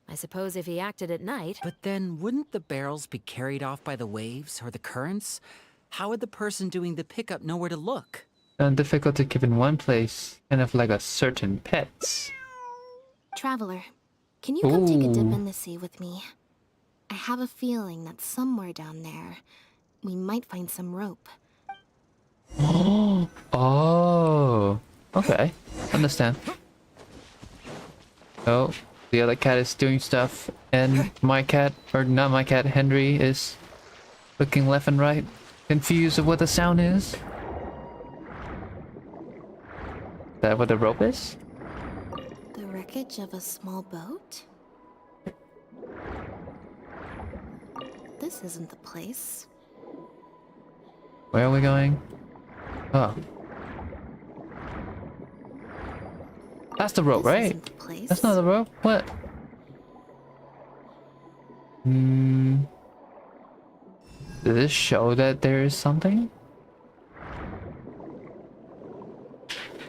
F: I suppose if he acted at night...
P: But then, wouldn't the barrels be carried off by the waves or the currents? How would the person doing the pickup know where to look?
A: And difficult to keep in one place, kind of like a certain pets.
O: Traveler, can you come take a dip
A: Ooh.
O: in the sea with me? I have a feeling that somewhere down there, we might find some rope.
A: Oh, okay, understand. Oh, the other cat is doing stuff, and my cat, or not my cat, Henry, is looking left and right, confused of what the sound is. Is that what the rope is?
O: The wreckage of a small boat? This isn't the place.
A: Where are we going? Oh. That's the rope, right? That's not the rope? What? Does this show that there is something?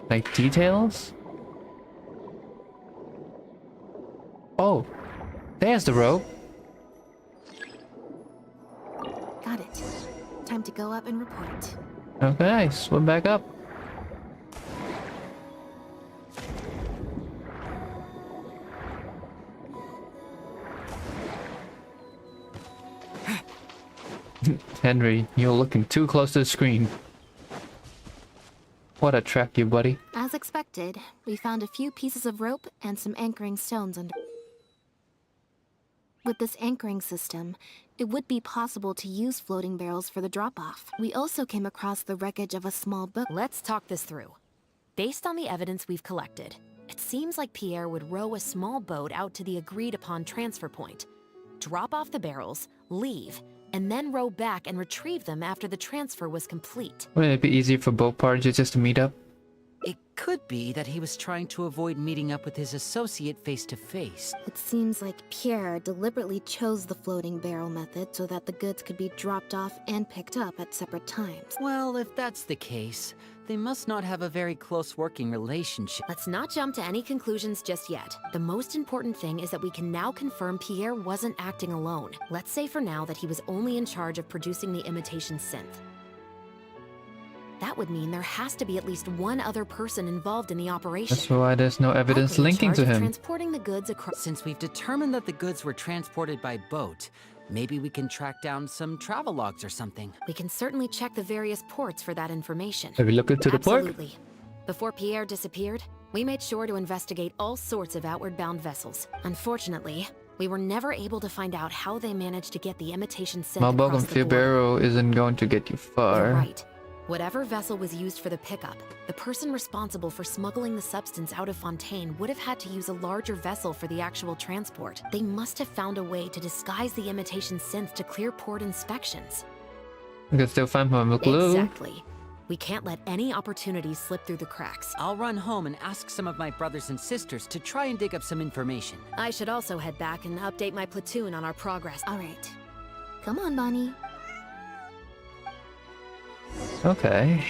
A: Like details? Oh, there's the rope.
O: Got it. Time to go up and report.
A: Okay, swim back up. Henry, you're looking too close to the screen. What attract you, buddy?
O: As expected, we found a few pieces of rope and some anchoring stones under. With this anchoring system, it would be possible to use floating barrels for the drop-off. We also came across the wreckage of a small boat.
F: Let's talk this through. Based on the evidence we've collected, it seems like Pierre would row a small boat out to the agreed-upon transfer point, drop off the barrels, leave, and then row back and retrieve them after the transfer was complete.
A: Wouldn't it be easier for both parties just to meet up?
P: It could be that he was trying to avoid meeting up with his associate face to face.
O: It seems like Pierre deliberately chose the floating barrel method so that the goods could be dropped off and picked up at separate times.
P: Well, if that's the case, they must not have a very close working relationship.
F: Let's not jump to any conclusions just yet. The most important thing is that we can now confirm Pierre wasn't acting alone. Let's say for now that he was only in charge of producing the imitation synth. That would mean there has to be at least one other person involved in the operation.
A: That's why there's no evidence
F: Likely in
A: linking
F: charge
A: to
F: of
A: him.
F: Transporting the goods across.
P: Since we've determined that the goods were transported by boat, maybe we can track down some travel logs or something.
F: We can certainly check the various ports for that information.
A: Have you looked into the port?
F: Absolutely. Before Pierre disappeared, we made sure to investigate all sorts of outward-bound vessels. Unfortunately, we were never able to find out how they managed to get the imitation synth
A: Malbog
F: across
A: and
F: the border.
A: Fibero isn't going to get you far.
F: You're right. Whatever vessel was used for the pickup, the person responsible for smuggling the substance out of Fontaine would have had to use a larger vessel for the actual transport. They must have found a way to disguise the imitation synth to clear port inspections.
A: You can still find my clue.
F: Exactly. We can't let any opportunities slip through the cracks.
P: I'll run home and ask some of my brothers and sisters to try and dig up some information.
F: I should also head back and update my platoon on our progress.
O: All right. Come on, Bonnie.
A: Okay.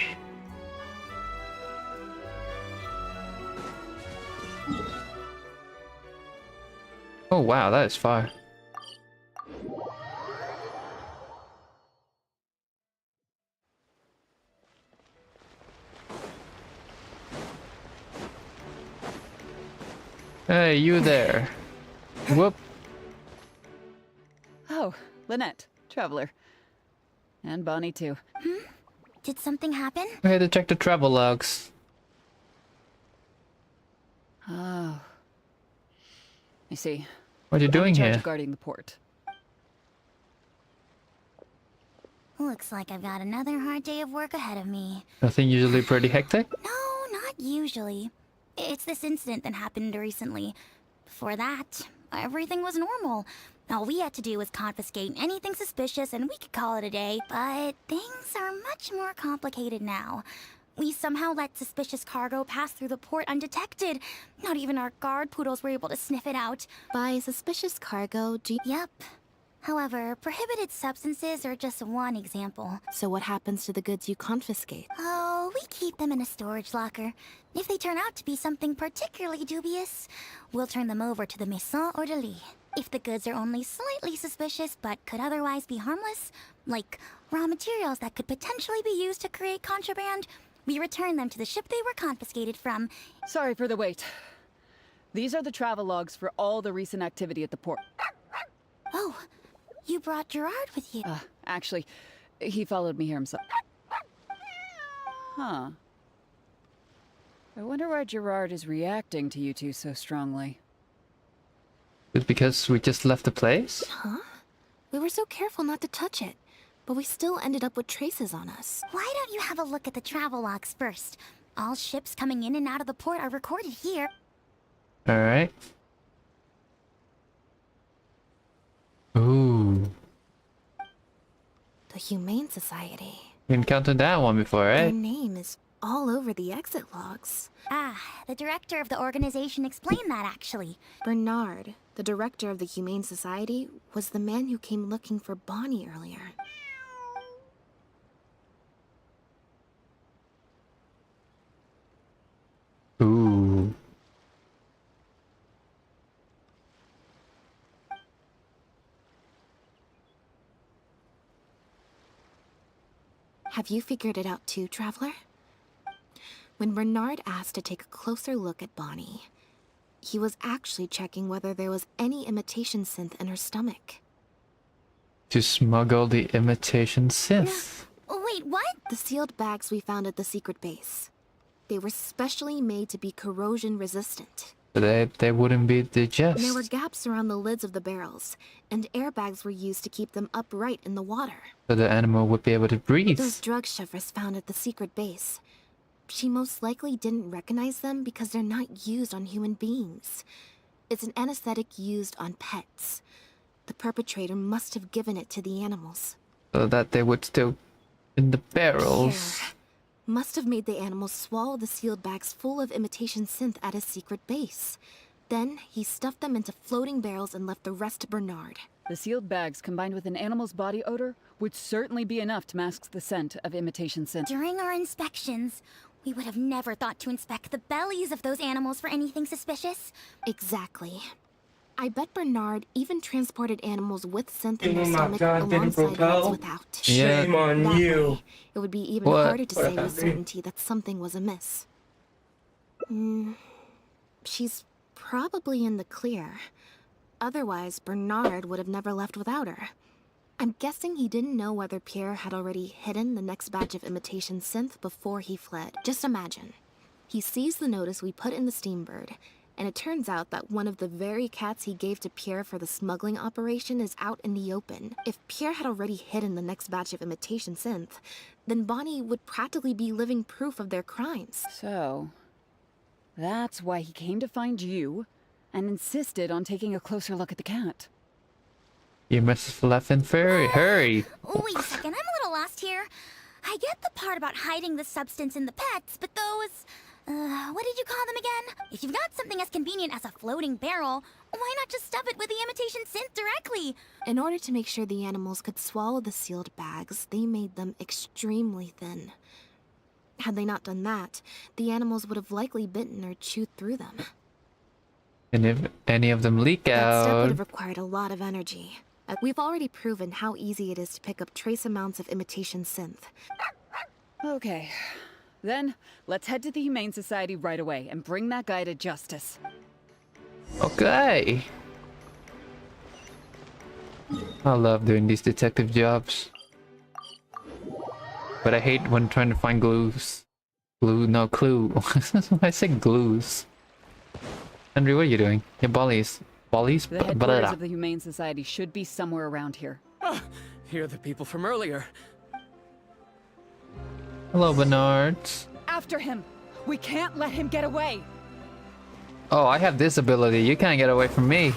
A: Oh wow, that is far. Hey, you there. Whoop.
T: Oh, Lynnette, traveler. And Bonnie, too.
B: Did something happen?
A: We had to check the travel logs.
T: Oh. I see.
A: What are you doing
T: I'm in charge
A: here?
T: of guarding the port.
B: Looks like I've got another hard day of work ahead of me.
A: Nothing usually pretty hectic?
B: No, not usually. It's this incident that happened recently. Before that, everything was normal. All we had to do was confiscate anything suspicious and we could call it a day. But things are much more complicated now. We somehow let suspicious cargo pass through the port undetected. Not even our guard poodles were able to sniff it out.
O: By suspicious cargo,
B: Yep. However, prohibited substances are just one example.
O: So what happens to the goods you confiscate?
B: Oh, we keep them in a storage locker. If they turn out to be something particularly dubious, we'll turn them over to the Maison Orderly. If the goods are only slightly suspicious but could otherwise be harmless, like raw materials that could potentially be used to create contraband, we return them to the ship they were confiscated from.
T: Sorry for the wait. These are the travel logs for all the recent activity at the port.
B: Oh, you brought Gerard with you.
T: Actually, he followed me here himself. Huh. I wonder why Gerard is reacting to you two so strongly.
A: It's because we just left the place?
O: Huh? We were so careful not to touch it, but we still ended up with traces on us.
B: Why don't you have a look at the travel logs first? All ships coming in and out of the port are recorded here.
A: Alright. Ooh.
O: The Humane Society.
A: We encountered that one before,
O: Their
A: right?
O: name is all over the exit logs.
B: Ah, the director of the organization explained that actually.
O: Bernard, the director of the Humane Society, was the man who came looking for Bonnie earlier.
A: Ooh.
O: Have you figured it out too, Traveler? When Bernard asked to take a closer look at Bonnie, he was actually checking whether there was any imitation synth in her stomach.
A: To smuggle the imitation synth.
B: Wait, what?
O: The sealed bags we found at the secret base. They were specially made to be corrosion resistant.
A: So they wouldn't be digest.
O: There were gaps around the lids of the barrels, and airbags were used to keep them upright in the water.
A: So the animal would be able to breathe.
O: Those drug Shivers found at the secret base. She most likely didn't recognize them because they're not used on human beings. It's an anesthetic used on pets. The perpetrator must have given it to the animals.
A: So that they would still in the barrels.
O: Pierre must have made the animals swallow the sealed bags full of imitation synth at his secret base. Then he stuffed them into floating barrels and left the rest to Bernard.
T: The sealed bags combined with an animal's body odor would certainly be enough to mask the scent of imitation synth.
B: During our inspections, we would have never thought to inspect the bellies of those animals for anything suspicious.
O: Exactly. I bet Bernard even transported animals with synth in
I: Oh
O: their
I: my
O: stomach
I: God, didn't
O: alongside ones
I: propel?
O: without.
I: Shame on
O: That
I: you.
O: way, it would be even
A: What?
O: harder to say with
I: happened?
O: certainty that something was amiss. She's probably in the clear. Otherwise, Bernard would have never left without her. I'm guessing he didn't know whether Pierre had already hidden the next batch of imitation synth before he fled. Just imagine. He sees the notice we put in the Steambird, and it turns out that one of the very cats he gave to Pierre for the smuggling operation is out in the open. If Pierre had already hidden the next batch of imitation synth, then Bonnie would practically be living proof of their crimes.
T: So, that's why he came to find you and insisted on taking a closer look at the cat.
A: You must have left in furry. Hurry!
B: Wait a second, I'm a little lost here. I get the part about hiding the substance in the pets, but those... what did you call them again? If you've got something as convenient as a floating barrel, why not just stuff it with the imitation synth directly?
O: In order to make sure the animals could swallow the sealed bags, they made them extremely thin. Had they not done that, the animals would have likely bitten or chewed through them.
A: And if any of them leak
O: That step would
A: out...
O: have required a lot of energy. We've already proven how easy it is to pick up trace amounts of imitation synth.
T: Okay. Then, let's head to the Humane Society right away and bring that guy to justice.
A: Okay. I love doing these detective jobs. But I hate when trying to find clues. Clue. I said glues. Henry, what are you doing? Your bollies. Bollies?
T: The headquarters of the Humane Society should be somewhere around here.
S: You're the people from earlier.
A: Hello, Bernard.
T: After him! We can't let him get away!
A: Oh, I have this ability. You can't get away from me.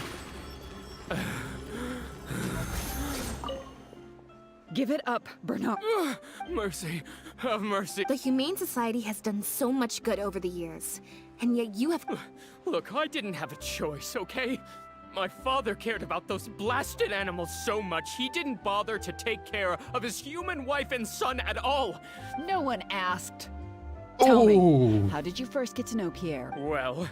T: Give it up, Bernard.
S: Mercy. Have mercy.
O: The Humane Society has done so much good over the years, and yet you have...
S: Look, I didn't have a choice, okay? My father cared about those blasted animals so much, he didn't bother to take care of his human wife and son at all.
T: No one asked. Tell me, how did you first get to know Pierre?
S: Well,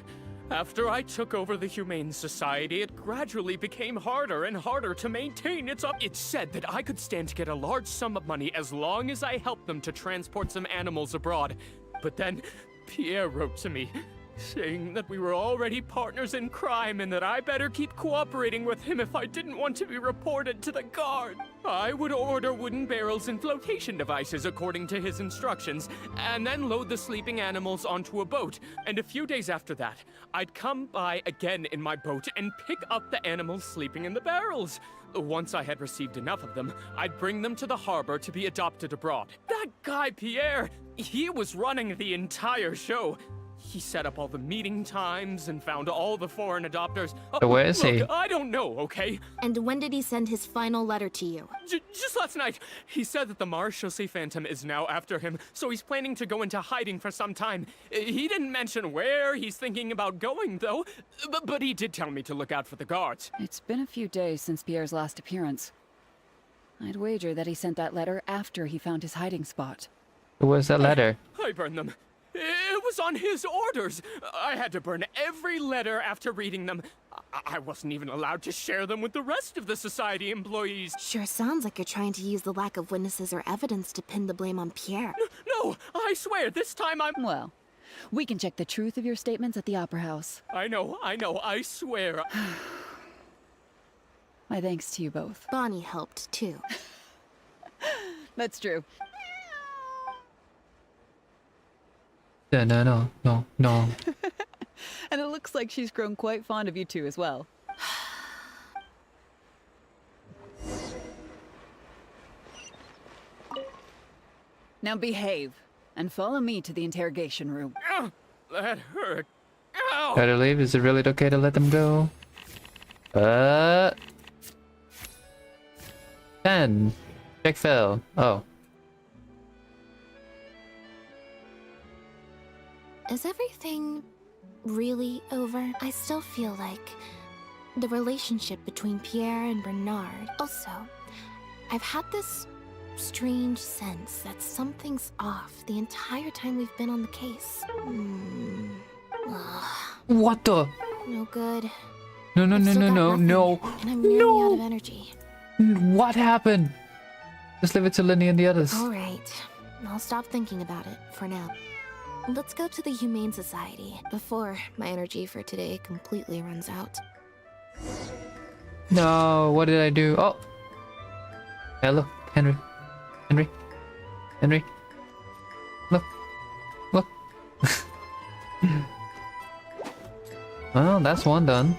S: after I took over the Humane Society, it gradually became harder and harder to maintain its up. It said that I could stand to get a large sum of money as long as I helped them to transport some animals abroad. But then, Pierre wrote to me, saying that we were already partners in crime and that I better keep cooperating with him if I didn't want to be reported to the guard. I would order wooden barrels and flotation devices according to his instructions, and then load the sleeping animals onto a boat. And a few days after that, I'd come by again in my boat and pick up the animals sleeping in the barrels. Once I had received enough of them, I'd bring them to the harbor to be adopted abroad. That guy, Pierre, he was running the entire show. He set up all the meeting times and found all the foreign adopters.
A: So where is he?
S: I don't know, okay?
O: And when did he send his final letter to you?
S: Just last night. He said that the Marechaussee Phantom is now after him, so he's planning to go into hiding for some time. He didn't mention where he's thinking about going, though. But he did tell me to look out for the guards.
T: It's been a few days since Pierre's last appearance. I'd wager that he sent that letter after he found his hiding spot.
A: Where's that letter?
S: I burned them. It was on his orders. I had to burn every letter after reading them. I wasn't even allowed to share them with the rest of the society employees.
O: Sure sounds like you're trying to use the lack of witnesses or evidence to pin the blame on Pierre.
S: No, I swear, this time I'm...
T: Well, we can check the truth of your statements at the Opera House.
S: I know, I swear.
T: My thanks to you both.
O: Bonnie helped, too.
T: That's true.
A: No.
T: And it looks like she's grown quite fond of you two as well. Now behave, and follow me to the interrogation room.
S: That hurt. Ow!
A: Gotta leave. Is it really okay to let them go? 10. Check fail. Oh.
O: Is everything really over? I still feel like the relationship between Pierre and Bernard. Also, I've had this strange sense that something's off the entire time we've been on the case.
A: What the?
O: No good.
A: No, no,
O: I've
A: no,
O: still
A: no,
O: got
A: no,
O: nothing,
A: no.
O: And I'm nearly out of energy.
A: What happened? Just leave it to Linny and the others.
O: Alright, I'll stop thinking about it for now. Let's go to the Humane Society before my energy for today completely runs out.
A: No, what did I do? Oh! Hello, Henry. Henry. Henry. Look. Look. Well, that's one done.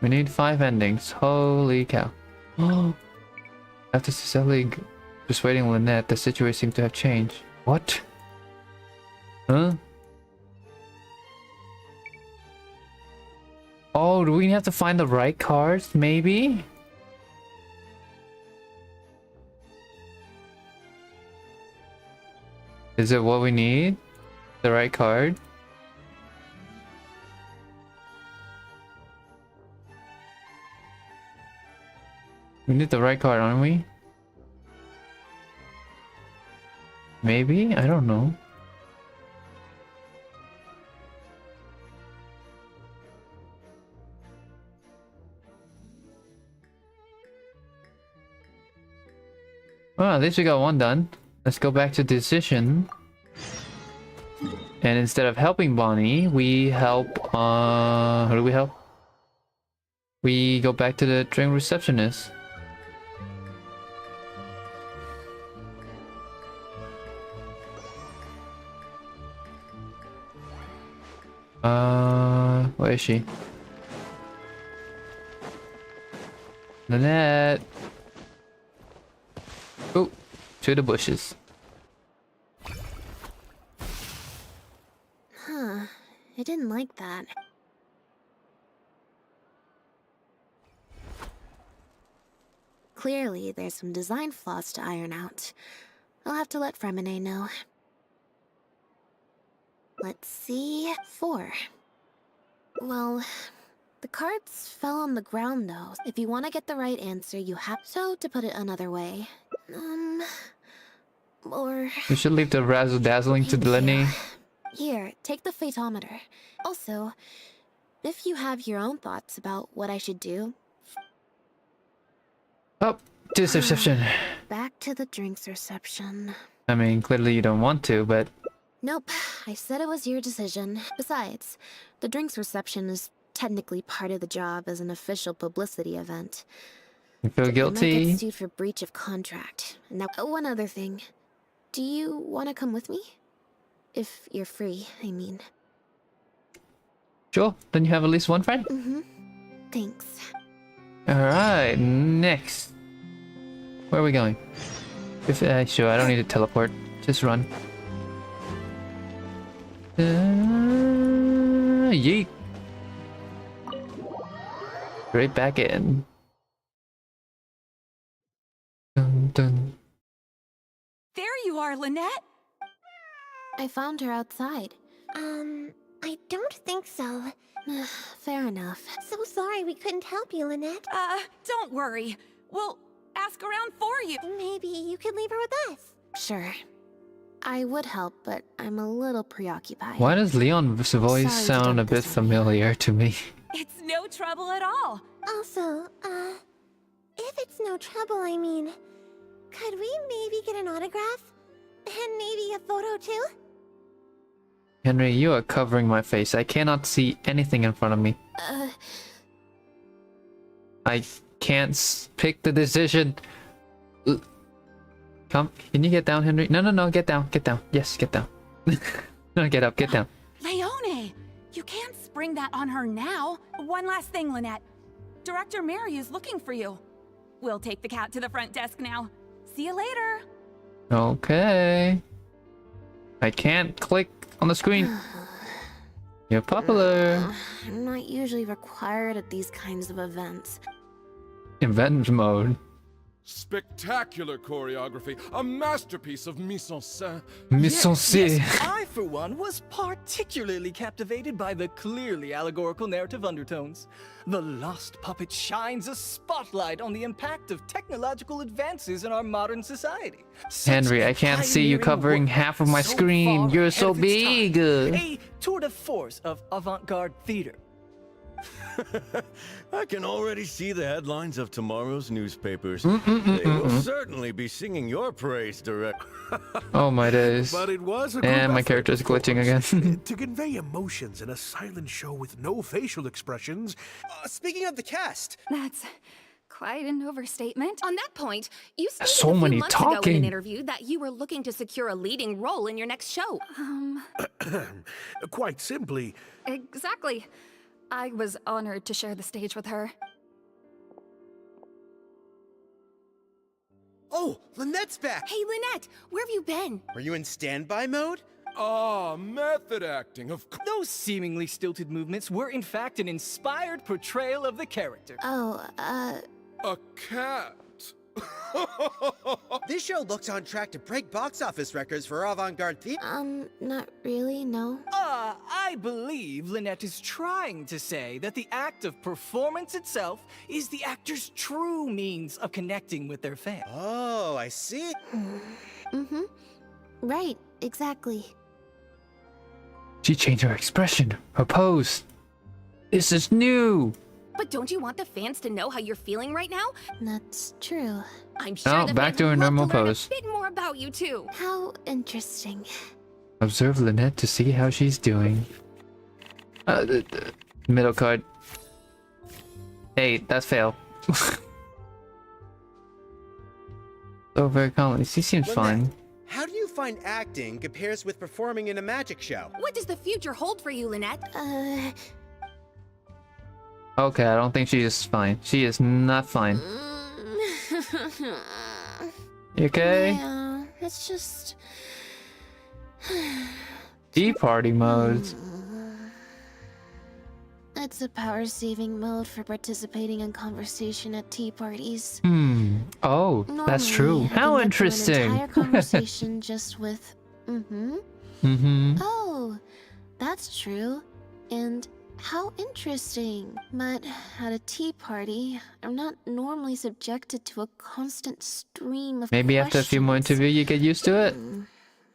A: We need 5 endings. Holy cow. Oh. After successfully persuading Lynnette, the situation seems to have changed. What? Huh? Oh, do we have to find the right cards, maybe? Is it what we need? The right card? We need the right card, aren't we? Maybe? I don't know. Well, at least we got one done. Let's go back to decision. And instead of helping Bonnie, we help, who do we help? We go back to the drink receptionist. Where is she? Lynnette! Oh, to the bushes.
O: Huh, I didn't like that. Clearly, there's some design flaws to iron out. I'll have to let Fremine know. Let's see... 4. Well, the cards fell on the ground though. If you want to get the right answer, you have to put it another way. Or...
A: We should leave the razzle dazzling to Lenny.
O: Here, take the photometer. Also, if you have your own thoughts about what I should do...
A: Oh, to the reception.
O: Back to the drinks reception.
A: I mean, clearly you don't want to, but...
O: Nope, I said it was your decision. Besides, the drinks reception is technically part of the job as an official publicity event.
A: You feel
O: I
A: guilty?
O: might get sued for breach of contract. Now, one other thing. Do you want to come with me? If you're free, I mean.
A: Sure, then you have at least one friend.
O: Mm-hmm. Thanks.
A: Alright, next. Where are we going? If sure, I don't need to teleport. Just run. Yeet. Right back in. Dun, dun.
C: There you are, Lynnette!
O: I found her outside.
B: I don't think so.
O: Fair enough.
B: So sorry we couldn't help you, Lynnette.
C: Don't worry. We'll ask around for you.
B: Maybe you could leave her with us.
O: Sure. I would help, but I'm a little preoccupied.
A: Why does Leon's voice sound a bit familiar to me?
C: It's no trouble at all.
B: Also, if it's no trouble, I mean, could we maybe get an autograph? And maybe a photo too?
A: Henry, you are covering my face. I cannot see anything in front of me. I can't pick the decision. Come, can you get down, Henry? No, no, no, get down, get down. Yes, get down. No, get up, get down.
C: Leone, you can't spring that on her now. One last thing, Lynnette. Director Mary is looking for you. We'll take the cat to the front desk now. See you later.
A: Okay. I can't click on the screen. You're popular.
O: I'm not usually required at these kinds of events.
A: Event mode.
H: Spectacular choreography, a masterpiece of mise-en-scène.
A: Mise-en-scène.
J: Yes, I, for one, was particularly captivated by the clearly allegorical narrative undertones. The Lost Puppet shines a spotlight on the impact of technological advances in our modern society.
A: Henry, I can't see you covering half of my screen. You're so big.
J: A tour de force of avant-garde theater.
U: I can already see the headlines of tomorrow's newspapers.
A: Mm, mm, mm,
U: They will
A: mm, mm.
U: certainly be singing your praise, direct.
A: Oh my days.
L: But it was a group
A: And my
L: effort,
A: character's
L: of
A: glitching
L: course.
A: again.
L: To convey emotions in a silent show with no facial expressions.
V: Speaking of the cast,
N: That's quite an overstatement. On that point, you stated
A: So
N: a few
A: many
N: months ago in
A: talking.
N: an interview that you were looking to secure a leading role in your next show.
L: Quite simply,
N: Exactly. I was honored to share the stage with her.
V: oh, Lynnette's back.
N: Hey, Lynnette, where have you been?
V: Were you in standby mode?
H: Ah, method acting, of course.
J: Those seemingly stilted movements were in fact an inspired portrayal of the character.
O: Oh,
H: A cat.
V: This show looks on track to break box office records for avant-garde theater.
O: not really, no.
J: I believe Lynnette is trying to say that the act of performance itself is the actor's true means of connecting with their fans.
V: Oh, I see.
O: Mm-hmm. Right, exactly.
A: She changed her expression, her pose. This is new.
N: But don't you want the fans to know how you're feeling right now?
O: That's true.
N: I'm sure
A: Oh,
N: the
A: back
N: fans
A: to her
N: would love
A: normal
N: to learn
A: pose.
N: a bit more about you too.
O: How interesting.
A: Observe Lynnette to see how she's doing. The middle card. Hey, that's fail. So very calmly. She seems
V: Lynnette,
A: fine.
V: How do you find acting compares with performing in a magic show?
N: What does the future hold for you, Lynnette?
A: Okay, I don't think she is fine. She is not fine. You okay?
O: Yeah, it's just...
A: Tea party mode.
O: It's a power-saving mode for participating in conversation at tea parties.
A: Oh, that's true.
O: Normally, I
A: How
O: can get through an
A: interesting.
O: entire conversation just with, Oh, that's true. And how interesting. But at a tea party, I'm not normally subjected to a constant stream of
A: Maybe after a few more
O: questions.
A: interviews, you get used to it.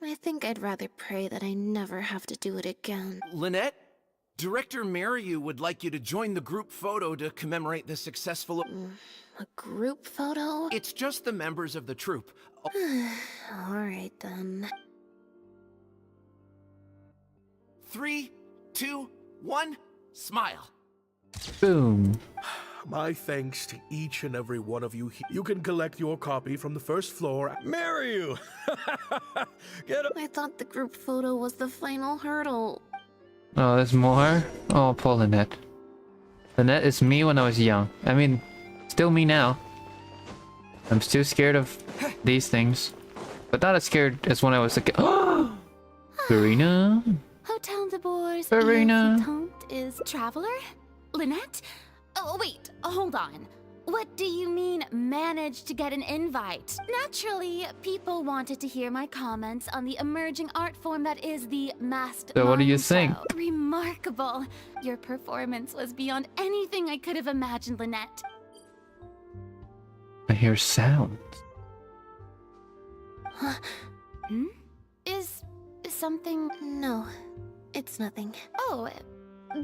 O: I think I'd rather pray that I never have to do it again.
G: Lynnette, Director Mariu would like you to join the group photo to commemorate the successful...
O: A group photo?
G: It's just the members of the troupe.
O: Alright then.
G: 3, 2, 1, smile.
A: Boom.
L: my thanks to each and every one of you. You can collect your copy from the first floor.
U: Marry you! Get up!
O: I thought the group photo was the final hurdle.
A: Oh, there's more? Oh, poor Lynnette. Lynnette is me when I was young. I mean, still me now. I'm still scared of these things. But not as scared as when I was a kid. Verena?
O: Hotel de Boers
A: Verena.
O: is Traveler? Lynnette? Oh, wait, hold on. What do you mean, managed to get an invite? Naturally, people wanted to hear my comments on the emerging art form that is the masked
A: So what do you
O: mime
A: think?
O: show. Remarkable. Your performance was beyond anything I could have imagined, Lynnette.
A: I hear sound.
O: Is something... No, it's nothing. Oh,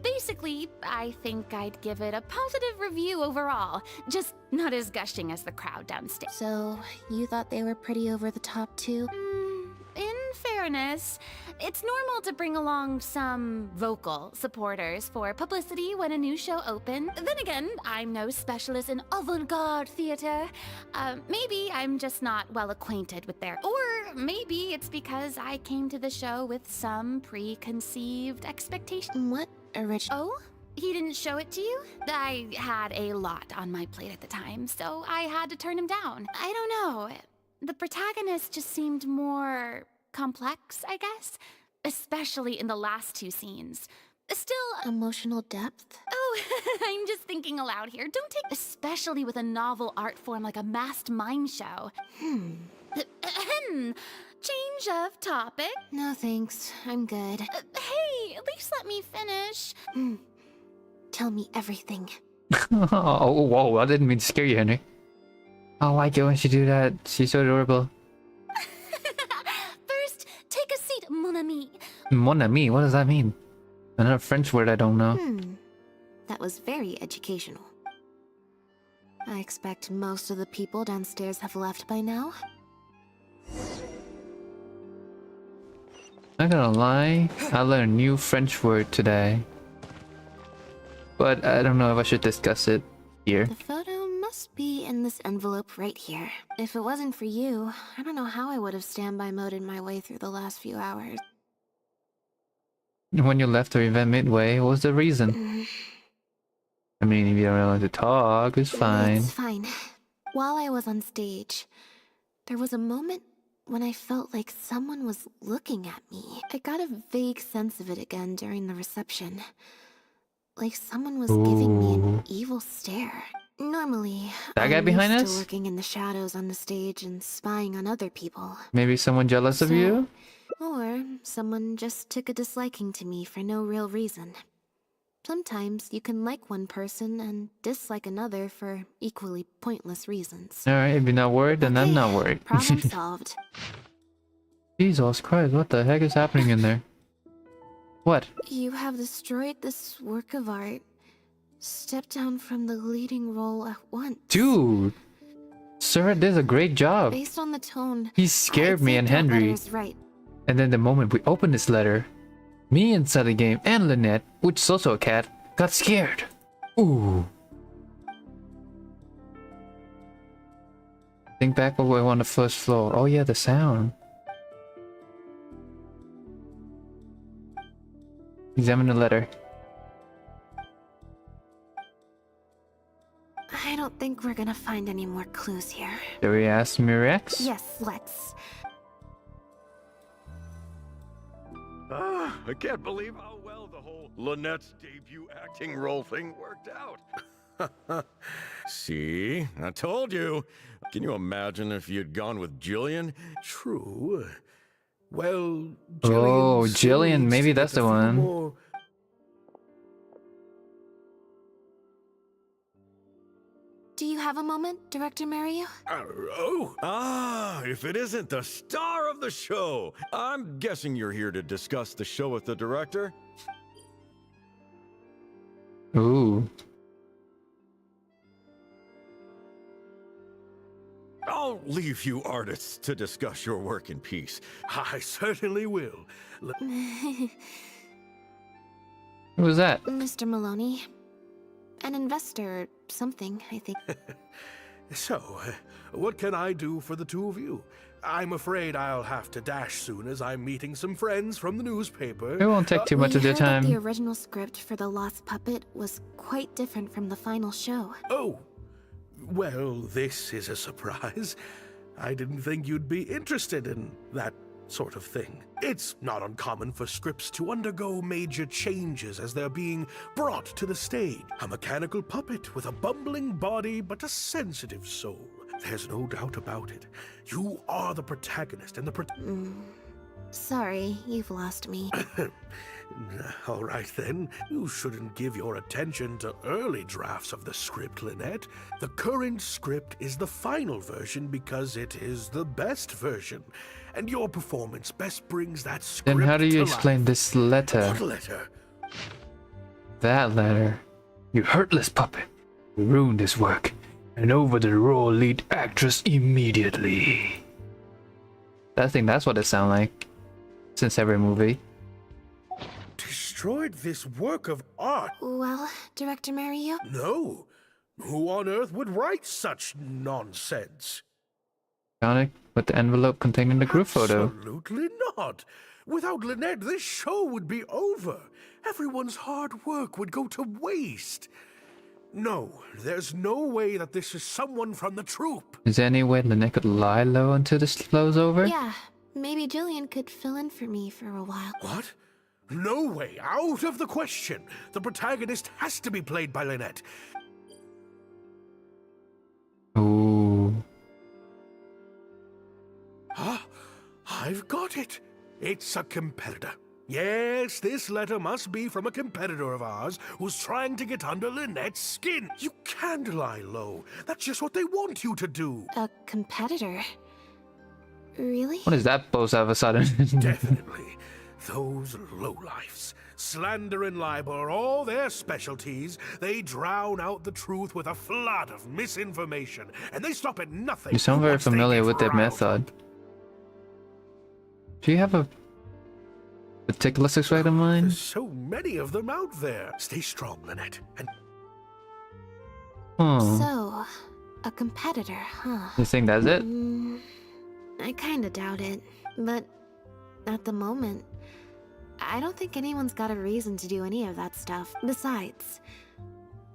O: basically, I think I'd give it a positive review overall. Just not as gushing as the crowd downstairs. So, you thought they were pretty over the top too? In fairness, it's normal to bring along some vocal supporters for publicity when a new show opens. Then again, I'm no specialist in avant-garde theater. Maybe I'm just not well acquainted with their... Or maybe it's because I came to the show with some preconceived expectation. What original? Oh? He didn't show it to you? I had a lot on my plate at the time, so I had to turn him down. I don't know. The protagonist just seemed more complex, I guess. Especially in the last two scenes. Still, emotional depth? Oh, I'm just thinking aloud here. Don't take... Especially with a novel art form like a masked mime show. Change of topic? No thanks, I'm good. Hey, at least let me finish. Tell me everything.
A: Oh, whoa, I didn't mean to scare you, Henry. I like it when she do that. She's so adorable.
O: First, take a seat, mon ami.
A: Mon ami, what does that mean? Another French word I don't know.
O: That was very educational. I expect most of the people downstairs have left by now.
A: Not gonna lie, I learned a new French word today. But I don't know if I should discuss it here.
O: The photo must be in this envelope right here. If it wasn't for you, I don't know how I would have standby moded my way through the last few hours.
A: When you left the event midway, what was the reason? I mean, if you don't want to talk, it's fine.
O: It's fine. While I was on stage, there was a moment when I felt like someone was looking at me. I got a vague sense of it again during the reception. Like someone was giving me an evil stare. Normally,
A: that guy
O: I'm
A: behind
O: used to
A: us?
O: lurking in the shadows on the stage and spying on other people.
A: Maybe someone jealous of you?
O: Or someone just took a disliking to me for no real reason. Sometimes you can like one person and dislike another for equally pointless reasons.
A: Alright, if you're not worried, then I'm not worried.
O: Problem solved.
A: Jesus Christ, what the heck is happening in there? What?
O: You have destroyed this work of art. Step down from the leading role at once.
A: Dude! Sir did a great job.
O: Based on the tone,
A: He scared me and Henry.
O: Right.
A: And then the moment we opened this letter, me inside the game and Lynnette, which is also a cat, got scared. Ooh. Think back when we were on the first floor. Oh yeah, the sound. Examine the letter.
O: I don't think we're gonna find any more clues here.
A: Did we ask Mirex?
O: Yes, let's.
U: I can't believe how well the whole Lynnette's debut acting role thing worked out. See? I told you. Can you imagine if you'd gone with Jillian?
L: True. Well,
A: oh, Jillian, maybe that's the one.
L: More...
O: Do you have a moment, Director Mario?
U: If it isn't the star of the show. I'm guessing you're here to discuss the show with the director?
A: Ooh.
U: I'll leave you artists to discuss your work in peace.
L: I certainly will.
A: Who was that?
O: Mr. Maloney. An investor or something, I think.
L: So, what can I do for the two of you? I'm afraid I'll have to dash soon as I'm meeting some friends from the newspaper.
A: It won't take too much of your time.
O: The original script for The Lost Puppet was quite different from the final show.
L: Oh, well, this is a surprise. I didn't think you'd be interested in that sort of thing. It's not uncommon for scripts to undergo major changes as they're being brought to the stage. A mechanical puppet with a bumbling body but a sensitive soul. There's no doubt about it. You are the protagonist and the
O: Sorry, you've lost me.
L: All right then, you shouldn't give your attention to early drafts of the script, Lynnette. The current script is the final version because it is the best version, and your performance best brings that script.
A: Then how do you
L: to
A: explain
L: life.
A: this letter?
L: What letter?
A: That letter. You heartless puppet. You ruined his work. And over the role lead actress immediately. I think that's what it sounds like. Since every movie.
L: Destroyed this work of art?
O: Well, Director Mario?
L: No. Who on earth would write such nonsense?
A: Found it with the envelope containing the group photo.
L: Absolutely not. Without Lynnette, this show would be over. Everyone's hard work would go to waste. No, there's no way that this is someone from the troupe.
A: Is there any way Lynnette could lie low until this blows over?
O: Yeah, maybe Jillian could fill in for me for a while.
L: What? No way, out of the question. The protagonist has to be played by Lynnette.
A: Ooh.
L: Ah, I've got it. It's a competitor. Yes, this letter must be from a competitor of ours who's trying to get under Lynnette's skin. You can't lie low. That's just what they want you to do.
O: A competitor? Really?
A: What is that boast all of a sudden?
L: Definitely. Those lowlifes. Slander and libel are all their specialties. They drown out the truth with a flood of misinformation, and they stop at nothing.
A: You sound very
L: once they
A: familiar
L: get
A: with their
L: riled up.
A: method. Do you have a particular suspect in mind?
L: There's so many of them out there. Stay strong, Lynnette. And
O: So, a competitor, huh?
A: You think that's it?
O: I kinda doubt it. But at the moment, I don't think anyone's got a reason to do any of that stuff. Besides,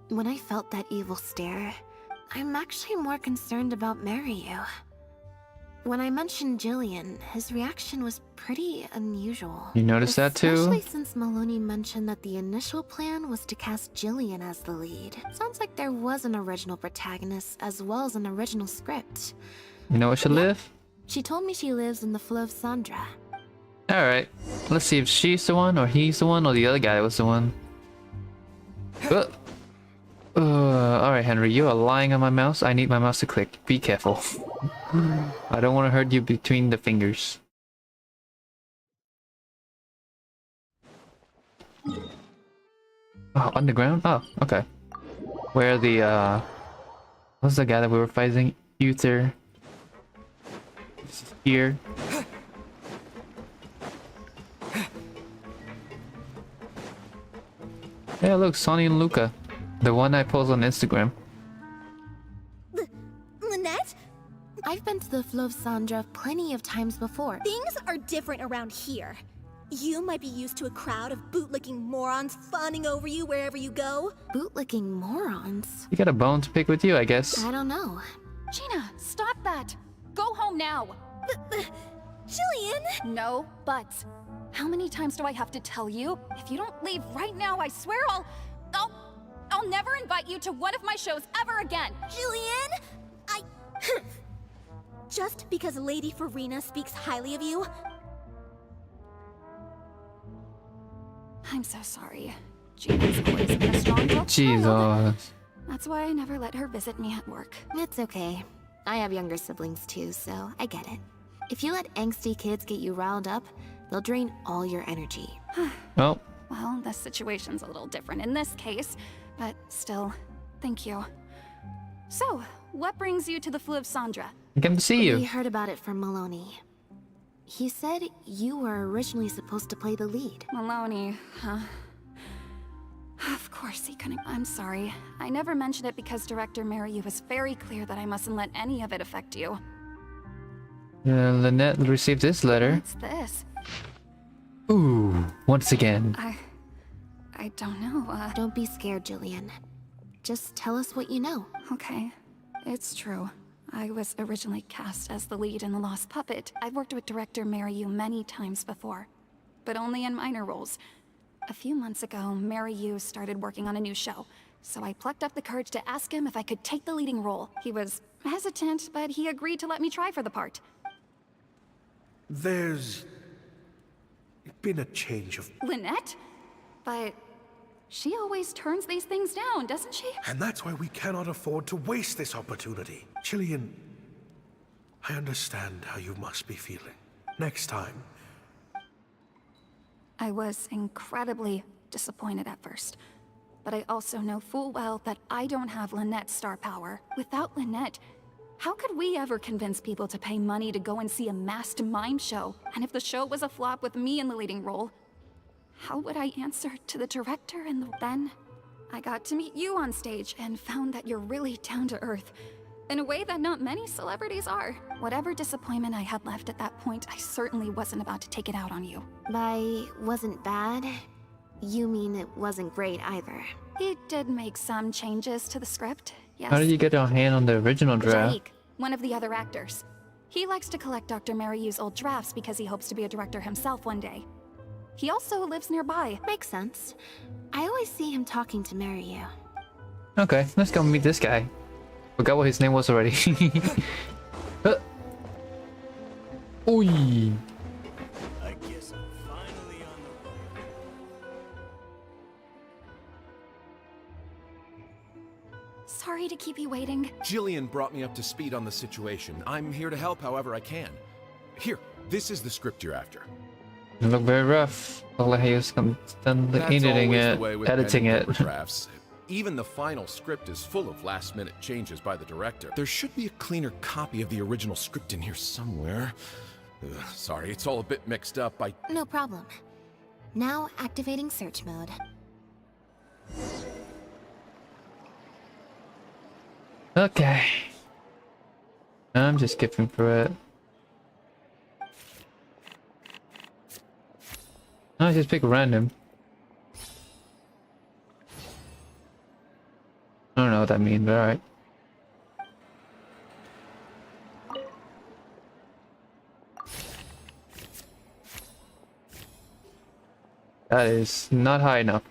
O: when I felt that evil stare, I'm actually more concerned about Mariyu. When I mentioned Jillian, his reaction was pretty unusual.
A: You noticed that too?
O: Especially since Maloney mentioned that the initial plan was to cast Jillian as the lead. Sounds like there was an original protagonist as well as an original script.
A: You know where she live?
O: She told me she lives in the Flow of Sandra.
A: Alright. Let's see if she's the one, or he's the one, or the other guy was the one. Alright, Henry, you are lying on my mouse. I need my mouse to click. Be careful. I don't want to hurt you between the fingers. Oh, underground? Oh, okay. Where the, what's the guy that we were fighting? Uther. Here. Yeah, look, Sonny and Luca. The one I post on Instagram.
B: Lynnette?
O: I've been to the Flow of Sandra plenty of times before.
B: Things are different around here. You might be used to a crowd of bootlicking morons fawning over you wherever you go.
O: Bootlicking morons?
A: You got a bone to pick with you, I guess.
O: I don't know.
C: Gina, stop that! Go home now!
B: Jillian!
C: No buts. How many times do I have to tell you? If you don't leave right now, I swear I'll never invite you to one of my shows ever again!
B: Jillian! Just because Lady Farina speaks highly of you?
C: I'm so sorry. Gina's always been a strong girl.
A: Jesus.
C: That's why I never let her visit me at work.
O: It's okay. I have younger siblings too, so I get it. If you let angsty kids get you riled up, they'll drain all your energy.
A: Well.
C: Well, this situation's a little different in this case, but still, thank you. So, what brings you to the Flow of Sandra?
A: I came to see you.
O: We heard about it from Maloney. He said you were originally supposed to play the lead.
C: Maloney, huh? Of course he couldn't. I'm sorry. I never mentioned it because Director Mariyu was very clear that I mustn't let any of it affect you.
A: Lynnette received this letter.
C: What's this?
A: Ooh, once again.
C: I don't know,
O: Don't be scared, Jillian. Just tell us what you know.
C: Okay. It's true. I was originally cast as the lead in The Lost Puppet. I've worked with director Mariyu many times before, but only in minor roles. A few months ago, Mariyu started working on a new show, so I plucked up the courage to ask him if I could take the leading role. He was hesitant, but he agreed to let me try for the part.
L: There's been a change of...
C: Lynnette? But she always turns these things down, doesn't she?
L: And that's why we cannot afford to waste this opportunity. Jillian, I understand how you must be feeling. Next time.
C: I was incredibly disappointed at first, but I also know full well that I don't have Lynnette's star power. Without Lynnette, how could we ever convince people to pay money to go and see a masked mime show? And if the show was a flop with me in the leading role, how would I answer to the director and then I got to meet you on stage and found that you're really down to earth, in a way that not many celebrities are. Whatever disappointment I had left at that point, I certainly wasn't about to take it out on you.
O: By wasn't bad, you mean it wasn't great either.
C: He did make some changes to the script, yes.
A: How did you get your hand on the original draft?
C: Jake, one of the other actors. He likes to collect Dr. Mariyu's old drafts because he hopes to be a director himself one day. He also lives nearby.
O: Makes sense. I always see him talking to Mariu.
A: Okay, let's go meet this guy. Forgot what his name was already. Oi.
J: I guess I'm finally on the
C: Sorry to keep you waiting.
H: Jillian brought me up to speed on the situation. I'm here to help however I can. Here, this is the script you're after.
A: You look very rough. Look like he was constantly
H: That's
A: editing
H: always the
A: it,
H: way with
A: editing
H: pen and
A: it.
H: paper drafts. Even the final script is full of last-minute changes by the director. There should be a cleaner copy of the original script in here somewhere. Sorry, it's all a bit mixed up.
O: No problem. Now activating search mode.
A: Okay. I'm just skipping through it. I just pick random. I don't know what that means, but alright. That is not high enough.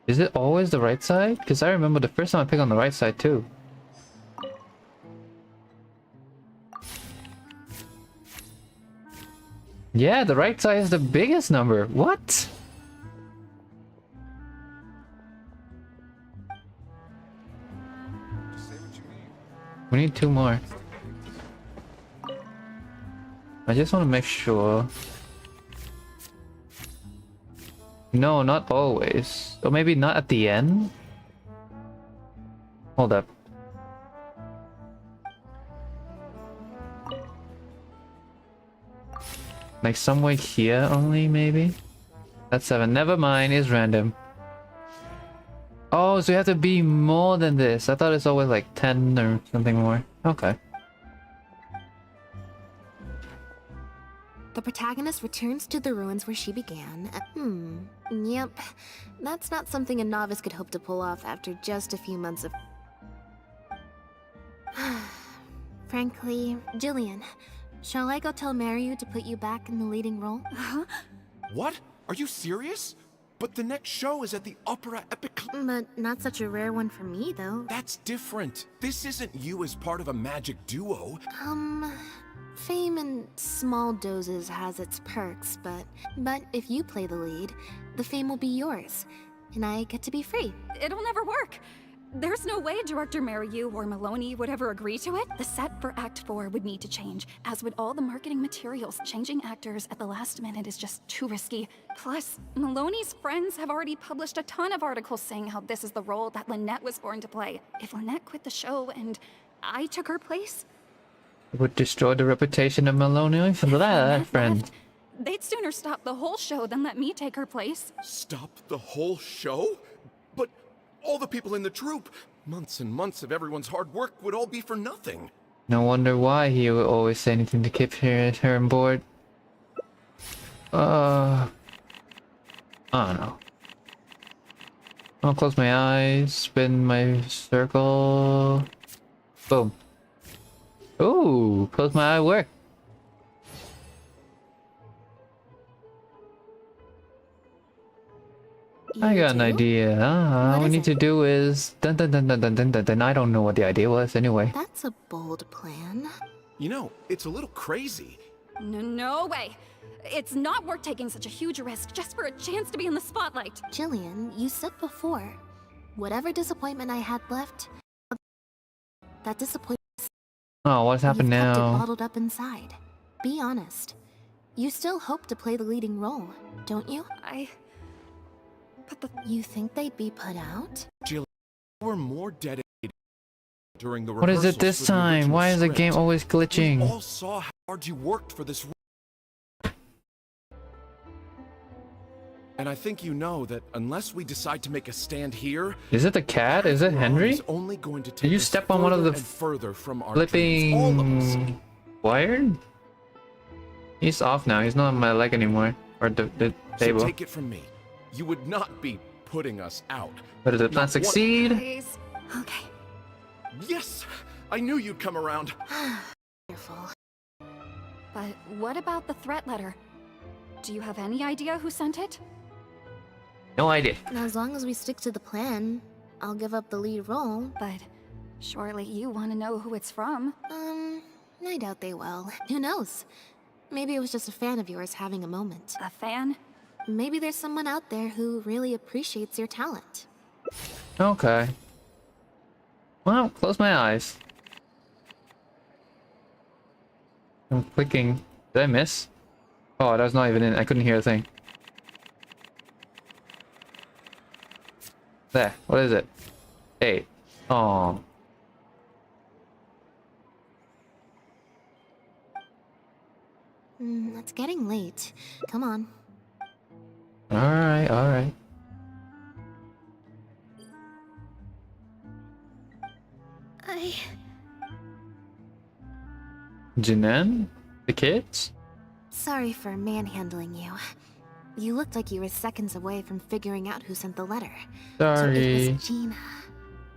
A: Is it always the right side? Because I remember the first time I picked on the right side too. Yeah, the right side is the biggest number. What? We need 2 more. I just want to make sure. No, not always. Or maybe not at the end? Hold up. Like somewhere here only, maybe? That's 7. Never mind, it's random. Oh, so you have to be more than this. I thought it's always like 10 or something more. Okay.
O: The protagonist returns to the ruins where she began. Yep. That's not something a novice could hope to pull off after just a few months of... Frankly, Jillian, shall I go tell Mariu to put you back in the leading role?
C: Huh?
H: What? Are you serious? But the next show is at the Opera Epic.
O: But not such a rare one for me, though.
H: That's different. This isn't you as part of a magic duo.
O: Fame in small doses has its perks, but if you play the lead, the fame will be yours, and I get to be free.
C: It'll never work. There's no way Director Mariu or Maloney would ever agree to it. The set for Act 4 would need to change, as would all the marketing materials. Changing actors at the last minute is just too risky. Plus, Maloney's friends have already published a ton of articles saying how this is the role that Lynnette was born to play. If Lynnette quit the show and I took her place,
A: It would destroy the reputation of Maloney for that, friend.
C: they'd sooner stop the whole show than let me take her place.
H: Stop the whole show? But all the people in the troupe, months and months of everyone's hard work would all be for nothing.
A: No wonder why he would always say anything to keep her on board. I don't know. I'll close my eyes, spin my circle. Boom. Ooh, close my eye work. I got an idea. All we need to do is dun dun dun dun dun dun dun dun. I don't know what the idea was anyway.
O: That's a bold plan.
H: You know, it's a little crazy.
C: No way. It's not worth taking such a huge risk just for a chance to be in the spotlight.
O: Jillian, you said before, whatever disappointment I had left, that disappointment.
A: Oh, what's happened
O: You've kept it
A: now?
O: bottled up inside. Be honest. You still hope to play the leading role, don't you? You think they'd be put out?
H: Jill, you were more dedicated during the
A: What is it
H: rehearsals
A: this
H: for the
A: time?
H: original
A: Why is the
H: script.
A: game always glitching?
H: We all saw how hard you worked for this. And I think you know that unless we decide to make a stand here,
A: Is it the cat? Is it Henry?
H: is only going to take
A: Did you
H: us
A: step on one of
H: further
A: the
H: and further from our dreams, all of us.
A: flipping wire? He's off now. He's not on my leg anymore. Or the table.
H: So take it from me, you would not be putting us out.
A: But did the plan
H: Not one-
A: succeed?
C: Please. Okay.
H: Yes, I knew you'd come around.
O: Wonderful.
K: But what about the threat letter? Do you have any idea who sent it?
A: No idea.
O: As long as we stick to the plan, I'll give up the lead role.
K: But surely you want to know who it's from.
O: I doubt they will. Who knows? Maybe it was just a fan of yours having a moment.
K: A fan?
O: Maybe there's someone out there who really appreciates your talent.
A: Okay. Well, close my eyes. I'm clicking. Did I miss? Oh, that was not even in. I couldn't hear a thing. There. What is it? 8. Oh.
O: It's getting late. Come on.
A: Alright, alright. Jinan? The kids?
O: Sorry for manhandling you. You looked like you were seconds away from figuring out who sent the letter.
A: Sorry.
O: So it was Gina,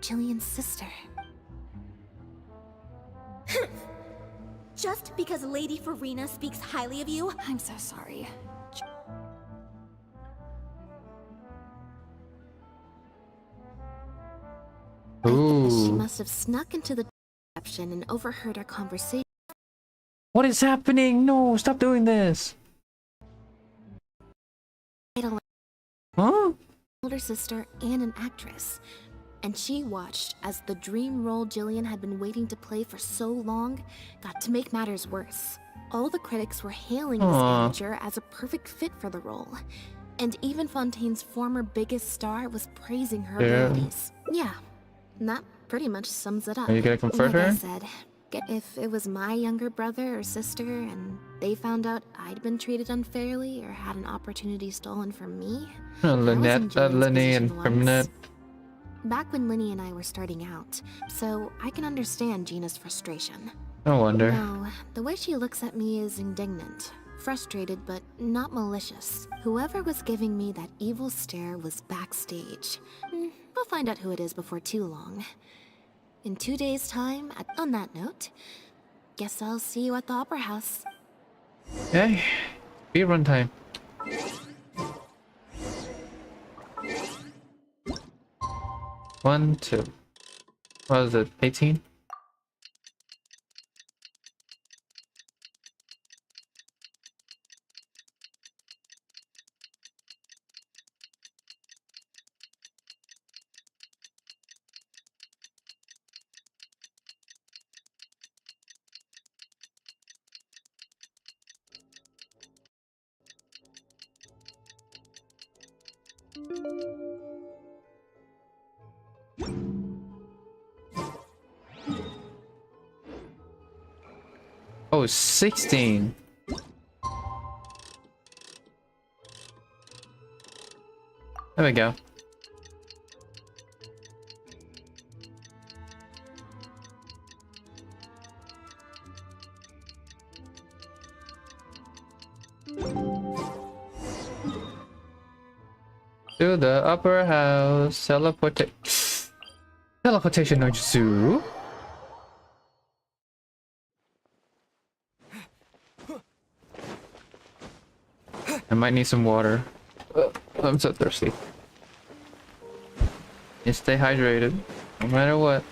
O: Jillian's sister.
B: Just because Lady Farina speaks highly of you?
K: I'm so sorry.
O: She
A: Ooh.
O: must have snuck into the reception and overheard our conversation.
A: What is happening? No, stop doing this. Huh?
O: Older sister and an actress. And she watched as the dream role Jillian had been waiting to play for so long got to make matters worse. All the critics were hailing this amateur as a perfect fit for the role. And even Fontaine's former biggest star was praising her abilities. Yeah, that pretty much sums it up.
A: Are you gonna comfort
O: Like
A: her?
O: I said, if it was my younger brother or sister and they found out I'd been treated unfairly or had an opportunity stolen from me,
A: Lynnette, Lenny, and Permanent.
O: back when Linny and I were starting out, so I can understand Gina's frustration.
A: No wonder.
O: No, the way she looks at me is indignant, frustrated, but not malicious. Whoever was giving me that evil stare was backstage. We'll find out who it is before too long. In 2 days' time, on that note, guess I'll see you at the Opera House.
A: Okay. Be runtime. One, two. What was it? 18? Oh, 16. There we go. To the upper house. Teleportation no jutsu. I might need some water. I'm so thirsty. You stay hydrated, no matter what.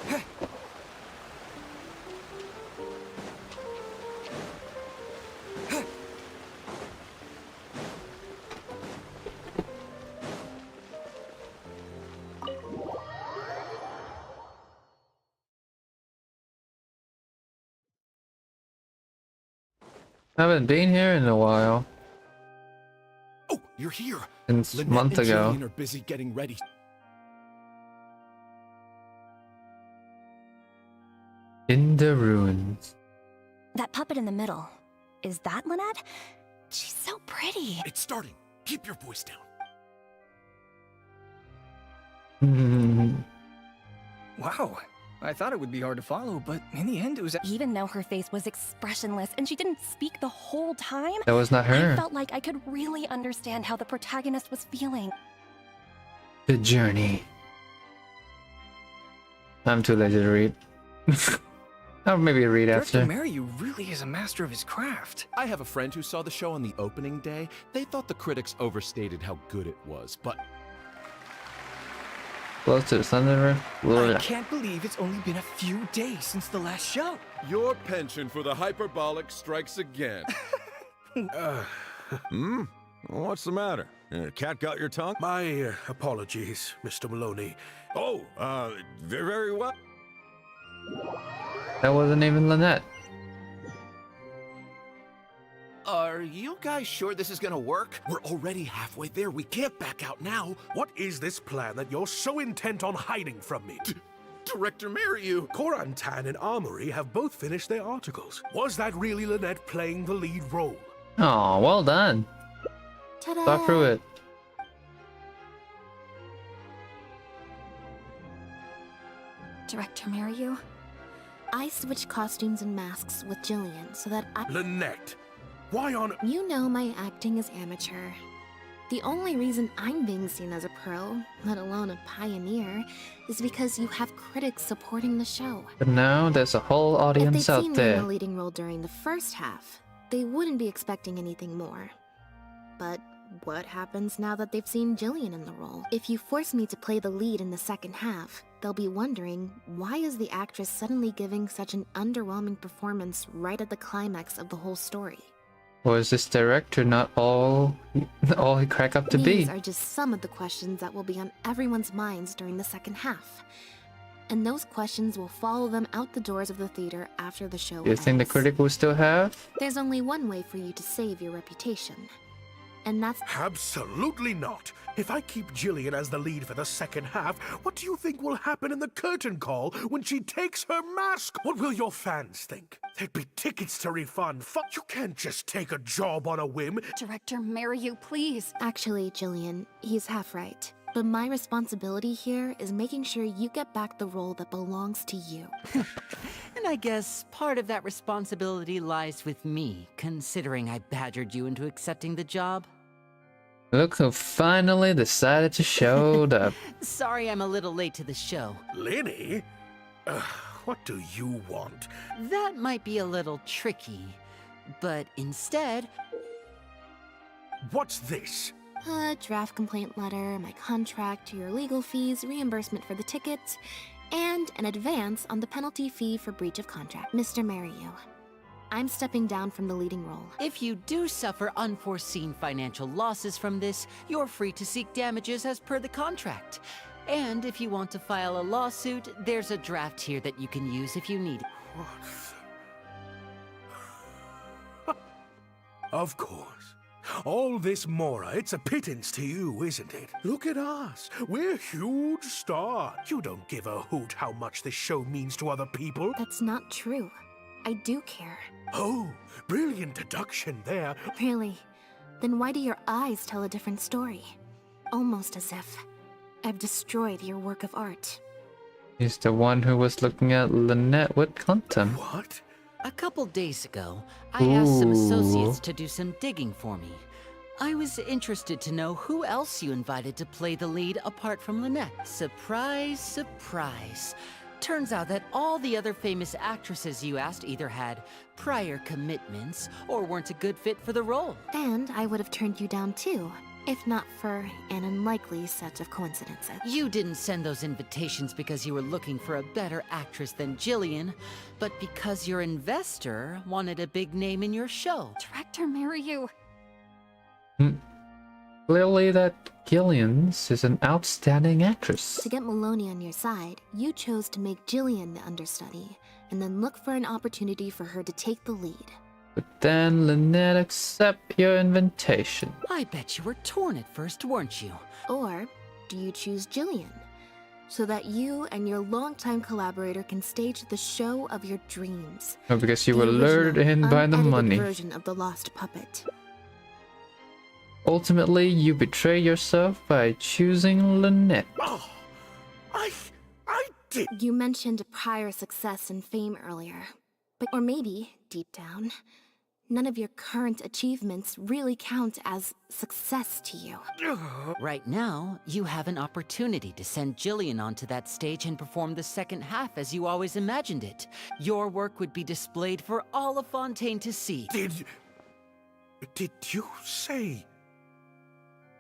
A: Haven't been here in a while.
H: Oh, you're here.
A: Since a
H: Lynnette
A: month
H: and
A: ago.
H: Jillian are busy getting ready.
A: In the ruins.
C: That puppet in the middle, is that Lynnette? She's so pretty.
H: It's starting. Keep your voice down.
J: Wow. I thought it would be hard to follow, but in the end it was...
C: Even though her face was expressionless and she didn't speak the whole time,
A: That was not her.
C: I felt like I could really understand how the protagonist was feeling.
A: The journey. I'm too lazy to read. I'll maybe read
J: Director
A: after.
J: Mariu really is a master of his craft.
H: I have a friend who saw the show on the opening day. They thought the critics overstated how good it was, but
A: Close to the Thunder River.
J: I can't believe it's only been a few days since the last show.
U: Your penchant for the hyperbolic strikes again. What's the matter? Cat got your tongue?
L: My apologies, Mr. Maloney.
U: Oh, very, very well.
A: That wasn't even Lynnette.
H: Are you guys sure this is gonna work? We're already halfway there. We can't back out now.
L: What is this plan that you're so intent on hiding from me?
H: Director Mariu!
L: Korantan and Armory have both finished their articles. Was that really Lynnette playing the lead role?
A: Oh, well done.
O: Ta-da!
A: Talk through it.
K: Director Mariu?
O: I switched costumes and masks with Jillian so that I—
L: Lynnette! Why on—
O: You know my acting is amateur. The only reason I'm being seen as a pro, let alone a pioneer, is because you have critics supporting the show.
A: But now there's a whole
O: If
A: audience
O: they'd
A: out
O: seen me in
A: there.
O: the leading role during the first half, they wouldn't be expecting anything more. But what happens now that they've seen Jillian in the role? If you force me to play the lead in the second half, they'll be wondering, why is the actress suddenly giving such an underwhelming performance right at the climax of the whole story?
A: Or is this director not all he crack up to
O: These
A: be?
O: are just some of the questions that will be on everyone's minds during the second half. And those questions will follow them out the doors of the theater after the show
A: Do you think the
O: ends.
A: critic will still have?
O: There's only one way for you to save your reputation. And that's—
L: Absolutely not! If I keep Jillian as the lead for the second half, what do you think will happen in the curtain call when she takes her mask? What will your fans think? There'd be tickets to refund. You can't just take a job on a whim.
K: Director Mariu, please.
O: Actually, Jillian, he's half right. But my responsibility here is making sure you get back the role that belongs to you.
P: And I guess part of that responsibility lies with me, considering I badgered you into accepting the job.
A: Look who finally decided to show up.
P: Sorry I'm a little late to the show.
L: Linny? What do you want?
P: That might be a little tricky, but instead...
L: What's this?
O: A draft complaint letter, my contract, your legal fees, reimbursement for the tickets, and an advance on the penalty fee for breach of contract. Mr. Mariu, I'm stepping down from the leading role.
P: If you do suffer unforeseen financial losses from this, you're free to seek damages as per the contract. And if you want to file a lawsuit, there's a draft here that you can use if you need it.
L: Of course. All this Mora, it's a pittance to you, isn't it? Look at us. We're huge stars. You don't give a hoot how much this show means to other people.
O: That's not true. I do care.
L: Oh, brilliant deduction there.
O: Really? Then why do your eyes tell a different story? Almost as if I've destroyed your work of art.
A: He's the one who was looking at Lynnette with contempt.
L: What?
P: A couple days ago, I asked some associates
A: Ooh.
P: to do some digging for me. I was interested to know who else you invited to play the lead apart from Lynnette. Surprise, surprise. Turns out that all the other famous actresses you asked either had prior commitments or weren't a good fit for the role.
O: And I would have turned you down too, if not for an unlikely set of coincidences.
P: You didn't send those invitations because you were looking for a better actress than Jillian, but because your investor wanted a big name in your show.
K: Director Mariu.
A: Clearly that Gillian's is an outstanding actress.
O: To get Maloney on your side, you chose to make Jillian the understudy, and then look for an opportunity for her to take the lead.
A: But then Lynnette accept your invitation.
P: I bet you were torn at first, weren't you?
O: Or do you choose Jillian, so that you and your longtime collaborator can stage the show of your dreams?
A: Oh, because you
O: The
A: were lured
O: original,
A: in by the
O: unedited
A: money.
O: version of the Lost Puppet.
A: Ultimately, you betray yourself by choosing Lynnette.
L: Oh, I did.
O: You mentioned prior success and fame earlier, but or maybe deep down, none of your current achievements really count as success to you.
P: Right now, you have an opportunity to send Jillian onto that stage and perform the second half as you always imagined it. Your work would be displayed for all of Fontaine to see.
L: Did you say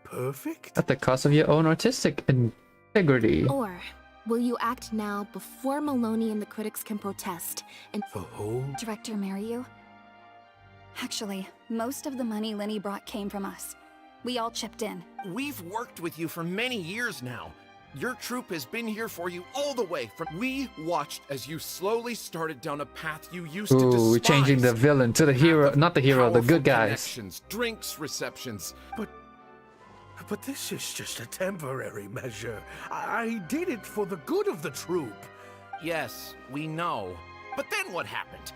L: perfect?
A: At the cost of your own artistic integrity.
O: Or will you act now before Maloney and the critics can protest and
K: Director marry you? Actually, most of the money Lenny brought came from us. We all chipped in.
H: We've worked with you for many years now. Your troupe has been here for you all the way from. We watched as you slowly started down a path you used to despise.
A: Ooh, we're changing the villain to the hero, not the hero, the good guys.
H: Connections, drinks, receptions.
L: But this is just a temporary measure. I did it for the good of the troupe.
H: Yes, we know. But then what happened?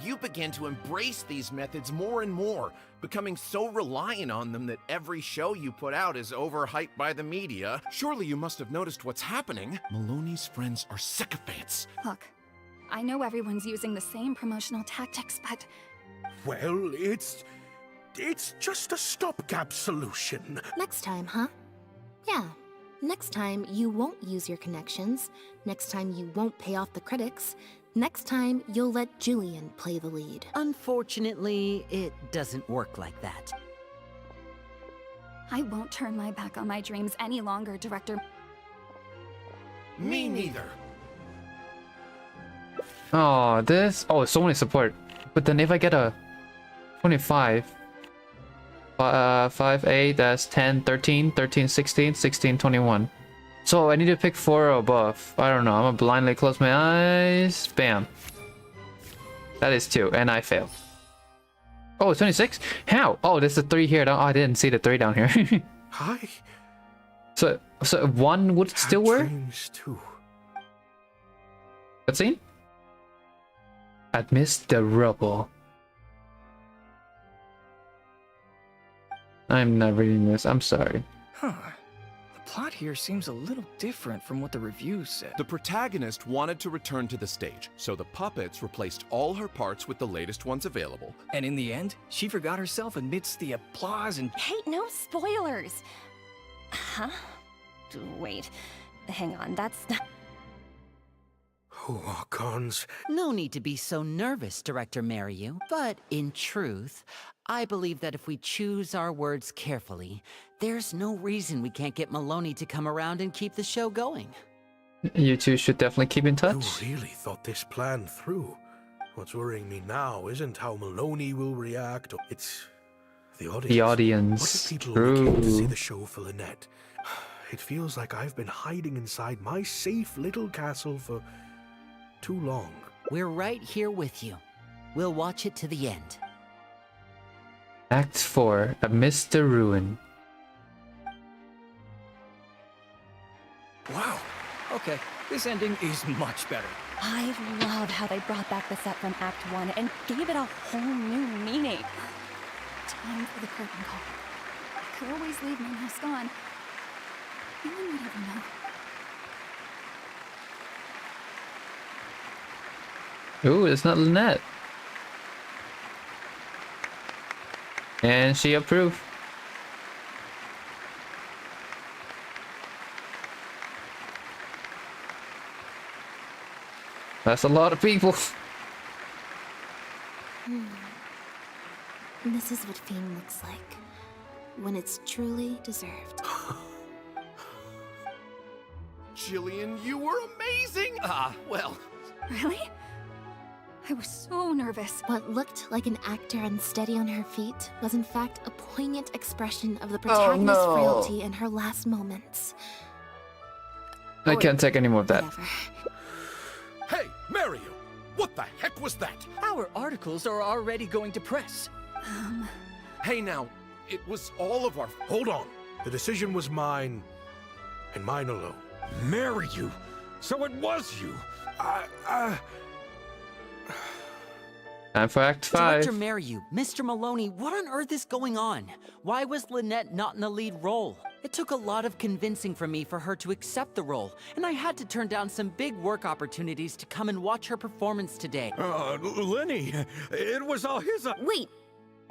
H: You began to embrace these methods more and more, becoming so reliant on them that every show you put out is overhyped by the media. Surely you must have noticed what's happening. Maloney's friends are sycophants.
K: Look, I know everyone's using the same promotional tactics, but...
L: Well, it's just a stopgap solution.
O: Next time, huh? Yeah. Next time, you won't use your connections. Next time, you won't pay off the critics. Next time, you'll let Jillian play the lead.
P: Unfortunately, it doesn't work like that.
K: I won't turn my back on my dreams any longer, Director.
H: Me neither.
A: Oh, this. Oh, so many support. But then if I get a 25, 5, 8, that's 10, 13, 13, 16, 16, 21. So I need to pick 4 or above. I don't know. I'm gonna blindly close my eyes. Bam. That is 2, and I failed. Oh, it's 26? How? Oh, there's a 3 here. Oh, I didn't see the 3 down here.
L: Hi.
A: So 1 would still work? Cutscene? Amidst the rubble. I'm not reading this. I'm sorry.
J: Huh. The plot here seems a little different from what the reviews said.
H: The protagonist wanted to return to the stage, so the puppets replaced all her parts with the latest ones available.
J: And in the end, she forgot herself amidst the applause and...
N: Hey, no spoilers! Huh? Wait, hang on, that's...
L: Who are cons?
P: No need to be so nervous, Director Mariu. But in truth, I believe that if we choose our words carefully, there's no reason we can't get Maloney to come around and keep the show going.
A: You two should definitely keep in touch.
L: You really thought this plan through. What's worrying me now isn't how Maloney will react. It's the audience.
A: The audience.
L: What if people only came to see the show for Lynnette? It feels like I've been hiding inside my safe little castle for too long.
P: We're right here with you. We'll watch it to the end.
A: Act 4, Amidst the Ruin.
J: Wow. Okay, this ending is much better.
K: I love how they brought back the set from Act 1 and gave it a whole new meaning. Time for the curtain call. I could always leave my mask on. No one would ever know.
A: Ooh, it's not Lynnette. And she approved. That's a lot of people.
O: This is what fame looks like. When it's truly deserved.
H: Jillian, you were amazing! Well...
K: Really? I was so nervous.
O: What looked like an actor unsteady on her feet was in fact a poignant expression of the protagonist's frailty in her last moments.
A: I can't take any more of that.
O: Whatever.
H: Hey, Mario! What the heck was that?
J: Our articles are already going to press.
H: Hey now, it was all of our...
L: Hold on. The decision was mine, and mine alone.
U: Marry you? So it was you?
A: Time for Act 5.
P: Director Mariu, Mr. Maloney, what on earth is going on? Why was Lynnette not in the lead role? It took a lot of convincing from me for her to accept the role, and I had to turn down some big work opportunities to come and watch her performance today.
U: Lenny, it was all his...
N: Wait,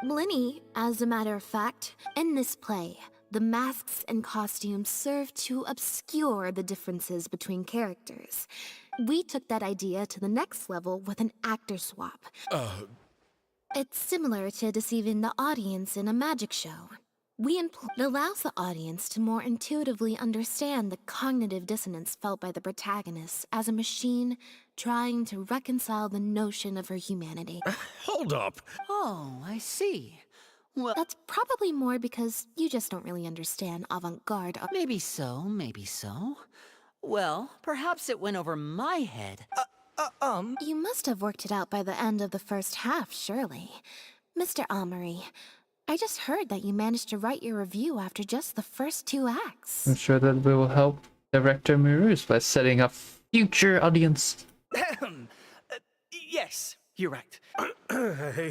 O: Linny, as a matter of fact, in this play, the masks and costumes serve to obscure the differences between characters. We took that idea to the next level with an actor swap. It's similar to deceiving the audience in a magic show. It allows the audience to more intuitively understand the cognitive dissonance felt by the protagonist as a machine trying to reconcile the notion of her humanity.
U: Hold up.
P: Oh, I see. Well,
O: that's probably more because you just don't really understand avant-garde.
P: Maybe so, maybe so. Well, perhaps it went over my head.
O: You must have worked it out by the end of the first half, surely. Mr. Amory, I just heard that you managed to write your review after just the first 2 acts.
A: I'm sure that we will help Director Mirus by setting up future audience.
J: Yes, you're right.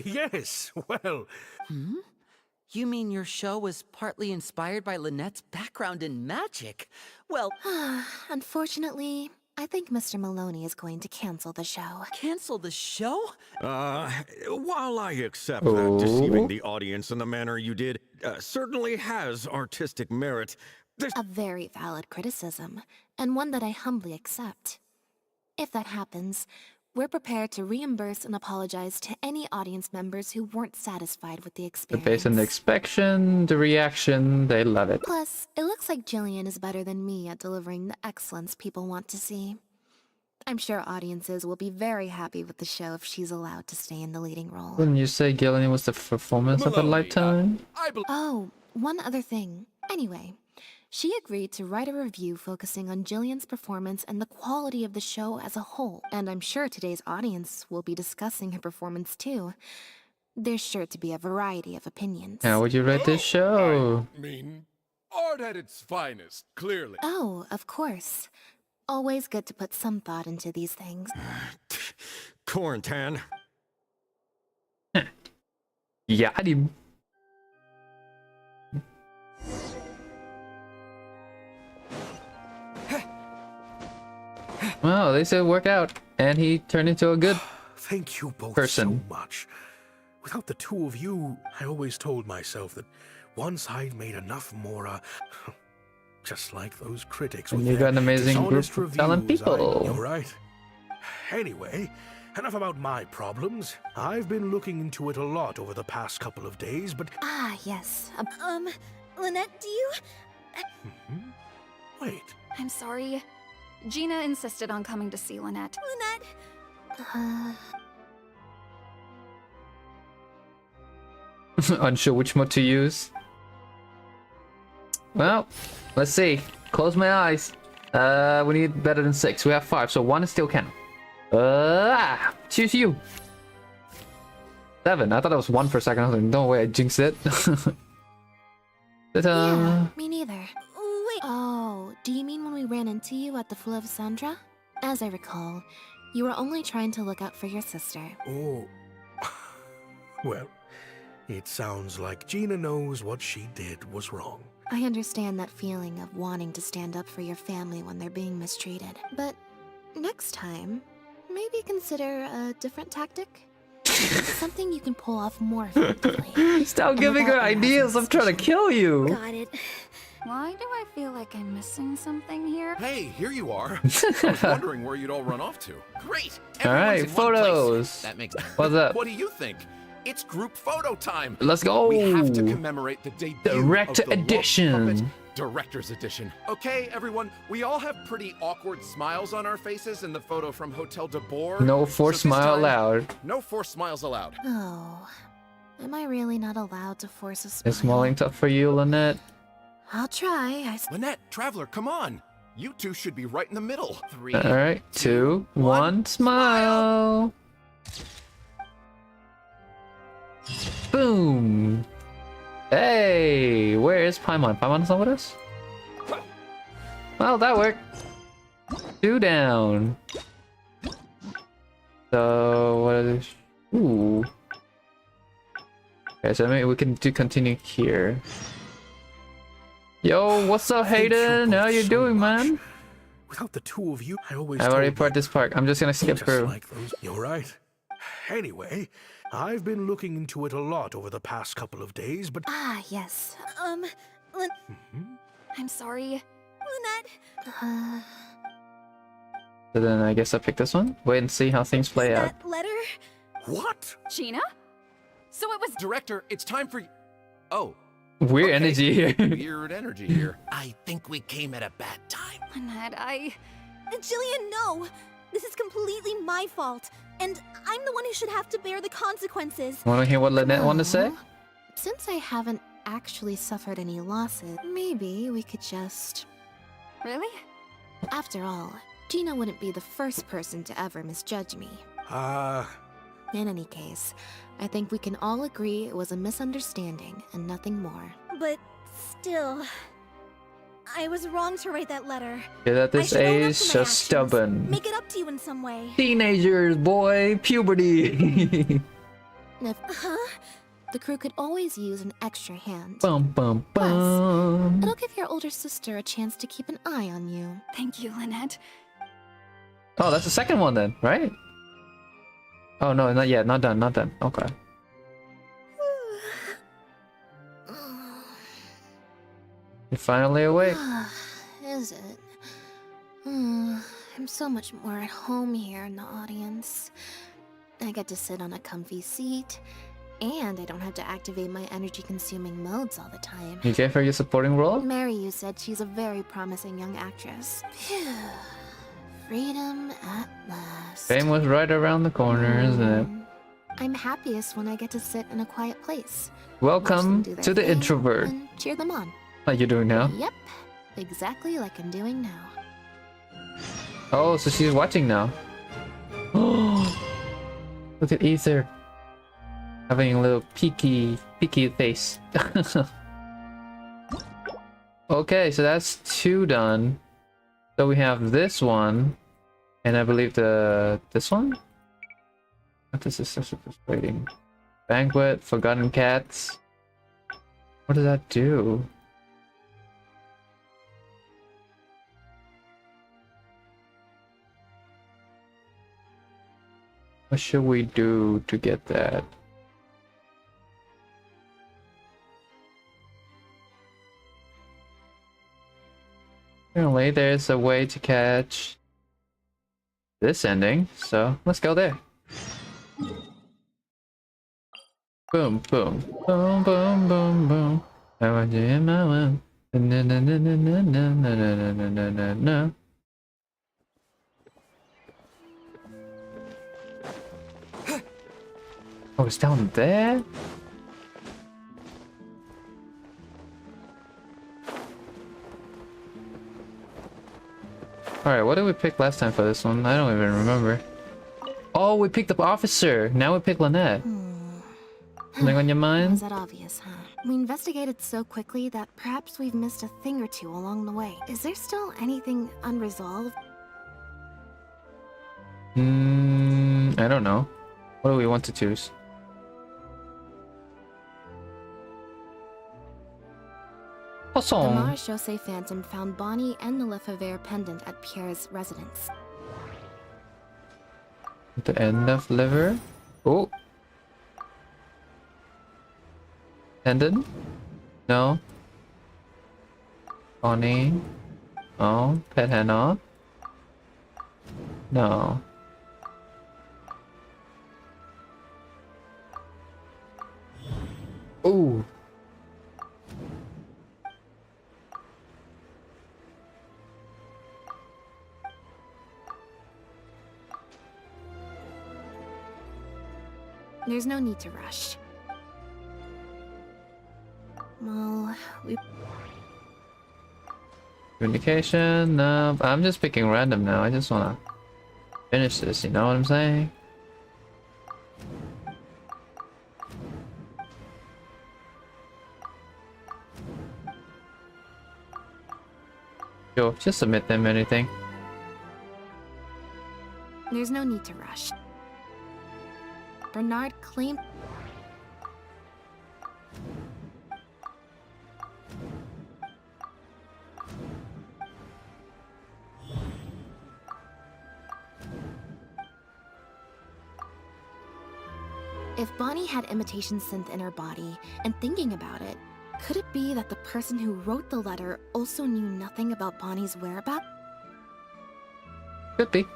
L: Yes, well...
P: You mean your show was partly inspired by Lynnette's background in magic? Well...
O: Unfortunately, I think Mr. Maloney is going to cancel the show.
P: Cancel the show?
U: While I accept that deceiving the audience in the manner you did certainly has artistic merit, there's
O: a very valid criticism, and one that I humbly accept. If that happens, we're prepared to reimburse and apologize to any audience members who weren't satisfied with the experience.
A: Based on the expectation, the reaction, they love it.
O: Plus, it looks like Jillian is better than me at delivering the excellence people want to see. I'm sure audiences will be very happy with the show if she's allowed to stay in the leading role.
A: Wouldn't you say Gillian was the performance of a lifetime?
O: Oh, one other thing. Anyway, she agreed to write a review focusing on Jillian's performance and the quality of the show as a whole. And I'm sure today's audience will be discussing her performance too. There's sure to be a variety of opinions.
A: How would you rate this show?
M: I mean, art at its finest, clearly.
O: Oh, of course. Always good to put some thought into these things.
U: Quarantine.
A: Got him. Well, they said work out, and he turned into a good
L: Thank you both
A: person.
L: so much. Without the two of you, I always told myself that once I'd made enough more, just like those critics.
A: And
L: with
A: you
L: their
A: got an amazing group
L: dishonest
A: of talented
L: reviews,
A: people.
L: You're right. Anyway, enough about my problems. I've been looking into it a lot over the past couple of days, but...
O: Ah, yes.
N: Lynnette, do you...
L: Wait.
K: I'm sorry. Gina insisted on coming to see Lynnette.
A: Unsure which mode to use. Well, let's see. Close my eyes. We need better than 6. We have 5, so 1 is still canon. Choose you. 7. I thought that was 1 for a second. I was like, no way, I jinxed it.
O: Yeah, me neither. Wait. Oh, do you mean when we ran into you at the Fleuve Sandra? As I recall, you were only trying to look out for your sister.
L: Oh. Well, it sounds like Gina knows what she did was wrong.
O: I understand that feeling of wanting to stand up for your family when they're being mistreated. But next time, maybe consider a different tactic? Something you can pull off more effectively.
A: Stop giving her ideas. I'm trying to kill you.
K: Got it. Why do I feel like I'm missing something here?
H: Hey, here you are. I was wondering where you'd all run off to. Great.
A: All right,
H: Everyone's in one place.
A: photos.
H: That makes
A: What's up?
H: What do you think? It's group photo time.
A: Let's go.
H: We have to commemorate the debut
A: Director
H: of the
A: edition.
H: Wolf Puppet Director's Edition. Okay, everyone, we all have pretty awkward smiles on our faces in the photo from Hotel de Boer.
A: No forced
H: So this
A: smile
H: time,
A: allowed.
H: No forced smiles allowed.
O: Oh, am I really not allowed to force a smile?
A: Is smiling tough for you, Lynnette?
O: I'll try.
H: Lynnette, Traveler, come on. You two should be right in the middle. 3.
A: All right, 2, 1, smile. Boom. Hey, where is Paimon? Paimon's not with us? Well, that worked. 2 down. So, what is this? Ooh. Okay, so maybe we can continue here. Yo, what's up, Hayden? How you doing, man?
L: Without the two of you, I always
A: I've already
L: told
A: part this part. I'm just gonna skip
L: just
A: through.
L: like those. You're right. Anyway, I've been looking into it a lot over the past couple of days, but...
O: Ah, yes.
K: I'm sorry.
N: Lynnette,
A: So then I guess I'll pick this one. Wait and see how things play out.
N: that letter?
L: What?
K: Gina? So it was...
H: Director, it's time for... Oh.
A: Weird energy here.
H: Weird energy here. I think we came at a bad time.
K: Lynnette,
N: Jillian, no! This is completely my fault, and I'm the one who should have to bear the consequences.
A: Want to hear what Lynnette wanted to say?
O: Since I haven't actually suffered any losses, maybe we could just...
K: Really?
O: After all, Gina wouldn't be the first person to ever misjudge me. In any case, I think we can all agree it was a misunderstanding and nothing more.
N: But still, I was wrong to write that letter.
A: Kid at this age, so stubborn.
N: Make it up to you in some way.
A: Teenagers, boy, puberty.
O: The crew could always use an extra hand.
A: Bum bum bum.
O: It'll give your older sister a chance to keep an eye on you.
K: Thank you, Lynnette.
A: Oh, that's the second one then, right? Oh no, not yet. Not done. Not done. Okay. You're finally awake.
O: Is it? I'm so much more at home here in the audience. I get to sit on a comfy seat, and I don't have to activate my energy-consuming modes all the time.
A: You gave her your supporting role?
O: Mary, you said she's a very promising young actress. Phew. Freedom at last.
A: Fame was right around the corner, isn't it?
O: I'm happiest when I get to sit in a quiet place.
A: Welcome
O: Do their
A: to the
O: thing
A: introvert.
O: and cheer them on.
A: Like you're doing now?
O: Yep, exactly like I'm doing now.
A: Oh, so she's watching now. Look at Ether. Having a little peeky face. Okay, so that's 2 done. So we have this one, and I believe this one? This is so frustrating. Banquet, Forgotten Cats. What does that do? What should we do to get that? Apparently there's a way to catch this ending, so let's go there. Boom, boom, boom, boom, boom, boom. I want you in my one. Na na na na na na na na na na na na. Oh, it's down there? Alright, what did we pick last time for this one? I don't even remember. Oh, we picked up Officer! Now we pick Lynnette. Something on your mind?
O: Was that obvious, huh? We investigated so quickly that perhaps we've missed a thing or two along the way. Is there still anything unresolved?
A: I don't know. What do we want to choose?
O: The Marechaussee Phantom found Bonnie and the Lefevre pendant at Pierre's residence.
A: At the end of liver? Oh! Pendant? No. Bonnie? Oh, pet henna? No. Ooh!
O: There's no need to rush. Well, we...
A: Communication? No, I'm just picking random now. I just wanna finish this, you know what I'm saying? Sure, just submit them anything.
O: There's no need to rush. Bernard claimed... If Bonnie had imitation synth in her body, and thinking about it, could it be that the person who wrote the letter also knew nothing about Bonnie's whereabouts?
A: Could be.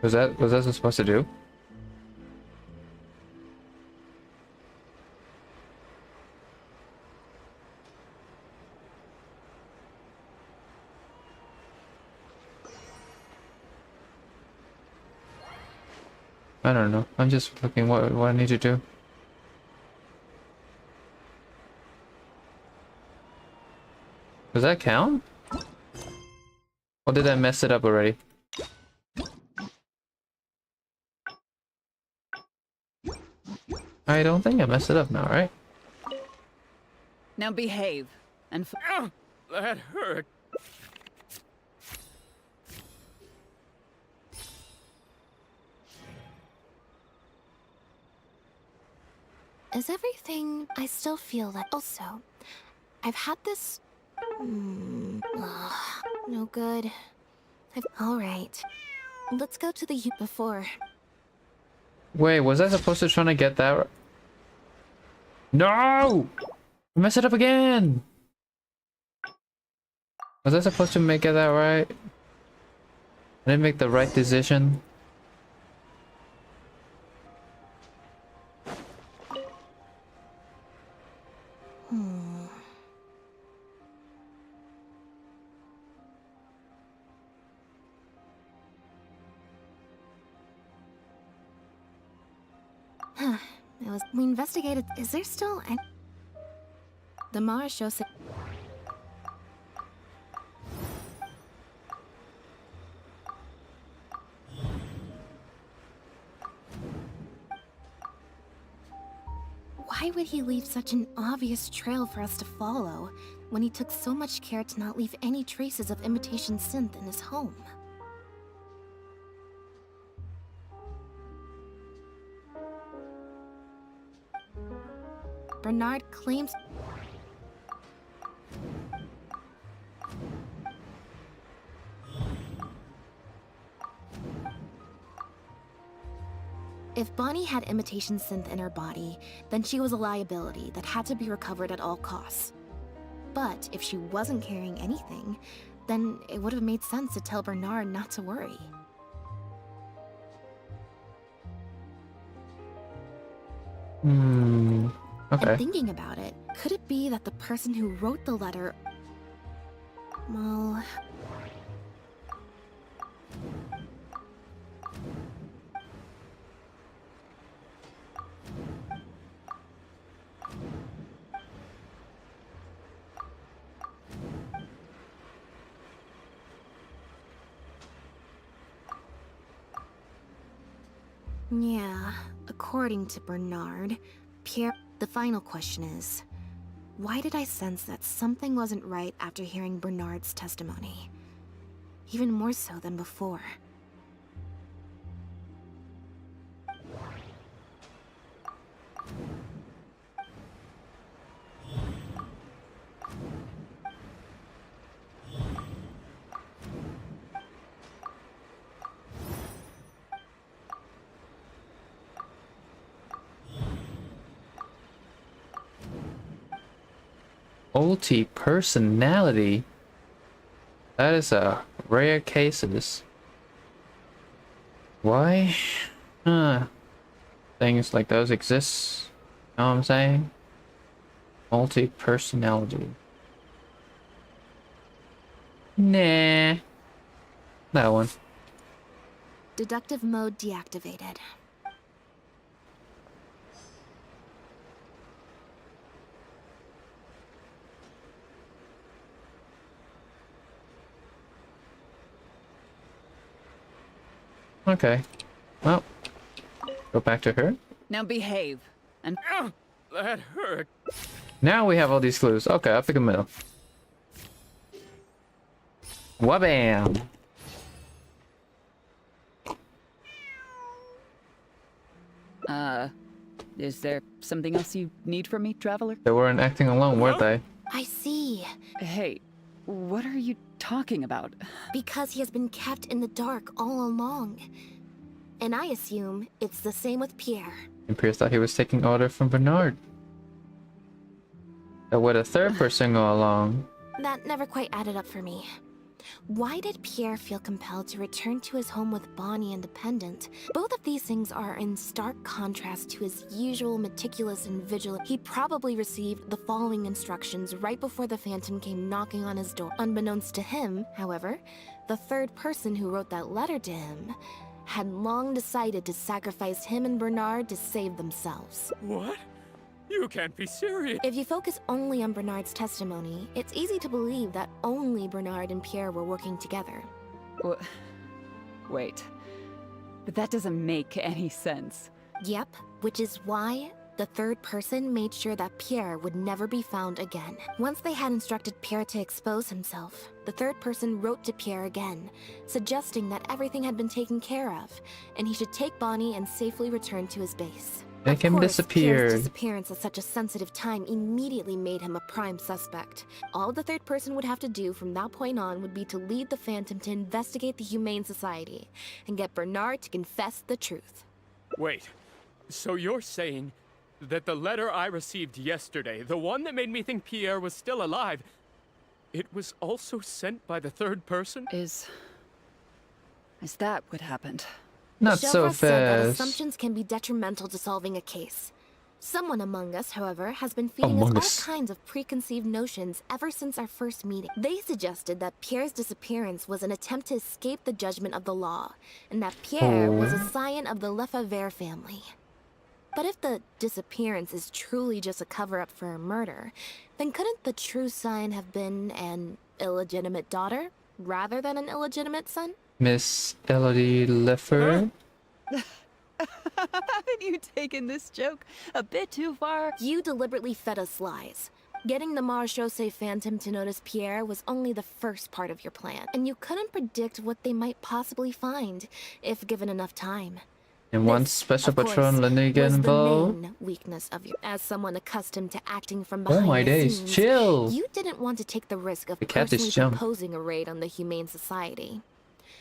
A: Was that what I'm supposed to do? I don't know. I'm just looking what I need to do. Does that count? Or did I mess it up already? I don't think I messed it up now, right?
T: Now behave and
S: that hurt.
O: Is everything... I still feel like... Also, I've had this... no good. Alright. Let's go to the before.
A: Wait, was I supposed to try to get that? No! I messed it up again! Was I supposed to make it that right? I didn't make the right decision.
O: We investigated. Is there still any... The Mara shows it. Why would he leave such an obvious trail for us to follow when he took so much care to not leave any traces of imitation synth in his home? Bernard claims... If Bonnie had imitation synth in her body, then she was a liability that had to be recovered at all costs. But if she wasn't carrying anything, then it would have made sense to tell Bernard not to worry.
A: Okay.
O: And thinking about it, could it be that the person who wrote the letter... Well... Yeah, according to Bernard, Pierre... The final question is, why did I sense that something wasn't right after hearing Bernard's testimony? Even more so than before.
A: Multi-personality? That is a rare cases. Why? Things like those exist. Know what I'm saying? Multi-personality. Nah. That one.
O: Deductive mode deactivated.
A: Okay. Well, go back to her.
T: Now behave and
S: that hurt.
A: Now we have all these clues. Okay, I'll pick a middle. Wabam!
T: Is there something else you need from me, traveler?
A: They weren't acting alone, weren't they?
O: I see.
T: Hey, what are you talking about?
O: Because he has been kept in the dark all along. And I assume it's the same with Pierre.
A: It appears that he was taking order from Bernard. But would a third person go along?
O: That never quite added up for me. Why did Pierre feel compelled to return to his home with Bonnie and Dependent? Both of these things are in stark contrast to his usual meticulous and vigilant. He probably received the following instructions right before the Phantom came knocking on his door. Unbeknownst to him, however, the third person who wrote that letter to him had long decided to sacrifice him and Bernard to save themselves.
S: What? You can't be serious.
O: If you focus only on Bernard's testimony, it's easy to believe that only Bernard and Pierre were working together.
T: Wait. But that doesn't make any sense.
O: Yep, which is why the third person made sure that Pierre would never be found again. Once they had instructed Pierre to expose himself, the third person wrote to Pierre again, suggesting that everything had been taken care of, and he should take Bonnie and safely return to his base.
A: Make him disappear.
O: Pierre's disappearance at such a sensitive time immediately made him a prime suspect. All the third person would have to do from that point on would be to lead the Phantom to investigate the Humane Society and get Bernard to confess the truth.
S: Wait, so you're saying that the letter I received yesterday, the one that made me think Pierre was still alive, it was also sent by the third person?
T: Is that what happened?
A: Not so
O: Shelfra said that
A: fast.
O: assumptions can be detrimental to solving a case. Someone among us, however, has been feeding us all kinds of preconceived notions ever since our first meeting. They suggested that Pierre's disappearance was an attempt to escape the judgment of the law, and that Pierre was a scion of the Lefebvre family. But if the disappearance is truly just a cover-up for a murder, then couldn't the true scion have been an illegitimate daughter, rather than an illegitimate son?
A: Miss Elodie Leffer?
T: Haven't you taken this joke a bit too far?
O: You deliberately fed us lies. Getting the Marechaussee Phantom to notice Pierre was only the first part of your plan, and you couldn't predict what they might possibly find, if given enough time.
A: And once Special Patron Lynnette get involved?
O: The main weakness of you. As someone accustomed to acting from
A: Oh
O: behind
A: my
O: the
A: days,
O: scenes,
A: chill!
O: You didn't want to take the risk of
A: The cat
O: personally
A: is jump.
O: proposing a raid on the Humane Society.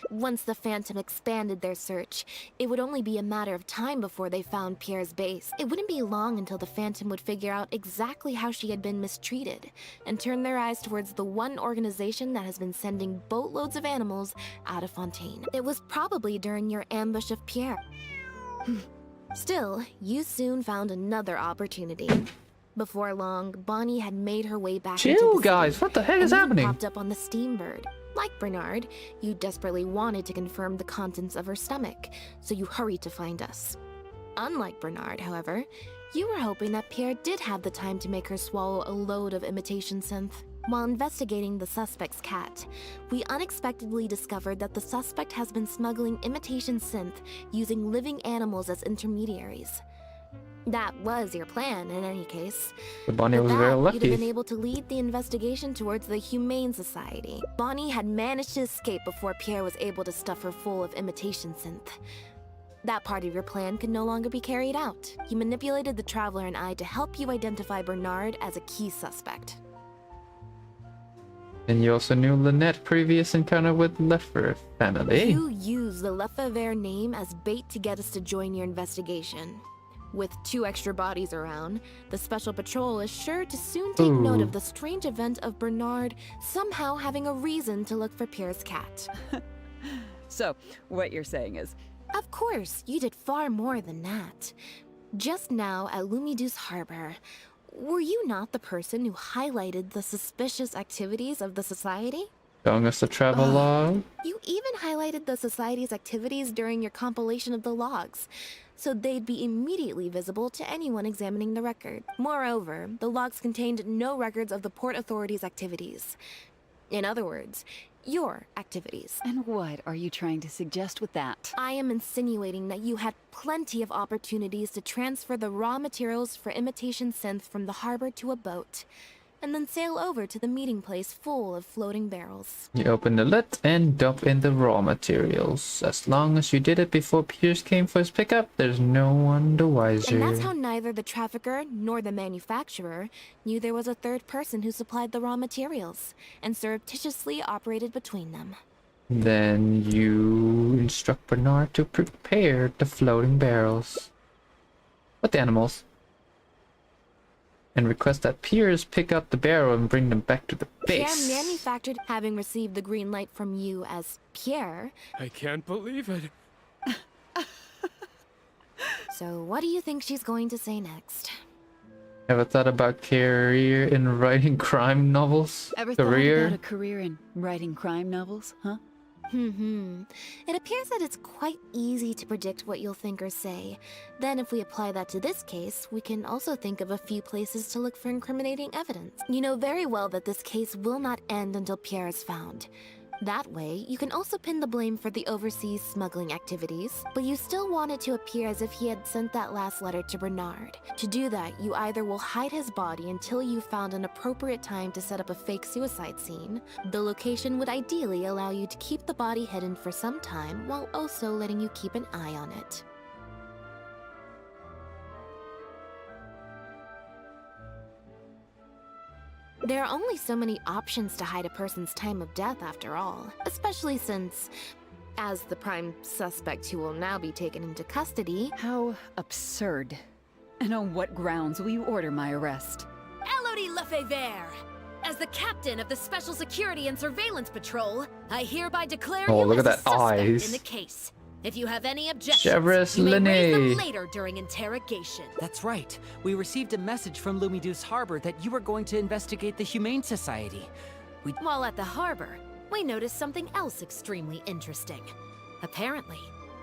O: Once the Phantom expanded their search, it would only be a matter of time before they found Pierre's base. It wouldn't be long until the Phantom would figure out exactly how she had been mistreated, and turn their eyes towards the one organization that has been sending boatloads of animals out of Fontaine. It was probably during your ambush of Pierre. Still, you soon found another opportunity. Before long, Bonnie had made her way back into
A: Chill,
O: the
A: guys.
O: city,
A: What the heck
O: and
A: is
O: you
A: happening?
O: popped up on the Steambird. Like Bernard, you desperately wanted to confirm the contents of her stomach, so you hurried to find us. Unlike Bernard, however, you were hoping that Pierre did have the time to make her swallow a load of imitation synth. While investigating the suspect's cat, we unexpectedly discovered that the suspect has been smuggling imitation synth using living animals as intermediaries. That was your plan, in any case.
A: But Bonnie
O: With
A: was
O: that,
A: very
O: you'd have been
A: lucky.
O: able to lead the investigation towards the Humane Society. Bonnie had managed to escape before Pierre was able to stuff her full of imitation synth. That part of your plan could no longer be carried out. You manipulated the Traveler and I to help you identify Bernard as a key suspect.
A: And you also knew Lynnette's previous encounter with Leffer family.
O: You used the Lefebvre name as bait to get us to join your investigation. With 2 extra bodies around, the Special Patrol is sure to soon take note of the strange event of Bernard somehow having a reason to look for Pierre's cat.
T: So, what you're saying is...
O: Of course, you did far more than that. Just now at Lumidu's Harbor, were you not the person who highlighted the suspicious activities of the Society?
A: Showing us the travel log.
O: You even highlighted the Society's activities during your compilation of the logs, so they'd be immediately visible to anyone examining the record. Moreover, the logs contained no records of the Port Authority's activities. In other words, your activities.
T: And what are you trying to suggest with that?
O: I am insinuating that you had plenty of opportunities to transfer the raw materials for imitation synth from the harbor to a boat, and then sail over to the meeting place full of floating barrels.
A: You open the lid and dump in the raw materials. As long as you did it before Pierce came for his pickup, there's no one the wiser.
O: And that's how neither the trafficker nor the manufacturer knew there was a third person who supplied the raw materials, and surreptitiously operated between them.
A: Then you instruct Bernard to prepare the floating barrels with the animals. And request that Piers pick up the barrel and bring them back to the base.
O: Pierre manufactured, having received the green light from you as Pierre.
S: I can't believe it.
O: So what do you think she's going to say next?
A: Ever thought about career in writing crime novels?
T: Ever thought about a career in writing crime novels, huh?
O: It appears that it's quite easy to predict what you'll think or say. Then if we apply that to this case, we can also think of a few places to look for incriminating evidence. You know very well that this case will not end until Pierre is found. That way, you can also pin the blame for the overseas smuggling activities, but you still want it to appear as if he had sent that last letter to Bernard. To do that, you either will hide his body until you found an appropriate time to set up a fake suicide scene. The location would ideally allow you to keep the body hidden for some time, while also letting you keep an eye on it. There are only so many options to hide a person's time of death after all, especially since, as the prime suspect who will now be taken into custody...
T: How absurd. And on what grounds will you order my arrest?
D: Elodie Lefebvre! As the captain of the Special Security and Surveillance Patrol, I hereby declare
A: Oh,
D: you
A: look
D: as
A: at
D: a
A: that
D: suspect
A: eyes.
D: in the case. If you have any objections,
A: Chevres
D: you may raise them
A: Lynnette.
D: later during interrogation.
P: That's right. We received a message from Lumiduce Harbor that you were going to investigate the Humane Society.
D: While at the harbor, we noticed something else extremely interesting. Apparently,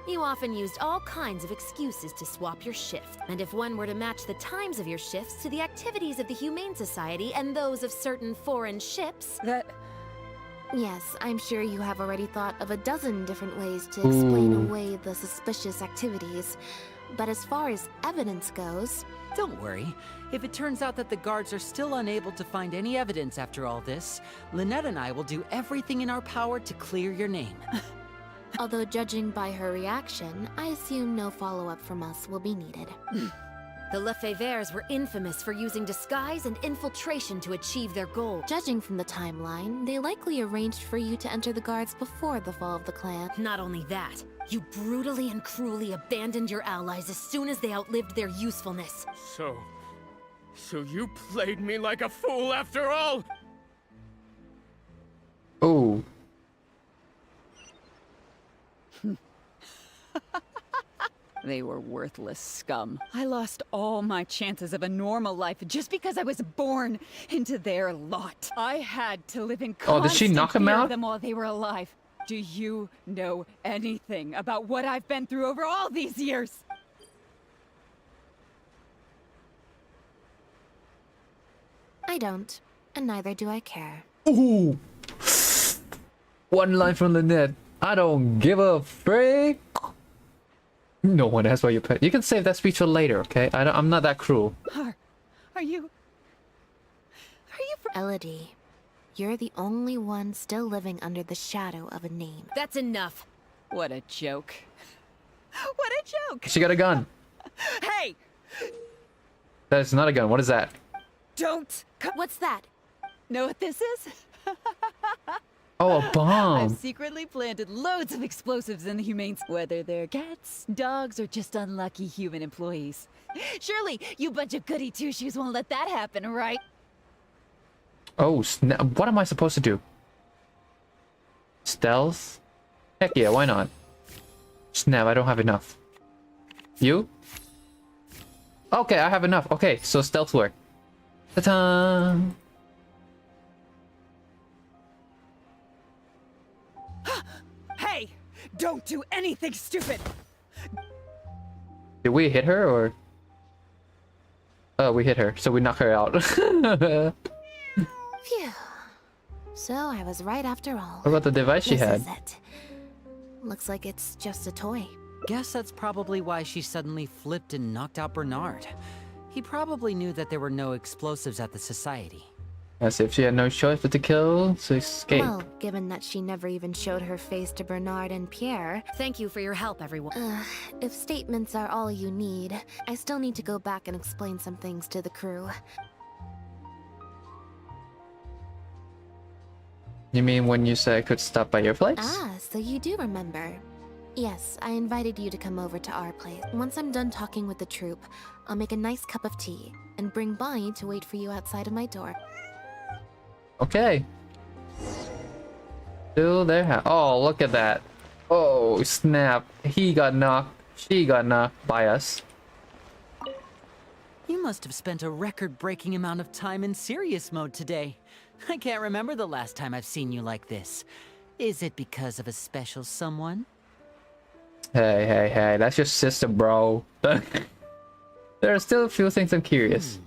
D: you often used all kinds of excuses to swap your shift. And if one were to match the times of your shifts to the activities of the Humane Society and those of certain foreign ships...
O: Yes, I'm sure you have already thought of a dozen different ways to explain away the suspicious activities. But as far as evidence goes...
P: Don't worry. If it turns out that the guards are still unable to find any evidence after all this, Lynnette and I will do everything in our power to clear your name.
O: Although judging by her reaction, I assume no follow-up from us will be needed.
D: The Lefebvres were infamous for using disguise and infiltration to achieve their goal.
O: Judging from the timeline, they likely arranged for you to enter the guards before the fall of the clan.
D: Not only that, you brutally and cruelly abandoned your allies as soon as they outlived their usefulness.
S: So you played me like a fool after all?
A: Oh.
T: They were worthless scum. I lost all my chances of a normal life just because I was born into their lot. I had to live in constant
A: did she knock him
T: fear
A: out?
T: of them while they were alive. Do you know anything about what I've been through over all these years?
O: I don't, and neither do I care.
A: Ooh. One line from Lynnette. I don't give a frick. No one asked why you pet. You can save that speech for later, okay? I'm not that cruel.
T: Are you
O: Elodie, you're the only one still living under the shadow of a name.
D: That's enough.
T: What a joke. What a joke!
A: She got a gun.
T: Hey!
A: That's not a gun. What is that?
T: Don't!
D: What's that?
T: Know what this is?
A: Oh, a bomb.
T: I've secretly planted loads of explosives in the Humane... Whether they're cats, dogs, or just unlucky human employees. Surely, you bunch of goody two-shoes won't let that happen, right?
A: Oh, snap. What am I supposed to do? Stealth? Heck yeah, why not? Snap, I don't have enough. You? Okay, I have enough. Okay, so stealth work. Ta-ta!
T: Hey! Don't do anything stupid!
A: Did we hit her, or...? Oh, we hit her, so we knock her out.
O: Phew. So I was right after all.
A: What about the device she
O: This
A: had?
O: is it. Looks like it's just a toy.
P: Guess that's probably why she suddenly flipped and knocked out Bernard. He probably knew that there were no explosives at the society.
A: As if she had no choice but to kill to escape.
O: Well, given that she never even showed her face to Bernard and Pierre...
D: Thank you for your help, everyone.
O: If statements are all you need, I still need to go back and explain some things to the crew.
A: You mean when you said I could stop by your place?
O: Ah, so you do remember. Yes, I invited you to come over to our place. Once I'm done talking with the troupe, I'll make a nice cup of tea and bring Bonnie to wait for you outside of my door.
A: Okay. Still there. Oh, look at that. Oh, snap. He got knocked. She got knocked by us.
P: You must have spent a record-breaking amount of time in serious mode today. I can't remember the last time I've seen you like this. Is it because of a special someone?
A: Hey, that's your sister, bro. There are still a few things I'm curious.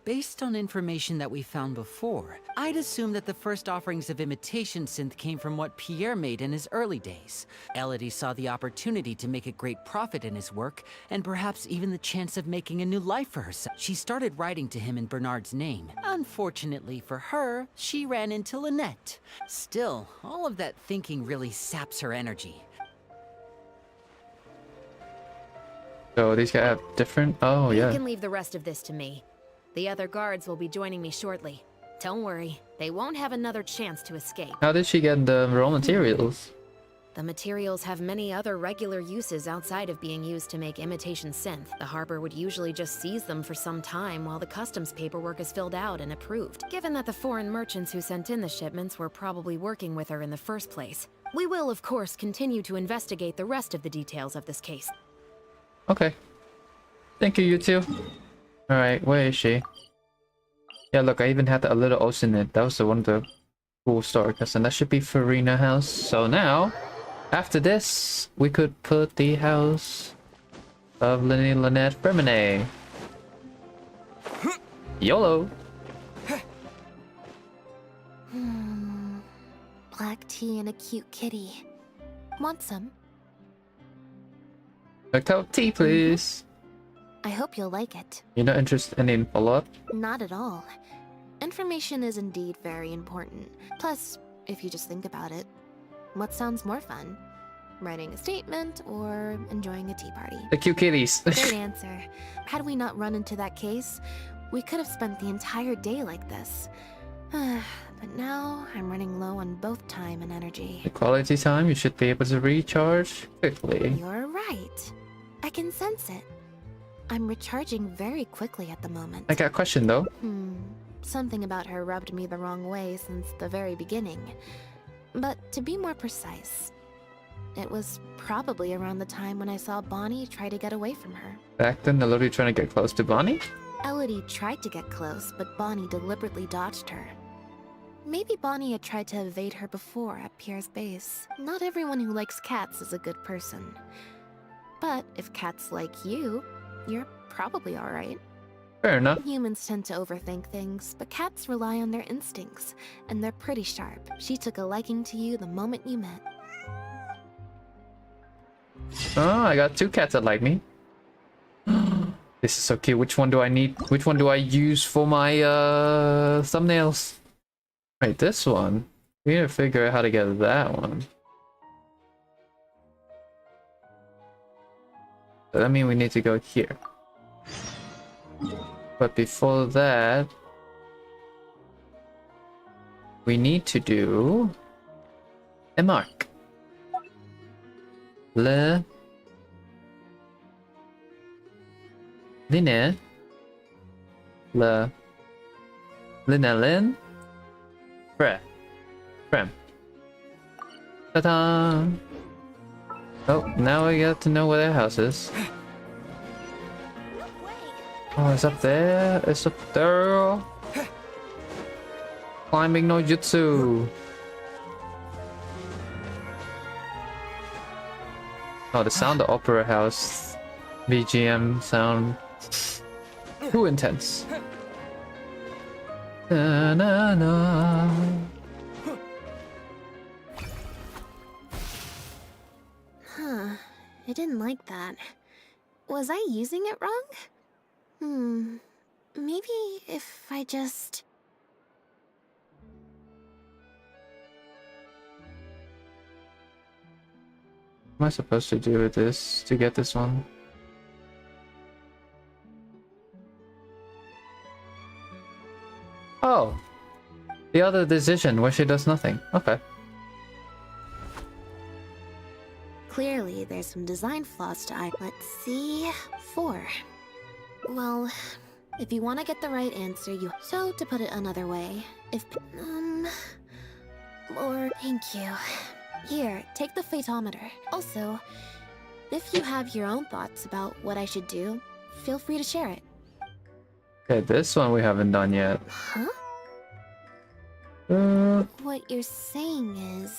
P: Based on information that we found before, I'd assume that the first offerings of imitation synth came from what Pierre made in his early days. Elodie saw the opportunity to make a great profit in his work, and perhaps even the chance of making a new life for herself. She started writing to him in Bernard's name. Unfortunately for her, she ran into Lynnette. Still, all of that thinking really saps her energy.
A: So these guys have different... Oh,
F: You
A: yeah.
F: can leave the rest of this to me. The other guards will be joining me shortly. Don't worry, they won't have another chance to escape.
A: How did she get the raw materials?
F: The materials have many other regular uses outside of being used to make imitation synth. The harbor would usually just seize them for some time while the customs paperwork is filled out and approved. Given that the foreign merchants who sent in the shipments were probably working with her in the first place, we will, of course, continue to investigate the rest of the details of this case.
A: Okay. Thank you, you two. Alright, where is she? Yeah, look, I even had a little ocean in it. That was one of the cool stories. And that should be Farina house. So now, after this, we could put the house of Lynnette Fremine. YOLO!
O: Black tea and a cute kitty. Want some?
A: A cup of tea, please.
O: I hope you'll like it.
A: You're not interested in follow-up?
O: Not at all. Information is indeed very important. Plus, if you just think about it, what sounds more fun? Writing a statement or enjoying a tea party?
A: The cute kitties.
O: Great answer. Had we not run into that case, we could have spent the entire day like this. But now, I'm running low on both time and energy.
A: The quality time, you should be able to recharge quickly.
O: You're right. I can sense it. I'm recharging very quickly at the moment.
A: I got a question though.
O: Something about her rubbed me the wrong way since the very beginning. But to be more precise, it was probably around the time when I saw Bonnie try to get away from her.
A: Back then, Elodie trying to get close to Bonnie?
O: Elodie tried to get close, but Bonnie deliberately dodged her. Maybe Bonnie had tried to evade her before at Pierre's base. Not everyone who likes cats is a good person. But if cats like you, you're probably alright.
A: Fair enough.
O: Humans tend to overthink things, but cats rely on their instincts, and they're pretty sharp. She took a liking to you the moment you met.
A: Oh, I got two cats that like me. This is so cute. Which one do I need? Which one do I use for my thumbnails? Right, this one. We need to figure out how to get that one. So that means we need to go here. But before that, we need to do a mark. Lynnette. Lynnette. Frem. Ta-da! Oh, now we got to know where their house is. Oh, it's up there. It's up there. Climbing no jutsu. Oh, the sound of opera house BGM sound too intense. Na, na, na.
O: Huh. I didn't like that. Was I using it wrong? Maybe if I just...
A: What am I supposed to do with this to get this one? Oh. The other decision where she does nothing. Okay.
O: Clearly, there's some design flaws to let's see. 4. Well, if you want to get the right answer, you... So, to put it another way, if... Or... Thank you. Here, take the photometer. Also, if you have your own thoughts about what I should do, feel free to share it.
A: Okay, this one we haven't done yet.
O: Huh? What you're saying is...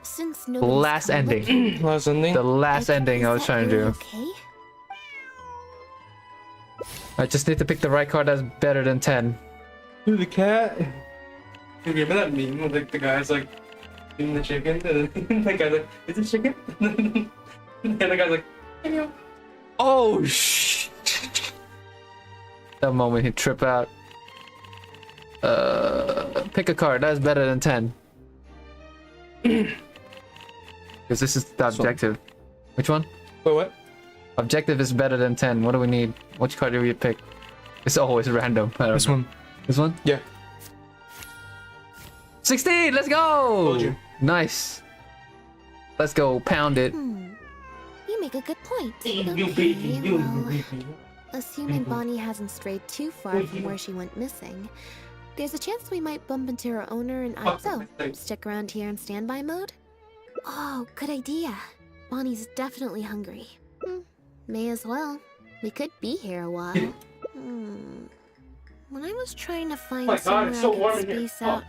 O: Since nobody's
A: Last
O: come
A: ending.
O: looking-
I: Last ending?
A: The last ending I was trying to do.
O: Okay?
A: I just need to pick the right card that's better than 10.
I: Dude, the cat. You remember that meme with like the guy's like eating the chicken, and then the guy's like, "Is it chicken?" And the guy's like, "Meow."
A: Oh shh! That moment he trip out. Pick a card that's better than 10. Because this is the objective. Which one?
I: Wait, what?
A: Objective is better than 10. What do we need? Which card do we pick? It's always random. I don't
I: This
A: know.
I: one.
A: This one?
I: Yeah.
A: 16! Let's go!
I: Told you.
A: Nice. Let's go. Pound it.
O: You make a good point. Assuming Bonnie hasn't strayed too far from where she went missing, there's a chance we might bump into her owner and So, stick around here in standby mode? Oh, good idea. Bonnie's definitely hungry. May as well. We could be here a while. When I was trying to find
I: my God,
O: somewhere
I: it's so
O: I
I: warm
O: could
I: in here.
O: space out...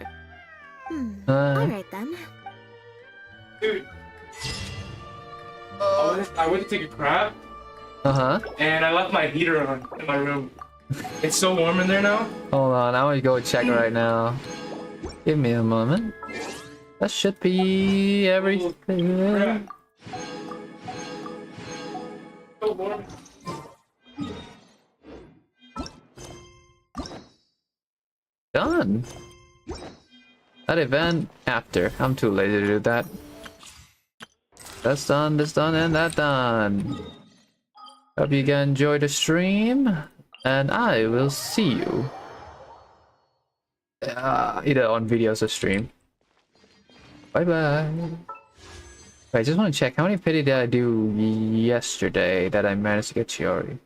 O: Alright then.
I: Dude. I went to take a crap, and I left my heater on in my room. It's so warm in there now.
A: Hold on, I want to go check right now. Give me a moment. That should be everything.
I: So warm.
A: Done. That event after. I'm too lazy to do that. That's done, this done, and that done. Hope you guys enjoy the stream, and I will see you either on videos or stream. Bye bye. Wait, I just want to check how many pity did I do yesterday that I managed to get Chiori.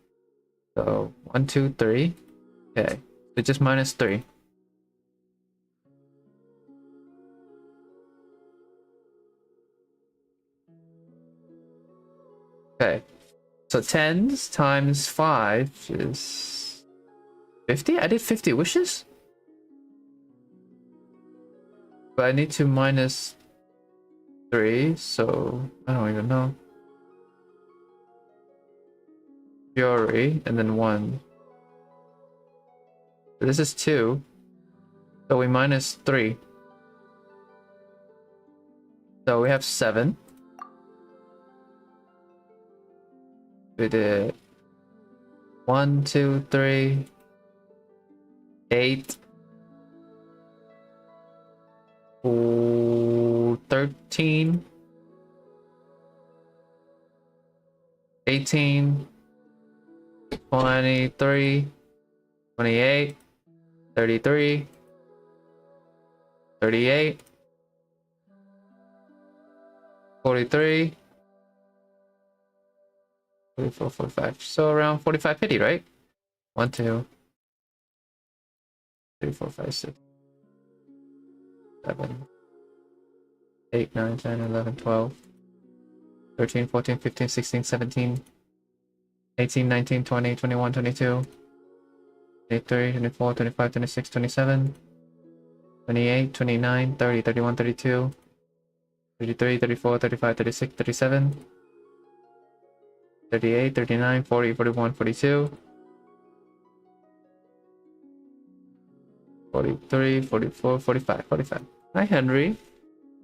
A: So 1, 2, 3. Okay, so just -3. Okay, so 10s times 5 is 50? I did 50 wishes? But I need to -3, so I don't even know. Chiori, and then 1. So this is 2. So we -3. So we have 7. We did 1, 2, 3, 8, 13, 18, 23, 28, 33, 38, 43, 44, 45. So around 45 pity, right? 1, 2, 3, 4, 5, 6, 7, 8, 9, 10, 11, 12, 13, 14, 15, 16, 17, 18, 19, 20, 21, 22, 23, 24, 25, 26, 27, 28, 29, 30, 31, 32, 33, 34, 35, 36, 37, 38, 39, 40, 41, 42, 43, 44, 45, 45. Hi, Henry.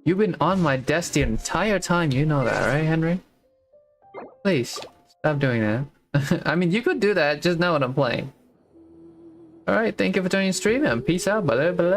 A: You've been on my desk the entire time. You know that, right, Henry? Please, stop doing that. I mean, you could do that. Just know what I'm playing. Alright, thank you for joining the stream and peace out. Blah, blah, blah.